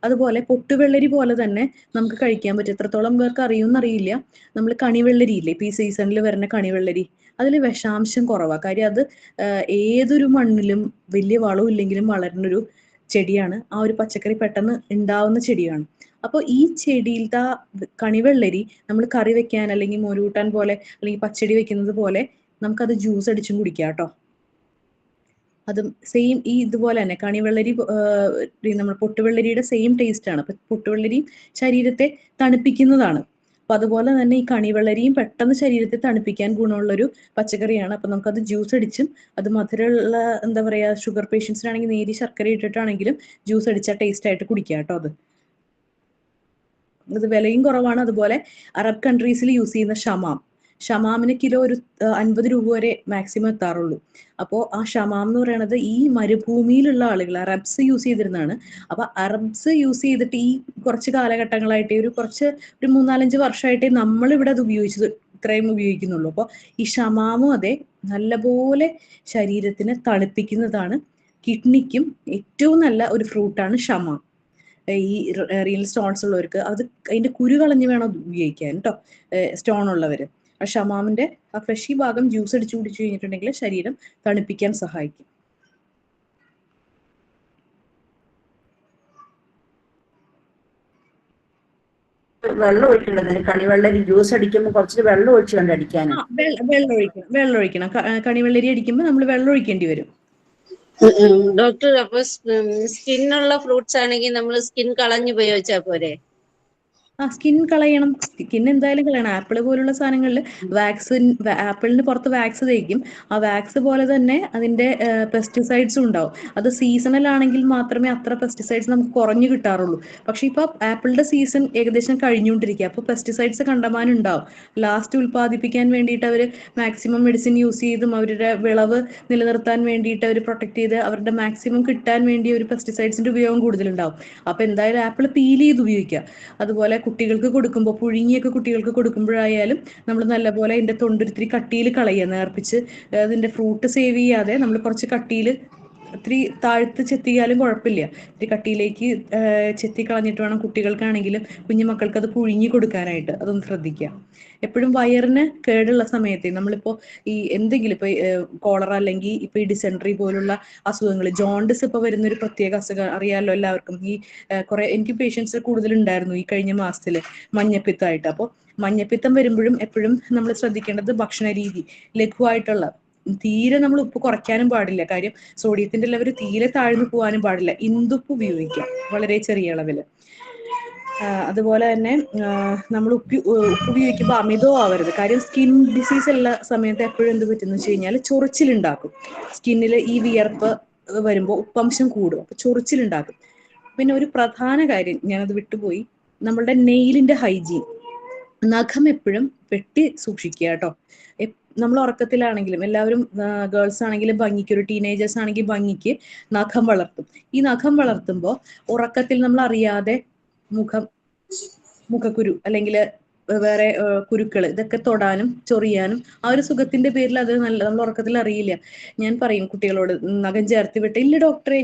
അതുപോലെ പൊട്ടുവെള്ളരി പോലെ തന്നെ നമുക്ക് കഴിക്കാൻ പറ്റും. എത്രത്തോളം പേർക്ക് അറിയുമെന്നറിയില്ല. നമ്മൾ കണിവെള്ളരി ഇല്ലേ, ഇപ്പൊ ഈ സീസണിൽ വരുന്ന കണിവെള്ളരി, അതിൽ വിഷാംശം കുറവാ. കാര്യം അത് ഏതൊരു മണ്ണിലും വലിയ വളവും ഇല്ലെങ്കിലും വളരുന്നൊരു ചെടിയാണ്. ആ ഒരു പച്ചക്കറി പെട്ടെന്ന് ഉണ്ടാവുന്ന ചെടിയാണ്. അപ്പോൾ ഈ ചെടിയിലത്തെ ആ കണിവെള്ളരി നമ്മൾ കറി വെക്കാൻ അല്ലെങ്കിൽ മോരുകൂട്ടാൻ പോലെ അല്ലെങ്കിൽ പച്ചടി വെക്കുന്നത് പോലെ നമുക്കത് ജ്യൂസ് അടിച്ചും കുടിക്കാം കേട്ടോ. അതും സെയിം ഈ ഇതുപോലെ തന്നെ കണിവെള്ളരി നമ്മൾ പൊട്ടുവെള്ളരിയുടെ സെയിം ടേസ്റ്റ് ആണ്. അപ്പൊ പൊട്ടുവെള്ളരി ശരീരത്തെ തണുപ്പിക്കുന്നതാണ്. അപ്പൊ അതുപോലെ തന്നെ ഈ കണിവെള്ളരിയും പെട്ടെന്ന് ശരീരത്തെ തണുപ്പിക്കാൻ ഗുണമുള്ളൊരു പച്ചക്കറിയാണ്. അപ്പൊ നമുക്കത് ജ്യൂസ് അടിച്ചും, അത് മധുരമുള്ള എന്താ പറയാ ഷുഗർ പേഷ്യൻസിനാണെങ്കിൽ നേരി ശർക്കര ഇട്ടിട്ടാണെങ്കിലും ജ്യൂസ് അടിച്ചാൽ ടേസ്റ്റ് ആയിട്ട് കുടിക്കാം കേട്ടോ. അത് വിലയും കുറവാണ്. അതുപോലെ അറബ് കൺട്രീസിൽ യൂസ് ചെയ്യുന്ന ഷമാമിന് കിലോ ഒരു 50 രൂപ വരെ മാക്സിമം എത്താറുള്ളൂ. അപ്പോൾ ആ ഷമാം എന്ന് പറയുന്നത് ഈ മരുഭൂമിയിലുള്ള ആളുകൾ അറബ്സ് യൂസ് ചെയ്തിരുന്നതാണ്. അപ്പൊ അറബ്സ് യൂസ് ചെയ്തിട്ട് ഈ കുറച്ച് കാലഘട്ടങ്ങളായിട്ട് ഒരു 3-4 വർഷമായിട്ടേ നമ്മളിവിടെ അത് ഇത്രയും ഉപയോഗിക്കുന്നുള്ളൂ. അപ്പോൾ ഈ ഷമാമും അതെ നല്ലപോലെ ശരീരത്തിനെ തണുപ്പിക്കുന്നതാണ്. കിഡ്നിക്കും ഏറ്റവും നല്ല ഒരു ഫ്രൂട്ടാണ് ഷമാം. ഈ റീനൽ സ്റ്റോൺസ് ഉള്ളവർക്ക് അത് അതിന്റെ കുരു കളഞ്ഞ് വേണം ഉപയോഗിക്കാൻ കേട്ടോ. സ്റ്റോൺ ഉള്ളവര് ആ ഷമാമിന്റെ ആ ഫ്ലഷി ഭാഗം ജ്യൂസ് അടിച്ചു കുടിച്ചു കഴിഞ്ഞിട്ടുണ്ടെങ്കിൽ ശരീരം തണുപ്പിക്കാൻ സഹായിക്കും. വെള്ളം ഒഴിക്കേണ്ടത് കണിവെള്ളരി ജ്യൂസ് അടിക്കുമ്പോൾ കുറച്ച് വെള്ളം ഒഴിച്ച് വേണ്ട അടിക്കാൻ. വെള്ളം ഒഴിക്കണം. കണിവെള്ളരി അടിക്കുമ്പോൾ നമ്മൾ വെള്ളം ഒഴിക്കേണ്ടി വരും. ഡോക്ടർ, അപ്പൊ സ്കിന്നുള്ള ഫ്രൂട്ട്സ് ആണെങ്കിൽ നമ്മൾ സ്കിൻ കളഞ്ഞ് ഉപയോഗിച്ചാൽ പോരെ? സ്കിൻ കളയണം. സ്കിൻ എന്തായാലും കളയണം. ആപ്പിൾ പോലുള്ള സാധനങ്ങളിൽ ആപ്പിളിന് പുറത്ത് വാക്സ് തേക്കും. ആ വാക്സ് പോലെ തന്നെ അതിന്റെ പെസ്റ്റിസൈഡ്സും ഉണ്ടാവും. അത് സീസണൽ ആണെങ്കിൽ മാത്രമേ അത്ര പെസ്റ്റിസൈഡ്സ് നമുക്ക് കുറഞ്ഞു കിട്ടാറുള്ളൂ. പക്ഷെ ഇപ്പൊ ആപ്പിളിന്റെ സീസൺ ഏകദേശം കഴിഞ്ഞുകൊണ്ടിരിക്കുക. അപ്പൊ പെസ്റ്റിസൈഡ്സ് കണ്ടമാനം ഉണ്ടാവും. ലാസ്റ്റ് ഉൽപ്പാദിപ്പിക്കാൻ വേണ്ടിയിട്ട് അവർ മാക്സിമം മെഡിസിൻ യൂസ് ചെയ്തും അവരുടെ വിളവ് നിലനിർത്താൻ വേണ്ടിയിട്ട് അവർ പ്രൊട്ടക്ട് ചെയ്ത് അവരുടെ മാക്സിമം കിട്ടാൻ വേണ്ടി ഒരു പെസ്റ്റിസൈഡ്സിന്റെ ഉപയോഗം കൂടുതലുണ്ടാവും. അപ്പൊ എന്തായാലും ആപ്പിൾ പീൽ ചെയ്ത് ഉപയോഗിക്കുക. അതുപോലെ കുട്ടികൾക്ക് കൊടുക്കുമ്പോൾ കുട്ടികൾക്ക് കൊടുക്കുമ്പോഴായാലും നമ്മൾ നല്ലപോലെ അതിന്റെ തൊണ്ടൊരിത്തിരി കട്ടിയിൽ കളയുക, നേർപ്പിച്ച്. അതിന്റെ ഫ്രൂട്ട് സേവ് ചെയ്യാതെ നമ്മൾ കുറച്ച് കട്ടിയിൽ ഇത്തിരി താഴ്ത്ത് ചെത്തിയാലും കുഴപ്പമില്ല. ഇത്തിരി കട്ടിയിലേക്ക് ചെത്തി കളഞ്ഞിട്ട് വേണം കുട്ടികൾക്കാണെങ്കിലും കുഞ്ഞുമക്കൾക്ക് അത് പുഴുങ്ങി കൊടുക്കാനായിട്ട്. അതൊന്ന് ശ്രദ്ധിക്കുക. എപ്പോഴും വയറിന് കേടുള്ള സമയത്ത് നമ്മളിപ്പോ ഈ എന്തെങ്കിലും ഇപ്പൊ കോളറ അല്ലെങ്കിൽ ഇപ്പൊ ഈ ഡിസെൻട്രി പോലുള്ള അസുഖങ്ങൾ, ജോണ്ടിസ് ഇപ്പൊ വരുന്നൊരു പ്രത്യേക അസുഖം അറിയാമല്ലോ എല്ലാവർക്കും. ഈ കുറെ എനിക്ക് പേഷ്യൻസ് കൂടുതലുണ്ടായിരുന്നു ഈ കഴിഞ്ഞ മാസത്തില് മഞ്ഞപ്പിത്തമായിട്ട്. അപ്പോൾ മഞ്ഞപ്പിത്തം വരുമ്പോഴും എപ്പോഴും നമ്മൾ ശ്രദ്ധിക്കേണ്ടത് ഭക്ഷണ രീതി ലഘുവായിട്ടുള്ള, തീരെ നമ്മൾ ഉപ്പ് കുറയ്ക്കാനും പാടില്ല. കാര്യം സോഡിയത്തിന്റെ ലെവൽ തീരെ താഴ്ന്നു പോകാനും പാടില്ല. ഇന്ദുപ്പ് ഉപയോഗിക്കാം വളരെ ചെറിയ അളവില്. അതുപോലെ തന്നെ നമ്മൾ ഉപ്പ് ഉപയോഗിക്കുമ്പോൾ അമിതവും ആവരുത്. കാര്യം സ്കിൻ ഡിസീസ് ഉള്ള സമയത്ത് എപ്പോഴും എന്ത് പറ്റുന്ന വെച്ച് കഴിഞ്ഞാൽ ചൊറിച്ചിലുണ്ടാക്കും. സ്കിന്നിൽ ഈ വിയർപ്പ് വരുമ്പോൾ ഉപ്പംശം കൂടും, അപ്പൊ ചൊറിച്ചിലുണ്ടാക്കും. പിന്നെ ഒരു പ്രധാന കാര്യം ഞാനത് വിട്ടുപോയി, നമ്മളുടെ നെയിലിന്റെ ഹൈജീൻ. നഖം എപ്പോഴും വെട്ടി സൂക്ഷിക്കുക കേട്ടോ. നമ്മൾ ഉറക്കത്തിലാണെങ്കിലും എല്ലാവരും ഗേൾസ് ആണെങ്കിലും ഭംഗിക്ക്, ഒരു ടീനേജേഴ്സ് ആണെങ്കിൽ ഭംഗിക്ക് നഖം വളർത്തും. ഈ നഖം വളർത്തുമ്പോൾ ഉറക്കത്തിൽ നമ്മൾ അറിയാതെ മുഖക്കുരു അല്ലെങ്കിൽ വേറെ കുരുക്കൾ ഇതൊക്കെ തൊടാനും ചൊറിയാനും ആ ഒരു സുഖത്തിന്റെ പേരിൽ അത് നമ്മൾ ഉറക്കത്തിൽ അറിയില്ല. ഞാൻ പറയും കുട്ടികളോട് നഖം ചേർത്ത് വിട്ട്, ഇല്ല ഡോക്ടറെ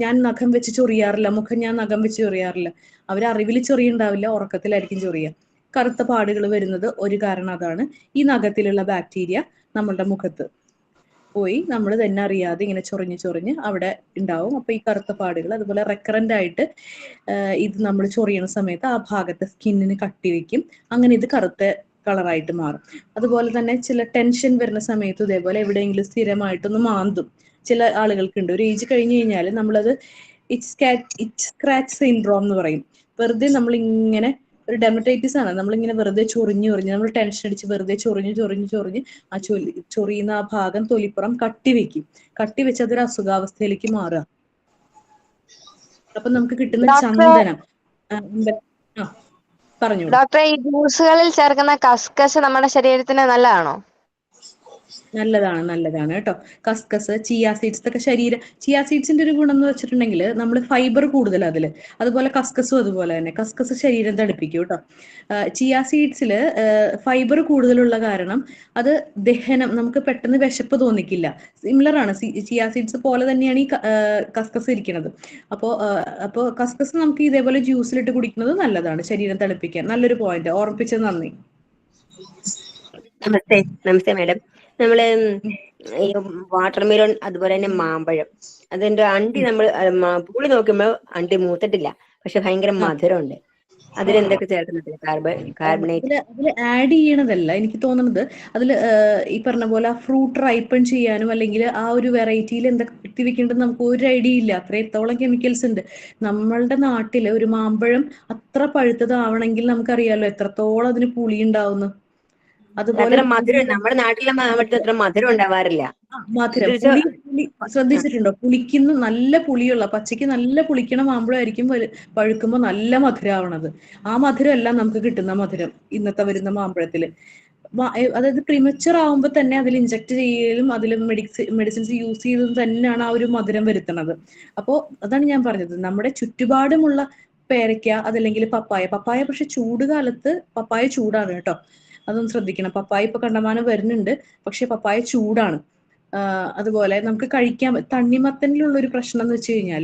ഞാൻ നഖം വെച്ച് ചൊറിയാറില്ല, ഞാൻ നഖം വെച്ച് ചൊറിയാറില്ല. അവരറിവിൽ ചൊറിയുണ്ടാവില്ല, ഉറക്കത്തിലായിരിക്കും ചൊറിയ. കറുത്ത പാടുകൾ വരുന്നത് ഒരു കാരണം അതാണ്. ഈ നഖത്തിലുള്ള ബാക്ടീരിയ നമ്മളുടെ മുഖത്ത് പോയി നമ്മൾ തന്നെ അറിയാതെ ഇങ്ങനെ ചൊറിഞ്ഞ് അവിടെ ഉണ്ടാവും. അപ്പൊ ഈ കറുത്ത പാടുകൾ അതുപോലെ റെക്കറന്റ് ആയിട്ട് ഇത് നമ്മൾ ചൊറിയണ സമയത്ത് ആ ഭാഗത്തെ സ്കിന്നിന് കട്ടി വെക്കും. അങ്ങനെ ഇത് കറുത്ത കളറായിട്ട് മാറും. അതുപോലെ തന്നെ ചില ടെൻഷൻ വരുന്ന സമയത്ത് ഇതേപോലെ എവിടെയെങ്കിലും സ്ഥിരമായിട്ടൊന്ന് മാന്തും. ചില ആളുകൾക്കുണ്ട്. ഒരു ഏജ് കഴിഞ്ഞു കഴിഞ്ഞാൽ നമ്മളത് ഇച്ച് സ്ക്രാച്ച് സിൻഡ്രോം എന്ന് പറയും. വെറുതെ നമ്മളിങ്ങനെ ഒരു ഡെമറ്റൈറ്റിസ് ആണ്, നമ്മളിങ്ങനെ വെറുതെ ചൊറിഞ്ഞ് നമ്മൾ ടെൻഷൻ അടിച്ച് വെറുതെ ചൊറിഞ്ഞ് ആ ചൊറിയുന്ന ആ ഭാഗം തൊലിപ്പുറം കട്ടി വെച്ച് അതൊരു അസുഖാവസ്ഥയിലേക്ക് മാറുക. അപ്പൊ നമുക്ക് കിട്ടുന്ന ചന്ദനം പറഞ്ഞു. ഡോക്ടറെ, ഈ ജ്യൂസുകളിൽ ചേർക്കുന്ന കസ്കസ് നമ്മുടെ ശരീരത്തിന് നല്ലതാണോ? നല്ലതാണ് കേട്ടോ. കസ്കസ്, ചിയാ സീഡ്സ് ഒക്കെ ചിയാ സീഡ്സിന്റെ ഒരു ഗുണം എന്ന് വെച്ചിട്ടുണ്ടെങ്കിൽ നമ്മൾ ഫൈബർ കൂടുതൽ അതില്. അതുപോലെ കസ്കസും അതുപോലെ തന്നെ. കസ്കസ് ശരീരം തടിപ്പിക്കും കേട്ടോ. ചിയാ സീഡ്സിൽ ഫൈബർ കൂടുതലുള്ള കാരണം അത് ദഹനം, നമുക്ക് പെട്ടെന്ന് വിശപ്പ് തോന്നിക്കില്ല. സിമിലർ ആണ്, ചിയാ സീഡ്സ് പോലെ തന്നെയാണ് ഈ കസ്കസ് ഇരിക്കുന്നത്. അപ്പോൾ കസ്കസ് നമുക്ക് ഇതേപോലെ ജ്യൂസിലിട്ട് കുടിക്കുന്നത് നല്ലതാണ്, ശരീരം തണുപ്പിക്കാൻ. നല്ലൊരു പോയിന്റ് ഓർമ്മിപ്പിച്ചത് നന്ദി. നമസ്തേ മാഡം. നമ്മള് ഈ വാട്ടർ മെലോൺ അതുപോലെ തന്നെ മാമ്പഴം, അതിന്റെ അണ്ടി നമ്മൾ പുളി നോക്കുമ്പോൾ അണ്ടി മൂത്തിട്ടില്ല, പക്ഷെ ഭയങ്കര മധുരമുണ്ട്. അതിലെന്തൊക്കെ ചേർക്കുന്നുണ്ട്? കാർബണേറ്റ് അതിൽ ആഡ് ചെയ്യണതല്ല എനിക്ക് തോന്നുന്നത്. അതിൽ ഈ പറഞ്ഞ പോലെ ഫ്രൂട്ട് റൈപ്പൺ ചെയ്യാനും അല്ലെങ്കിൽ ആ ഒരു വെറൈറ്റിയിൽ എന്തൊക്കെ കുത്തിവെക്കേണ്ടത് നമുക്ക് ഒരു ഐഡിയ ഇല്ല. അത്രത്തോളം കെമിക്കൽസ് ഉണ്ട്. നമ്മളുടെ നാട്ടില് ഒരു മാമ്പഴം അത്ര പഴുത്തതാവണമെങ്കിൽ നമുക്കറിയാലോ എത്രത്തോളം അതിന് പുളി ഉണ്ടാവുന്നു. അതുപോലെ മധുരം നമ്മുടെ നാട്ടിലെ മാമ്പഴത്തിന് അത്ര മധുരം ഉണ്ടാവാറില്ല. മധുരം പുളി ശ്രദ്ധിച്ചിട്ടുണ്ടോ? പുളിക്കുന്ന നല്ല പുളിയുള്ള പച്ചയ്ക്ക് നല്ല പുളിക്കണ മാമ്പഴമായിരിക്കും പഴുക്കുമ്പോ നല്ല മധുരമാവണത്. ആ മധുരം അല്ല നമുക്ക് കിട്ടുന്ന മധുരം ഇന്നത്തെ വരുന്ന മാമ്പഴത്തില്. അതായത് പ്രിമച്ചർ ആവുമ്പോ തന്നെ അതിൽ ഇഞ്ചക്ട് ചെയ്യലും അതിൽ മെഡിസിൻസ് യൂസ് ചെയ്തതും തന്നെയാണ് ആ ഒരു മധുരം വരുത്തുന്നത്. അപ്പോ അതാണ് ഞാൻ പറഞ്ഞത്, നമ്മുടെ ചുറ്റുപാടുമുള്ള പേരയ്ക്ക അതല്ലെങ്കിൽ പപ്പായ പക്ഷെ ചൂട് കാലത്ത് പപ്പായ ചൂടാണ് കേട്ടോ, അതൊന്ന് ശ്രദ്ധിക്കണം. പപ്പായ ഇപ്പൊ കണ്ടമാനം വരുന്നുണ്ട്, പക്ഷെ പപ്പായ ചൂടാണ്. അതുപോലെ നമുക്ക് കഴിക്കാൻ തണ്ണിമത്തനിലുള്ള ഒരു പ്രശ്നം എന്ന് വെച്ച് കഴിഞ്ഞാൽ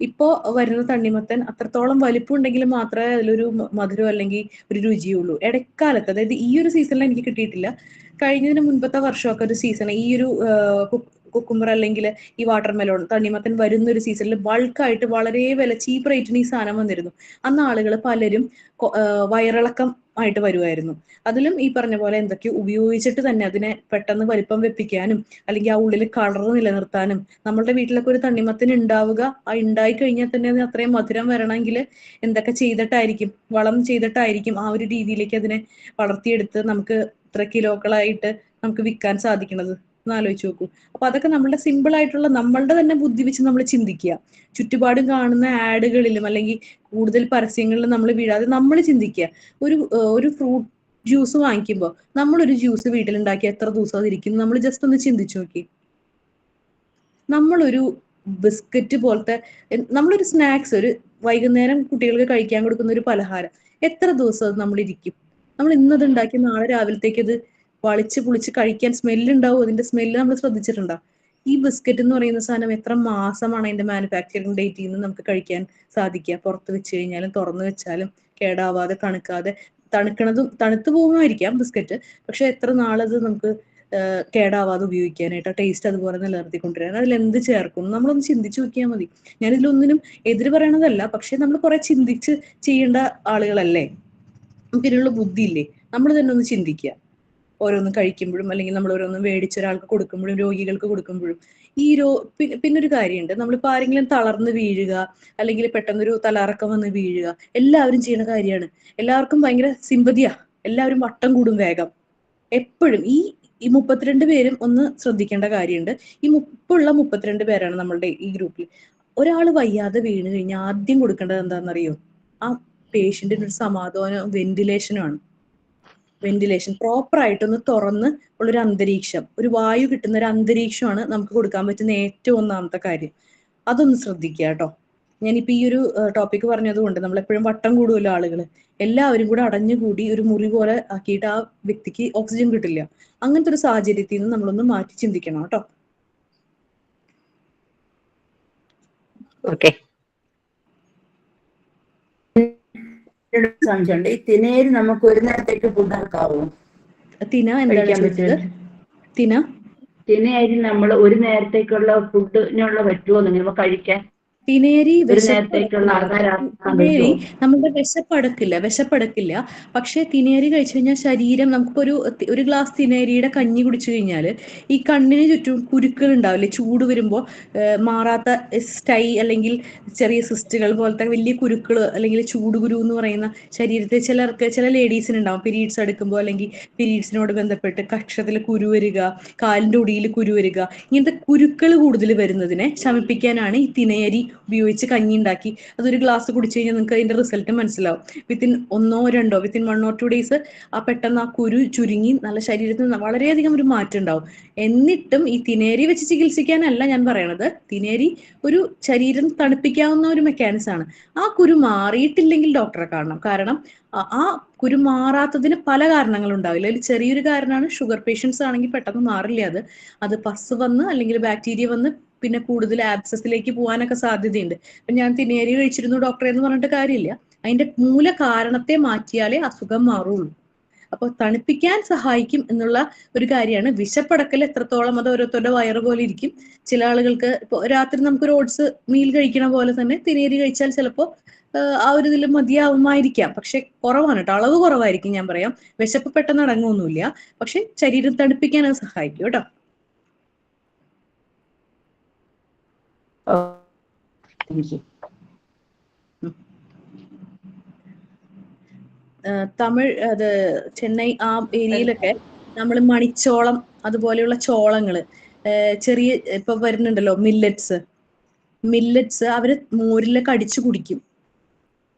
ഇപ്പോ വരുന്ന തണ്ണിമത്തൻ അത്രത്തോളം വലിപ്പം ഉണ്ടെങ്കിൽ മാത്രമേ അതിലൊരു മധുരം അല്ലെങ്കിൽ ഒരു രുചിയുള്ളൂ. ഇടക്കാലത്ത്, അതായത് ഈ ഒരു സീസണിൽ എനിക്ക് കിട്ടിയിട്ടില്ല, കഴിഞ്ഞതിന് മുൻപത്തെ വർഷമൊക്കെ ഒരു സീസൺ ഈ ഒരു കുക്കുംബർ അല്ലെങ്കിൽ ഈ വാട്ടർ മെലോൺ തണ്ണിമത്തൻ വരുന്ന ഒരു സീസണിൽ ബൾക്കായിട്ട് വളരെ വില ചീപ്പ് റേറ്റിന് ഈ സാധനം വന്നിരുന്നു. അന്ന് ആളുകൾ പലരും വയറിളക്കം ആയിട്ട് വരുമായിരുന്നു. അതിലും ഈ പറഞ്ഞ പോലെ എന്തൊക്കെയോ ഉപയോഗിച്ചിട്ട് തന്നെ അതിനെ പെട്ടെന്ന് വലിപ്പം വെപ്പിക്കാനും അല്ലെങ്കിൽ ആ ഉള്ളിൽ കളർ നിലനിർത്താനും. നമ്മളുടെ വീട്ടിലൊക്കെ ഒരു തണ്ണിമത്തൻ ഉണ്ടാവുക, ആ ഉണ്ടായി കഴിഞ്ഞാൽ തന്നെ അതിന് അത്രയും മധുരം വരണമെങ്കിൽ എന്തൊക്കെ ചെയ്തിട്ടായിരിക്കും, വളം ചെയ്തിട്ടായിരിക്കും ആ ഒരു രീതിയിലേക്ക് അതിനെ വളർത്തിയെടുത്ത് നമുക്ക് ഇത്ര കിലോകളായിട്ട് നമുക്ക് വിൽക്കാൻ സാധിക്കുന്നത് എന്ന് ആലോചിച്ച് നോക്കൂ. അപ്പൊ അതൊക്കെ നമ്മളുടെ സിമ്പിൾ ആയിട്ടുള്ള നമ്മളുടെ തന്നെ ബുദ്ധി വെച്ച് നമ്മൾ ചിന്തിക്കുക. ചുറ്റുപാടും കാണുന്ന ആഡുകളിലും അല്ലെങ്കിൽ കൂടുതൽ പരസ്യങ്ങളിലും നമ്മൾ വീഴാതെ നമ്മൾ ചിന്തിക്കുക. ഒരു ഫ്രൂട്ട് ജ്യൂസ് വാങ്ങിക്കുമ്പോൾ നമ്മളൊരു ജ്യൂസ് വീട്ടിലുണ്ടാക്കി എത്ര ദിവസം അതിരിക്കും നമ്മൾ ജസ്റ്റ് ഒന്ന് ചിന്തിച്ചു നോക്കി. നമ്മളൊരു ബിസ്ക്കറ്റ് പോലത്തെ നമ്മളൊരു സ്നാക്സ്, ഒരു വൈകുന്നേരം കുട്ടികൾക്ക് കഴിക്കാൻ കൊടുക്കുന്ന ഒരു പലഹാരം എത്ര ദിവസം നമ്മൾ ഇരിക്കും? നമ്മൾ ഇന്നത് ഉണ്ടാക്കി നാളെ രാവിലത്തേക്ക് അത് വളിച്ച് പുളിച്ച് കഴിക്കാൻ സ്മെല്ലുണ്ടാവും. അതിന്റെ സ്മെല്ല് നമ്മൾ ശ്രദ്ധിച്ചിട്ടുണ്ടോ? ഈ ബിസ്ക്കറ്റ് എന്ന് പറയുന്ന സാധനം എത്ര മാസമാണ് അതിന്റെ മാനുഫാക്ചറിങ് ഡേറ്റിൽ നിന്ന് നമുക്ക് കഴിക്കാൻ സാധിക്കുക? പുറത്ത് വെച്ച് കഴിഞ്ഞാലും തുറന്നു വെച്ചാലും കേടാവാതെ തണുത്തു പോകുമായിരിക്കാം ബിസ്ക്കറ്റ്, പക്ഷെ എത്ര നാളത് നമുക്ക് കേടാവാതെ ഉപയോഗിക്കാനായിട്ട് ടേസ്റ്റ് അതുപോലെ നിലനിർത്തിക്കൊണ്ടിരാൻ അതിൽ എന്ത് ചേർക്കും നമ്മളൊന്ന് ചിന്തിച്ചു നോക്കിയാൽ മതി. ഞാനിതിലൊന്നിനും എതിര് പറയണതല്ല, പക്ഷെ നമ്മൾ കുറെ ചിന്തിച്ച് ചെയ്യേണ്ട ആളുകളല്ലേ, നമുക്ക് ഇതിനുള്ള ബുദ്ധി ഇല്ലേ? നമ്മൾ തന്നെ ഒന്ന് ചിന്തിക്കുക. ഓരോന്നും കഴിക്കുമ്പോഴും അല്ലെങ്കിൽ നമ്മൾ ഓരോന്നും മേടിച്ച ഒരാൾക്ക് കൊടുക്കുമ്പോഴും രോഗികൾക്ക് കൊടുക്കുമ്പോഴും പിന്നൊരു കാര്യമുണ്ട്, നമ്മളിപ്പോൾ ആരെങ്കിലും തളർന്ന് വീഴുക അല്ലെങ്കിൽ പെട്ടെന്നൊരു തലകറക്കം വന്ന് വീഴുക എല്ലാവരും ചെയ്യുന്ന കാര്യമാണ്. എല്ലാവർക്കും ഭയങ്കര സിമ്പതിയാ, എല്ലാവരും വട്ടം കൂടും വേഗം. എപ്പോഴും ഈ 32 പേരും ഒന്ന് ശ്രദ്ധിക്കേണ്ട കാര്യമുണ്ട്. ഈ 32 പേരാണ് നമ്മളുടെ ഈ ഗ്രൂപ്പിൽ. ഒരാൾ വയ്യാതെ വീണ് കഴിഞ്ഞാൽ ആദ്യം കൊടുക്കേണ്ടത് എന്താണെന്നറിയോ? ആ പേഷ്യന്റിന് ഒരു സമാധാനം, വെന്റിലേഷനാണ്. വെന്റിലേഷൻ പ്രോപ്പർ ആയിട്ടൊന്ന് തുറന്ന് ഉള്ളൊരു അന്തരീക്ഷം, ഒരു വായു കിട്ടുന്ന ഒരു അന്തരീക്ഷമാണ് നമുക്ക് കൊടുക്കാൻ പറ്റുന്ന ഏറ്റവും ഒന്നാമത്തെ കാര്യം. അതൊന്ന് ശ്രദ്ധിക്കുക കേട്ടോ. ഞാനിപ്പോ ഈ ഒരു ടോപ്പിക് പറഞ്ഞതുകൊണ്ട് നമ്മളെപ്പോഴും വട്ടം കൂടുമല്ലോ ആളുകൾ, എല്ലാവരും കൂടെ അടഞ്ഞുകൂടി ഒരു മുറി പോലെ ആക്കിയിട്ട് ആ വ്യക്തിക്ക് ഓക്സിജൻ കിട്ടില്ല. അങ്ങനത്തെ ഒരു സാഹചര്യത്തിൽ നിന്ന് നമ്മളൊന്ന് മാറ്റി ചിന്തിക്കണം കേട്ടോ. ഓക്കെ. സംശയമുണ്ട്, ഈ തിനേരി നമുക്ക് ഒരു നേരത്തേക്ക് ഫുഡ് ആക്കാവോ? തിനേരി നമ്മൾ ഒരു നേരത്തേക്കുള്ള ഫുഡിനുള്ള പറ്റുമോ നിങ്ങൾ കഴിക്കാൻ? തിനേരി തിനേരി നമ്മുടെ വിശപ്പടക്കില്ല. പക്ഷെ തിനേരി കഴിച്ചു കഴിഞ്ഞാൽ ശരീരം, നമുക്കിപ്പോ ഒരു ഗ്ലാസ് തിനേരിയുടെ കഞ്ഞി കുടിച്ചു കഴിഞ്ഞാല് ഈ കണ്ണിന് ചുറ്റും കുരുക്കൾ ഉണ്ടാവില്ലേ, ചൂട് വരുമ്പോ മാറാത്ത സ്റ്റൈ അല്ലെങ്കിൽ ചെറിയ സിസ്റ്റുകൾ പോലത്തെ വലിയ കുരുക്കൾ അല്ലെങ്കിൽ ചൂടുകുരു എന്ന് പറയുന്ന ശരീരത്തിൽ ചില ലേഡീസിന് ഉണ്ടാവും. പീരീഡ്സ് എടുക്കുമ്പോൾ അല്ലെങ്കിൽ പീരീഡ്സിനോട് ബന്ധപ്പെട്ട് കക്ഷത്തിൽ കുരു വരിക, കാലിന്റെ ഒടിയിൽ കുരു വരിക, ഇങ്ങനത്തെ കുരുക്കൾ കൂടുതൽ വരുന്നതിനെ ശമിപ്പിക്കാനാണ് ഈ തിനേരി ഉപയോഗിച്ച് കഞ്ഞി ഉണ്ടാക്കി അതൊരു ഗ്ലാസ് കുടിച്ചു കഴിഞ്ഞാൽ നിങ്ങൾക്ക് അതിന്റെ റിസൾട്ട് മനസ്സിലാവും. വിത്തിൻ 1 or 2 days ആ പെട്ടെന്ന് ആ കുരു ചുരുങ്ങി നല്ല ശരീരത്തിൽ വളരെയധികം ഒരു മാറ്റം ഉണ്ടാവും. എന്നിട്ടും ഈ തിനേരി വെച്ച് ചികിത്സിക്കാനല്ല ഞാൻ പറയണത്. തിനേരി ഒരു ശരീരം തണുപ്പിക്കാവുന്ന ഒരു മെക്കാനിസം ആണ്. ആ കുരു മാറിയിട്ടില്ലെങ്കിൽ ഡോക്ടറെ കാണണം. കാരണം ആ കുരു മാറാത്തതിന് പല കാരണങ്ങളുണ്ടാവില്ല. അതിൽ ചെറിയൊരു കാരണമാണ് ഷുഗർ പേഷ്യൻസ് ആണെങ്കിൽ പെട്ടെന്ന് മാറില്ല. അത് പസ് വന്ന് അല്ലെങ്കിൽ ബാക്ടീരിയ വന്ന് പിന്നെ കൂടുതൽ ആബ്സസിലേക്ക് പോകാനൊക്കെ സാധ്യതയുണ്ട്. അപ്പൊ ഞാൻ തിനേരി കഴിച്ചിരുന്നു ഡോക്ടറെ എന്ന് പറഞ്ഞിട്ട് കാര്യമില്ല. അതിന്റെ മൂല കാരണത്തെ മാറ്റിയാലേ അസുഖം മാറുള്ളൂ. അപ്പൊ തണുപ്പിക്കാൻ സഹായിക്കും എന്നുള്ള ഒരു കാര്യമാണ്. വിശപ്പടക്കൽ എത്രത്തോളം അത് ഓരോരുത്തരുടെ വയറ് പോലെ ഇരിക്കും. ചില ആളുകൾക്ക് ഇപ്പൊ രാത്രി നമുക്കൊരു ഓട്സ് മീൽ കഴിക്കണ പോലെ തന്നെ തിനേരി കഴിച്ചാൽ ചിലപ്പോ ആ ഒരു ഇതിൽ മതിയാവുമായിരിക്കാം. പക്ഷെ കുറവാണ് കേട്ടോ, അളവ് കുറവായിരിക്കും. ഞാൻ പറയാം, വിശപ്പ് പെട്ടെന്ന് അടങ്ങുമൊന്നുമില്ല, പക്ഷെ ശരീരം തണുപ്പിക്കാൻ അത് സഹായിക്കും കേട്ടോ. തമിഴ് അത് ചെന്നൈ ആ ഏരിയയിലൊക്കെ നമ്മൾ മണിച്ചോളം അതുപോലെയുള്ള ചോളങ്ങള് ചെറിയ ഇപ്പൊ വരുന്നുണ്ടല്ലോ മില്ലറ്റ്സ് അവര് മോരിലൊക്കെ അടിച്ചു കുടിക്കും.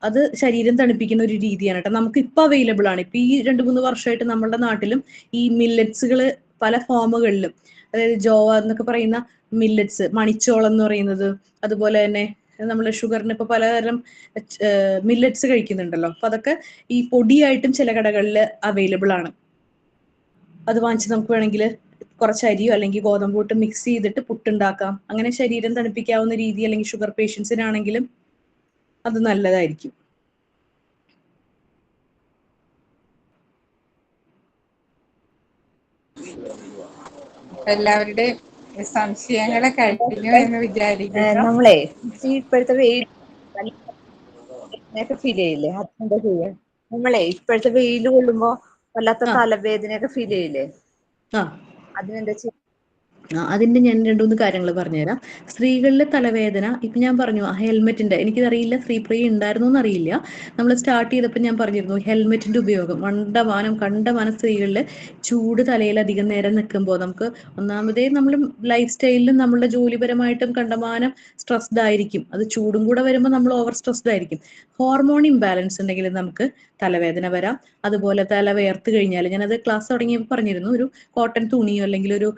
അത് ശരീരം തണുപ്പിക്കുന്ന ഒരു രീതിയാണ് കേട്ടോ. നമുക്ക് ഇപ്പൊ അവൈലബിൾ ആണ്. ഇപ്പൊ ഈ 2-3 വർഷമായിട്ട് നമ്മുടെ നാട്ടിലും ഈ മില്ലറ്റ്സുകൾ പല ഫോമുകളിലും, അതായത് ജോവ എന്നൊക്കെ പറയുന്ന മില്ലറ്റ്സ്, മണിച്ചോളം എന്ന് പറയുന്നത്, അതുപോലെ തന്നെ നമ്മൾ ഷുഗറിന് ഇപ്പൊ പലതരം മില്ലറ്റ്സ് കഴിക്കുന്നുണ്ടല്ലോ. അപ്പൊ അതൊക്കെ ഈ പൊടിയായിട്ടും ചില കടകളിൽ അവൈലബിൾ ആണ്. അത് വാങ്ങിച്ച് നമുക്ക് വേണമെങ്കിൽ കുറച്ച് അരിയോ അല്ലെങ്കിൽ ഗോതമ്പൂട്ട് മിക്സ് ചെയ്തിട്ട് പുട്ടുണ്ടാക്കാം. അങ്ങനെ ശരീരം തണുപ്പിക്കാവുന്ന രീതി, അല്ലെങ്കിൽ ഷുഗർ പേഷ്യൻസിനാണെങ്കിലും അത് നല്ലതായിരിക്കും. എല്ലാവരുടെയും സംശയങ്ങളെ കഴിഞ്ഞു എന്ന് വിചാരിക്കുന്നു. നമ്മളെ ഇപ്പോഴത്തെ വെയിലൊക്കെ ഫീൽ ചെയ്യില്ലേ? അതെന്താ ചെയ്യാ? നമ്മളെ ഇപ്പോഴത്തെ വെയിൽ കൊള്ളുമ്പോ വല്ലാത്ത തലവേദനയൊക്കെ ഫീൽ ചെയ്യില്ലേ? അതിനെന്താ ചെയ്യാ? അതിന്റെ ഞാൻ 2-3 കാര്യങ്ങൾ പറഞ്ഞുതരാം. സ്ത്രീകളിലെ തലവേദന ഇപ്പൊ ഞാൻ പറഞ്ഞു ആ ഹെൽമെറ്റിന്റെ, എനിക്കറിയില്ല സ്ത്രീപ്രിയ ഉണ്ടായിരുന്നു എന്നറിയില്ല. നമ്മൾ സ്റ്റാർട്ട് ചെയ്തപ്പോൾ ഞാൻ പറഞ്ഞിരുന്നു ഹെൽമെറ്റിന്റെ ഉപയോഗം കണ്ടമാനം സ്ത്രീകളിൽ ചൂട് തലയിൽ അധികം നേരം നിൽക്കുമ്പോൾ നമുക്ക് ഒന്നാമതേ നമ്മൾ ലൈഫ് സ്റ്റൈലിലും നമ്മളുടെ ജോലിപരമായിട്ടും കണ്ടമാനം സ്ട്രെസ്ഡ് ആയിരിക്കും. അത് ചൂടും കൂടെ വരുമ്പോൾ നമ്മൾ ഓവർ സ്ട്രെസ്ഡ് ആയിരിക്കും. ഹോർമോൺ ഇംബാലൻസ് ഉണ്ടെങ്കിൽ നമുക്ക് തലവേദന വരാം. അതുപോലെ തല വേർത്ത് കഴിഞ്ഞാൽ, ഞാനത് ക്ലാസ് തുടങ്ങിയപ്പോൾ പറഞ്ഞിരുന്നു, ഒരു കോട്ടൺ തുണിയോ അല്ലെങ്കിൽ ഒരു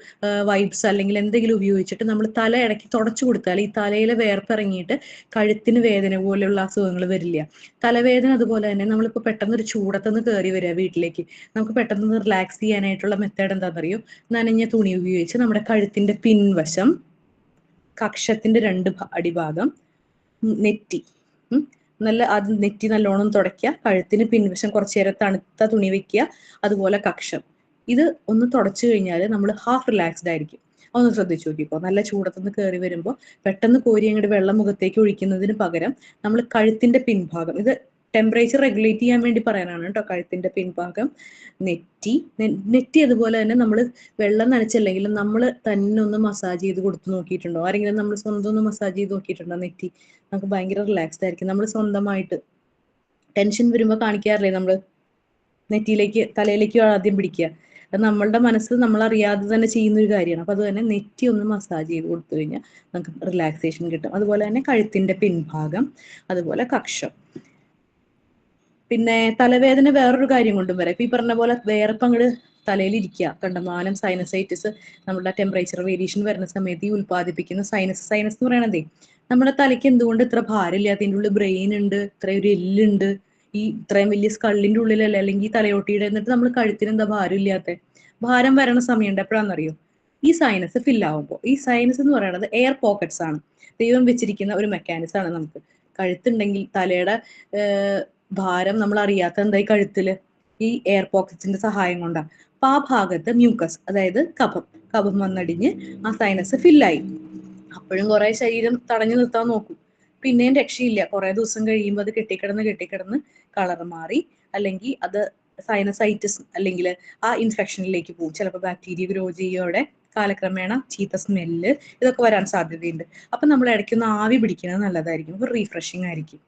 വൈബ്സ് അല്ലെങ്കിൽ എന്തെങ്കിലും ഉപയോഗിച്ചിട്ട് നമ്മൾ തല ഇടയ്ക്ക് തുടച്ചു കൊടുത്താൽ ഈ തലയിലെ വേർപ്പിറങ്ങിയിട്ട് കഴുത്തിന് വേദന പോലെയുള്ള അസുഖങ്ങൾ വരില്ല. തലവേദന അതുപോലെ തന്നെ നമ്മളിപ്പോൾ പെട്ടെന്ന് ഒരു ചൂടത്തുനിന്ന് കയറി വരിക വീട്ടിലേക്ക്, നമുക്ക് പെട്ടെന്ന് റിലാക്സ് ചെയ്യാനായിട്ടുള്ള മെത്തേഡ് എന്താണെന്നറിയോ? നനഞ്ഞ തുണി ഉപയോഗിച്ച് നമ്മുടെ കഴുത്തിന്റെ പിൻവശം, കക്ഷത്തിന്റെ 2 അടിഭാഗം, നെറ്റി നെറ്റി നല്ലോണം തുടയ്ക്കുക, കഴുത്തിന് പിൻവശം കുറച്ചു നേരം തണുത്ത തുണി വെക്കുക, അതുപോലെ കക്ഷം. ഇത് ഒന്ന് തുടച്ചു കഴിഞ്ഞാൽ നമ്മൾ ഹാഫ് റിലാക്സ്ഡ് ആയിരിക്കും. ഒന്ന് ശ്രദ്ധിച്ചു നോക്കിക്കോ. നല്ല ചൂടത്തുനിന്ന് കയറി വരുമ്പോൾ പെട്ടെന്ന് കോരി അങ്ങോട്ട് വെള്ളം മുഖത്തേക്ക് ഒഴിക്കുന്നതിന് പകരം നമ്മൾ കഴുത്തിന്റെ പിൻഭാഗം, ഇത് ടെമ്പറേച്ചർ റെഗുലേറ്റ് ചെയ്യാൻ വേണ്ടി പറയാനാണ് കേട്ടോ. കഴുത്തിന്റെ പിൻഭാഗം, നെറ്റി അതുപോലെ തന്നെ നമ്മൾ വെള്ളം നനച്ചല്ലെങ്കിലും നമ്മൾ തന്നെ ഒന്ന് മസാജ് ചെയ്ത് കൊടുത്തു നോക്കിയിട്ടുണ്ടോ? ആരെങ്കിലും നമ്മൾ സ്വന്തം ഒന്ന് മസാജ് ചെയ്ത് നോക്കിയിട്ടുണ്ടോ? നെറ്റി നമുക്ക് ഭയങ്കര റിലാക്സ്ഡ് ആയിരിക്കും. നമ്മൾ സ്വന്തമായിട്ട് ടെൻഷൻ വരുമ്പോൾ കാണിക്കാറില്ലേ, നമ്മൾ തലയിലേക്ക് ആദ്യം പിടിക്കുക. അത് നമ്മളുടെ മനസ്സ് നമ്മളറിയാതെ തന്നെ ചെയ്യുന്ന ഒരു കാര്യമാണ്. അപ്പൊ അത് തന്നെ നെറ്റി ഒന്ന് മസാജ് ചെയ്ത് കൊടുത്തു കഴിഞ്ഞാൽ നമുക്ക് റിലാക്സേഷൻ കിട്ടും. അതുപോലെ തന്നെ കഴുത്തിന്റെ പിൻഭാഗം, അതുപോലെ കക്ഷം. പിന്നെ തലവേദന വേറൊരു കാര്യം കൊണ്ടും വരാം. ഇപ്പൊ ഈ പറഞ്ഞ പോലെ വേർപ്പ് അങ്ങോട്ട് തലയിൽ ഇരിക്കുക, കണ്ടമാനം സൈനസൈറ്റിസ്, നമ്മുടെ ടെമ്പറേച്ചർ വേരിയേഷൻ വരുന്ന സമയത്ത് ഈ ഉൽപ്പാദിപ്പിക്കുന്ന സൈനസ് എന്ന് പറയണതേ, നമ്മുടെ തലയ്ക്ക് എന്തുകൊണ്ട് ഇത്ര ഭാരമില്ലാത്ത? ഇതിൻ്റെ ഉള്ളിൽ ബ്രെയിൻ ഉണ്ട്, ഇത്രയും ഒരു എല്ലുണ്ട്, ഈ ഇത്രയും വലിയ സ്കള്ളിന്റെ ഉള്ളിലല്ലേ, അല്ലെങ്കിൽ തലയോട്ടിയുടെ, എന്നിട്ട് നമ്മൾ കഴുത്തിന് എന്താ ഭാരം ഇല്ലാത്ത? ഭാരം വരണ സമയമുണ്ട്. എപ്പോഴാണെന്നറിയോ? ഈ സൈനസ് ഫില്ലാവുമ്പോൾ. ഈ സൈനസ് എന്ന് പറയുന്നത് എയർ പോക്കറ്റ്സ് ആണ്, ദൈവം വെച്ചിരിക്കുന്ന ഒരു മെക്കാനിസം ആണ്. നമുക്ക് കഴുത്തുണ്ടെങ്കിൽ തലയുടെ ഭാരം നമ്മൾ അറിയാത്ത എന്തായി കഴുത്തില് ഈ എയർ പോക്കറ്റ്സിന്റെ സഹായം കൊണ്ടാണ്. അപ്പൊ ആ ഭാഗത്ത് മ്യൂക്കസ്, അതായത് കഫം വന്നടിഞ്ഞ് ആ സൈനസ് ഫില്ലായി. അപ്പോഴും കുറെ ശരീരം തടഞ്ഞു നിർത്താൻ നോക്കും, പിന്നെയും രക്ഷയില്ല. കുറെ ദിവസം കഴിയുമ്പോൾ അത് കെട്ടിക്കിടന്ന് കളർ മാറി, അല്ലെങ്കിൽ അത് സൈനസൈറ്റിസ് അല്ലെങ്കിൽ ആ ഇൻഫെക്ഷനിലേക്ക് പോകും. ചിലപ്പോൾ ബാക്ടീരിയ ഗ്രോ ചെയ്യുകയോടെ കാലക്രമേണ ചീത്ത സ്മെല്ല് ഇതൊക്കെ വരാൻ സാധ്യതയുണ്ട്. അപ്പൊ നമ്മൾ ഇടയ്ക്കൊന്ന് ആവി പിടിക്കുന്നത് നല്ലതായിരിക്കും, ഒരു റീഫ്രഷിങ് ആയിരിക്കും.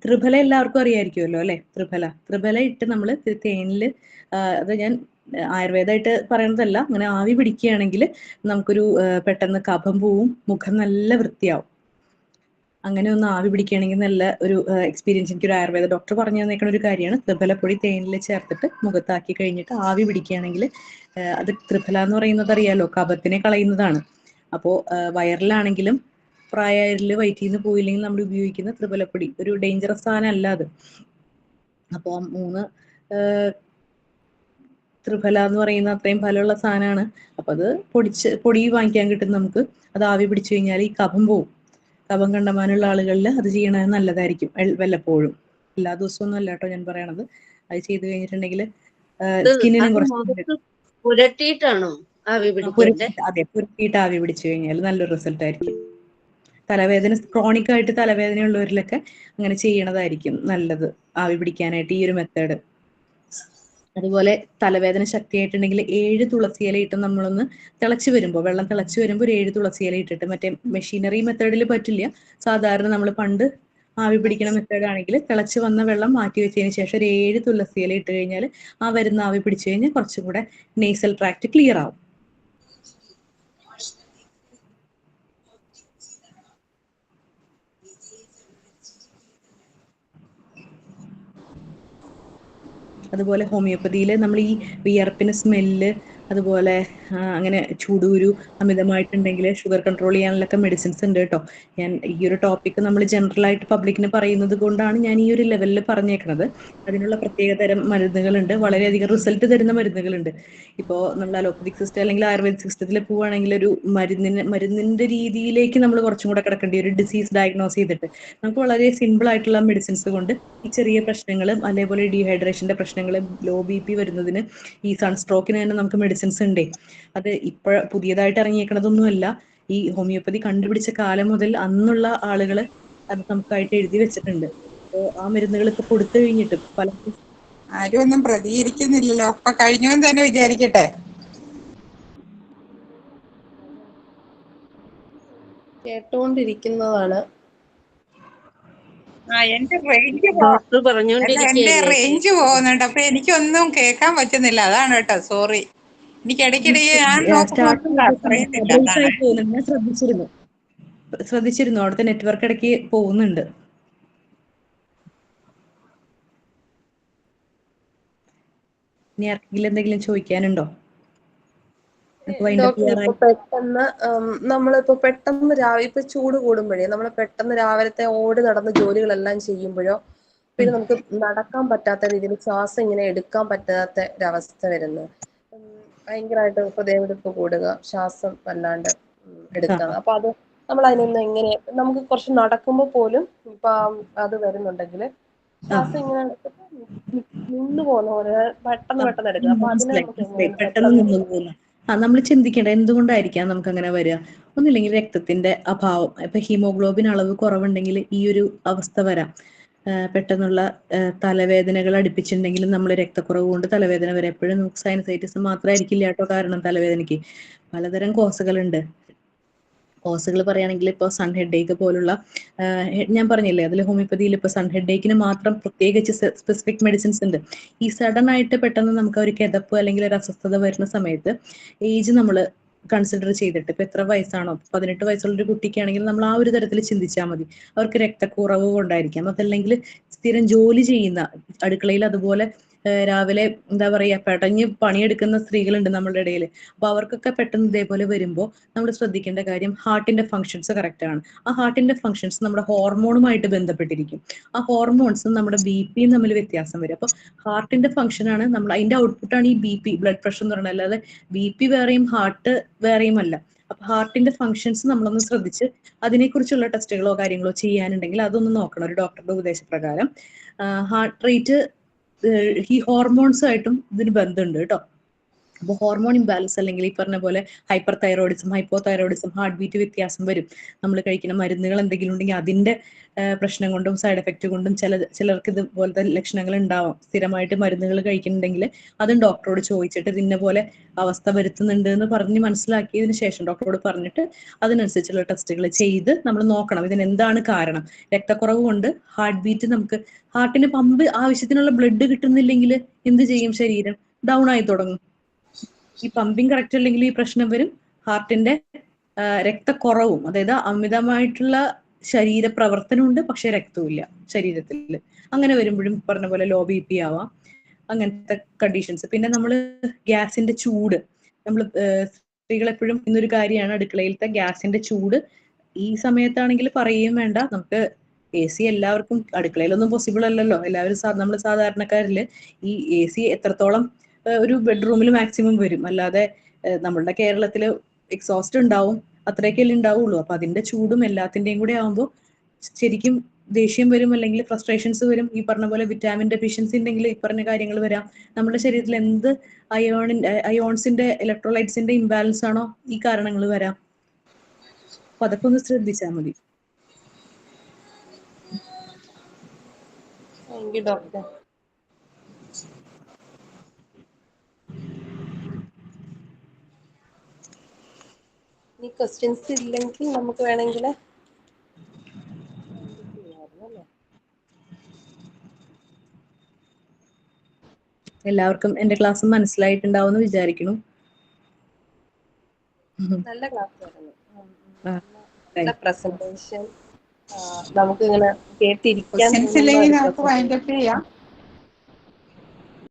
ത്രിഫല എല്ലാവർക്കും അറിയായിരിക്കുമല്ലോ അല്ലെ? ത്രിഫല ഇട്ട് നമ്മൾ തേനില്, അത് ഞാൻ ആയുർവേദമായിട്ട് പറയണതല്ല, അങ്ങനെ ആവി പിടിക്കുകയാണെങ്കിൽ നമുക്കൊരു പെട്ടെന്ന് കഫം പോവും, മുഖം നല്ല വൃത്തിയാവും. അങ്ങനെ ഒന്ന് ആവി പിടിക്കുകയാണെങ്കിൽ നല്ല ഒരു എക്സ്പീരിയൻസ്. എനിക്കൊരു ആയുർവേദ ഡോക്ടർ പറഞ്ഞു തന്നേക്കുന്ന ഒരു കാര്യമാണ്, ത്രിഫലപ്പൊടി തേനിൽ ചേർത്തിട്ട് മുഖത്താക്കി കഴിഞ്ഞിട്ട് ആവി പിടിക്കുകയാണെങ്കിൽ അത് ത്രിഫല എന്ന് പറയുന്നത് അറിയാലോ, കഫത്തിനെ കളയുന്നതാണ്. അപ്പോൾ വയറിലാണെങ്കിലും പ്രായമായവരിൽ വയറ്റിൽ നിന്ന് പോയില്ലെങ്കിൽ നമ്മൾ ഉപയോഗിക്കുന്ന ത്രിഫലപ്പൊടി ഒരു ഡേഞ്ചറസ് സാധനം അല്ല അത്. അപ്പോൾ 3 ത്രിഫല എന്ന് പറയുന്ന അത്രയും ഫലമുള്ള സാധനമാണ്. അപ്പൊ അത് പൊടി വാങ്ങിക്കാൻ കിട്ടും നമുക്ക്. അത് ആവി പിടിച്ചു കഴിഞ്ഞാൽ ഈ കഫം പോവും. കഫം കണ്ടമാനുള്ള ആളുകളിൽ അത് ചെയ്യണത് നല്ലതായിരിക്കും. വല്ലപ്പോഴും, എല്ലാ ദിവസമൊന്നും അല്ല കേട്ടോ ഞാൻ പറയണത്. അത് ചെയ്ത് കഴിഞ്ഞിട്ടുണ്ടെങ്കിൽ സ്കിന്നിനും കുറച്ച് പുരട്ടിയിട്ടാണോ ആവി പിടിക്കേണ്ടത്? അതെ, പുരട്ടിയിട്ട് ആവി പിടിച്ചു കഴിഞ്ഞാൽ നല്ലൊരു റിസൾട്ട് ആയിരിക്കും. തലവേദന ക്രോണിക് ആയിട്ട് തലവേദന ഉള്ളവരിലൊക്കെ അങ്ങനെ ചെയ്യണതായിരിക്കും നല്ലത്, ആവി പിടിക്കാനായിട്ട് ഈ ഒരു മെത്തേഡ്. അതുപോലെ തലവേദന ശക്തിയായിട്ടുണ്ടെങ്കിൽ 7 തുളസി ഇല ഇട്ട് നമ്മളൊന്ന് തിളച്ച് വരുമ്പോൾ, വെള്ളം തിളച്ച് വരുമ്പോൾ ഒരു 7 തുളസി ഇല ഇട്ടിട്ട്, മറ്റേ മെഷീനറി മെത്തേഡിൽ പറ്റില്ല, സാധാരണ നമ്മൾ പണ്ട് ആവി പിടിക്കുന്ന മെത്തേഡ് ആണെങ്കിൽ തിളച്ച് വന്ന വെള്ളം മാറ്റി വെച്ചതിന് ശേഷം ഒരു 7 തുളസി ഇല ഇട്ട് കഴിഞ്ഞാൽ ആ വരുന്ന ആവി പിടിച്ചു കഴിഞ്ഞാൽ കുറച്ചും കൂടെ നേസൽ ട്രാക്ട് ക്ലിയർ ആവും. അതുപോലെ ഹോമിയോപ്പതിയിൽ നമ്മൾ ഈ വിയർപ്പിന് സ്മെല്ല്, അതുപോലെ അങ്ങനെ ചൂടൂരു അമിതമായിട്ടുണ്ടെങ്കിൽ ഷുഗർ കൺട്രോൾ ചെയ്യാനുള്ളൊക്കെ മെഡിസിൻസ് ഉണ്ട് കേട്ടോ. ഞാൻ ഈ ഒരു ടോപ്പിക്ക് നമ്മൾ ജനറൽ ആയിട്ട് പബ്ലിക്കിന് പറയുന്നത് കൊണ്ടാണ് ഞാൻ ഈ ഒരു ലെവലിൽ പറഞ്ഞേക്കുന്നത്. അതിനുള്ള പ്രത്യേക തരം മരുന്നുകളുണ്ട്, വളരെയധികം റിസൾട്ട് തരുന്ന മരുന്നുകളുണ്ട്. ഇപ്പോൾ നമ്മൾ അലോപ്പതിക് സിസ്റ്റം അല്ലെങ്കിൽ ആയുർവേദിക് സിസ്റ്റത്തിൽ പോവുകയാണെങ്കിൽ ഒരു മരുന്നിന്റെ രീതിയിലേക്ക് നമ്മൾ കുറച്ചും കൂടെ കിടക്കേണ്ടി ഒരു ഡിസീസ് ഡയഗ്നോസ് ചെയ്തിട്ട് നമുക്ക് വളരെ സിമ്പിൾ ആയിട്ടുള്ള മെഡിസിൻസ് കൊണ്ട് ഈ ചെറിയ പ്രശ്നങ്ങൾ, അതേപോലെ ഡീഹൈഡ്രേഷന്റെ പ്രശ്നങ്ങൾ, ലോ BP വരുന്നതിന്, ഈ സൺസ്ട്രോക്കിന് തന്നെ നമുക്ക് മെഡിസിൻസ് ഉണ്ടേ. അത് പുതിയതായിട്ട് ഇറങ്ങിയേക്കണതൊന്നുമല്ല. ഈ ഹോമിയോപ്പതി കണ്ടുപിടിച്ച കാലം മുതൽ അന്നുള്ള ആളുകൾ അത് നമുക്കായിട്ട് എഴുതി വെച്ചിട്ടുണ്ട്. അപ്പോൾ ആ മരുന്നുകൾ ഇപ്പൊ കൊടുത്തു കഴിഞ്ഞിട്ട് പലർക്കും ആരും ഒന്നും പ്രതികരിക്കുന്നില്ലല്ലോ. അപ്പൊ കഴിഞ്ഞു എന്ന് തന്നെ വിചാരിക്കട്ടെ. കേട്ടോണ്ടിരിക്കുന്നതാണ്. എന്റെ റേഞ്ച് ഡോക്ടർ എന്റെ പറഞ്ഞോണ്ടിരിക്കുകയല്ലേ. റേഞ്ച് പോകുന്നുണ്ട്, അപ്പൊ എനിക്കൊന്നും കേൾക്കാൻ പറ്റുന്നില്ല. അതാണ് കേട്ടോ, സോറി. എനിക്ക് ഇടയ്ക്കിടയ്ക്ക് ഞാൻ നോക്കുമ്പോൾ അറിയുന്നില്ല. അതാണ്. ഞാൻ ശ്രദ്ധിച്ചിരുന്നു അവിടുത്തെ നെറ്റ്വർക്ക് ഇടയ്ക്ക് പോകുന്നുണ്ട്. ഇനി ആർക്കെങ്കിലും എന്തെങ്കിലും ചോദിക്കാനുണ്ടോ? ഡോക്ടർ, ഇപ്പൊ പെട്ടെന്ന് നമ്മളിപ്പോ പെട്ടെന്ന് ഇപ്പൊ ചൂട് കൂടുമ്പോഴേ നമ്മൾ പെട്ടെന്ന് രാവിലത്തെ ഓടി നടന്ന ജോലികളെല്ലാം ചെയ്യുമ്പോഴോ, പിന്നെ നമുക്ക് നടക്കാൻ പറ്റാത്ത രീതിയിൽ ശ്വാസം ഇങ്ങനെ എടുക്കാൻ പറ്റാത്ത ഒരവസ്ഥ വരുന്നു. ഭയങ്കരമായിട്ട് ഹൃദയമിടിപ്പ് കൂടുക, ശ്വാസം വല്ലാണ്ട് എടുക്കുക. അപ്പൊ അത് നമ്മൾ അതിനൊന്ന് എങ്ങനെ, നമുക്ക് കുറച്ച് നടക്കുമ്പോൾ പോലും ഇപ്പൊ അത് വരുന്നുണ്ടെങ്കിൽ ശ്വാസം ഇങ്ങനെ നിന്ന് പോകുന്ന പോലെ പെട്ടെന്ന് എടുക്കുക. അപ്പൊ അതിനെ നമുക്ക് പെട്ടെന്ന് നമ്മൾ ചിന്തിക്കേണ്ട എന്തുകൊണ്ടായിരിക്കാം നമുക്ക് അങ്ങനെ വരിക. ഒന്നില്ലെങ്കിൽ രക്തത്തിന്റെ അഭാവം. ഇപ്പൊ ഹീമോഗ്ലോബിൻ അളവ് കുറവുണ്ടെങ്കിൽ ഈ ഒരു അവസ്ഥ വരാം. പെട്ടെന്നുള്ള തലവേദനകൾ അടുപ്പിച്ചിട്ടുണ്ടെങ്കിലും നമ്മൾ രക്തക്കുറവ് കൊണ്ട് തലവേദന വരെ. എപ്പോഴും നമുക്ക് സൈനസൈറ്റിസ് മാത്രമായിരിക്കില്ല കേട്ടോ കാരണം തലവേദനയ്ക്ക്. പലതരം കോസുകളുണ്ട്. കോസുകൾ പറയുകയാണെങ്കിൽ ഇപ്പോൾ സൺ ഹെഡേക്ക് പോലുള്ള, ഞാൻ പറഞ്ഞില്ലേ അതിൽ ഹോമിയോപ്പതിയിൽ ഇപ്പോൾ സൺ ഹെഡേക്കിന് മാത്രം പ്രത്യേകിച്ച് സ്പെസിഫിക് മെഡിസിൻസ് ഉണ്ട്. ഈ സഡൻ ആയിട്ട് പെട്ടെന്ന് നമുക്ക് ഒരു കിതപ്പ് അല്ലെങ്കിൽ ഒരു അസ്വസ്ഥത വരുന്ന സമയത്ത് ഏജ് നമ്മൾ കൺസിഡർ ചെയ്തിട്ട്, ഇപ്പൊ എത്ര വയസ്സാണോ, 18 വയസ്സുള്ള ഒരു കുട്ടിക്കാണെങ്കിൽ നമ്മൾ ആ ഒരു തരത്തിൽ ചിന്തിച്ചാൽ മതി. അവർക്ക് രക്തക്കുറവ് കൊണ്ടായിരിക്കാം, അതല്ലെങ്കിൽ സ്ഥിരം ജോലി ചെയ്യുന്ന അടുക്കളയിൽ അതുപോലെ രാവിലെ എന്താ പറയാ പെടഞ്ഞ് പണിയെടുക്കുന്ന സ്ത്രീകളുണ്ട് നമ്മളുടെ ഇടയിൽ. അപ്പൊ അവർക്കൊക്കെ പെട്ടെന്ന് ഇതേപോലെ വരുമ്പോൾ നമ്മൾ ശ്രദ്ധിക്കേണ്ട കാര്യം ഹാർട്ടിന്റെ ഫങ്ഷൻസ് കറക്റ്റ് ആണ്. ആ ഹാർട്ടിന്റെ ഫങ്ഷൻസ് നമ്മുടെ ഹോർമോണുമായിട്ട് ബന്ധപ്പെട്ടിരിക്കും. ആ ഹോർമോൺസും നമ്മുടെ BP തമ്മിൽ വ്യത്യാസം വരും. അപ്പൊ ഹാർട്ടിന്റെ ഫങ്ഷൻ ആണ് നമ്മൾ, അതിന്റെ ഔട്ട്പുട്ടാണ് ഈ BP, ബ്ലഡ് പ്രഷർ എന്ന് പറയുന്നത്. അല്ലാതെ BP വേറെയും ഹാർട്ട് വേറെയും അല്ല. അപ്പൊ ഹാർട്ടിന്റെ ഫങ്ഷൻസ് നമ്മളൊന്ന് ശ്രദ്ധിച്ച് അതിനെക്കുറിച്ചുള്ള ടെസ്റ്റുകളോ കാര്യങ്ങളോ ചെയ്യാനുണ്ടെങ്കിൽ അതൊന്ന് നോക്കണം ഒരു ഡോക്ടറുടെ ഉപദേശപ്രകാരം. ഹാർട്ട് റേറ്റ് ഈ ഹോർമോൺസുമായിട്ടും ഇതിന് ബന്ധമുണ്ട് കേട്ടോ. അപ്പോൾ ഹോർമോൺ ഇംബാലൻസ് അല്ലെങ്കിൽ ഈ പറഞ്ഞ പോലെ hyper thyroidism, hypo thyroidism, heart beat വ്യത്യാസം വരും. നമ്മൾ കഴിക്കുന്ന മരുന്നുകൾ എന്തെങ്കിലും ഉണ്ടെങ്കിൽ അതിന്റെ പ്രശ്നം കൊണ്ടും സൈഡ് എഫക്റ്റ് കൊണ്ടും ചിലർക്ക് ഇതുപോലത്തെ ലക്ഷണങ്ങൾ ഉണ്ടാവാം. സ്ഥിരമായിട്ട് മരുന്നുകൾ കഴിക്കുന്നുണ്ടെങ്കിൽ അതും ഡോക്ടറോട് ചോദിച്ചിട്ട് ഇന്ന പോലെ അവസ്ഥ വരുത്തുന്നുണ്ട് എന്ന് പറഞ്ഞ് മനസ്സിലാക്കിയതിന് ശേഷം ഡോക്ടറോട് പറഞ്ഞിട്ട് അതിനനുസരിച്ചുള്ള ടെസ്റ്റുകൾ ചെയ്ത് നമ്മൾ നോക്കണം ഇതിന് എന്താണ് കാരണം. രക്തക്കുറവ് കൊണ്ട് ഹാർട്ട് ബീറ്റ്, നമുക്ക് ഹാർട്ടിന് പമ്പ് ആവശ്യത്തിനുള്ള ബ്ലഡ് കിട്ടുന്നില്ലെങ്കിൽ എന്ത് ചെയ്യും? ശരീരം ഡൗൺ ആയി തുടങ്ങും. ഈ പമ്പിങ് കറക്റ്റ് അല്ലെങ്കിൽ ഈ പ്രശ്നം വരും. ഹാർട്ടിന്റെ രക്തക്കുറവും, അതായത് അമിതമായിട്ടുള്ള ശരീര പ്രവർത്തനമുണ്ട് പക്ഷെ രക്തമില്ല ശരീരത്തിൽ. അങ്ങനെ വരുമ്പോഴും പറഞ്ഞ പോലെ ലോ ബി പി ആവാം, അങ്ങനത്തെ കണ്ടീഷൻസ്. പിന്നെ നമ്മൾ ഗ്യാസിന്റെ ചൂട്, നമ്മൾ സ്ത്രീകൾ എപ്പോഴും ഇന്നൊരു കാര്യമാണ് അടുക്കളയിലത്തെ ഗ്യാസിന്റെ ചൂട്. ഈ സമയത്താണെങ്കിൽ പറയുകയും വേണ്ട, നമുക്ക് AC എല്ലാവർക്കും അടുക്കളയിലൊന്നും പോസിബിൾ അല്ലല്ലോ. എല്ലാവരും നമ്മൾ സാധാരണക്കാരില് ഈ AC എത്രത്തോളം ഒരു ബെഡ്റൂമിൽ മാക്സിമം വരും, അല്ലാതെ നമ്മളുടെ കേരളത്തില് എക്സോസ്റ്റ് ഉണ്ടാവും, അത്രയൊക്കെയല്ലേ ഉണ്ടാവുള്ളൂ. അപ്പൊ അതിന്റെ ചൂടും എല്ലാത്തിന്റെയും കൂടെ ആകുമ്പോൾ ശരിക്കും ദേഷ്യം വരും, അല്ലെങ്കിൽ ഫ്രസ്ട്രേഷൻസ് വരും. ഈ പറഞ്ഞ പോലെ വിറ്റാമിൻ ഡെഫിഷ്യൻസി ഉണ്ടെങ്കിൽ ഈ പറഞ്ഞ കാര്യങ്ങൾ വരാം. നമ്മുടെ ശരീരത്തിൽ എന്ത് അയോൺസിന്റെ ഇലക്ട്രോലൈറ്റ്സിന്റെ ഇംബാലൻസ് ആണോ ഈ കാരണങ്ങൾ വരാം. അപ്പൊ അതൊക്കെ ഒന്ന് ശ്രദ്ധിച്ചാൽ മതി. Thank you doctor. ഈ ക്വസ്റ്റ്യൻസ് ഇല്ലെങ്കിൽ നമുക്ക് വേണമെങ്കിൽ എല്ലാവർക്കും എന്റെ ക്ലാസ് മനസ്സിലായിട്ടുണ്ടാവും എന്ന് വിചാരിക്കുന്നു. നല്ല ക്ലാസ് ആയിരുന്നു, നല്ല പ്രസന്റേഷൻ. നമുക്ക് ഇങ്ങനെ കേട്ടിരിക്കാൻ ക്വസ്റ്റ്യൻസ് ഇല്ലെങ്കിൽ നമുക്ക് വൈൻഡ് അപ്പ് ചെയ്യാം.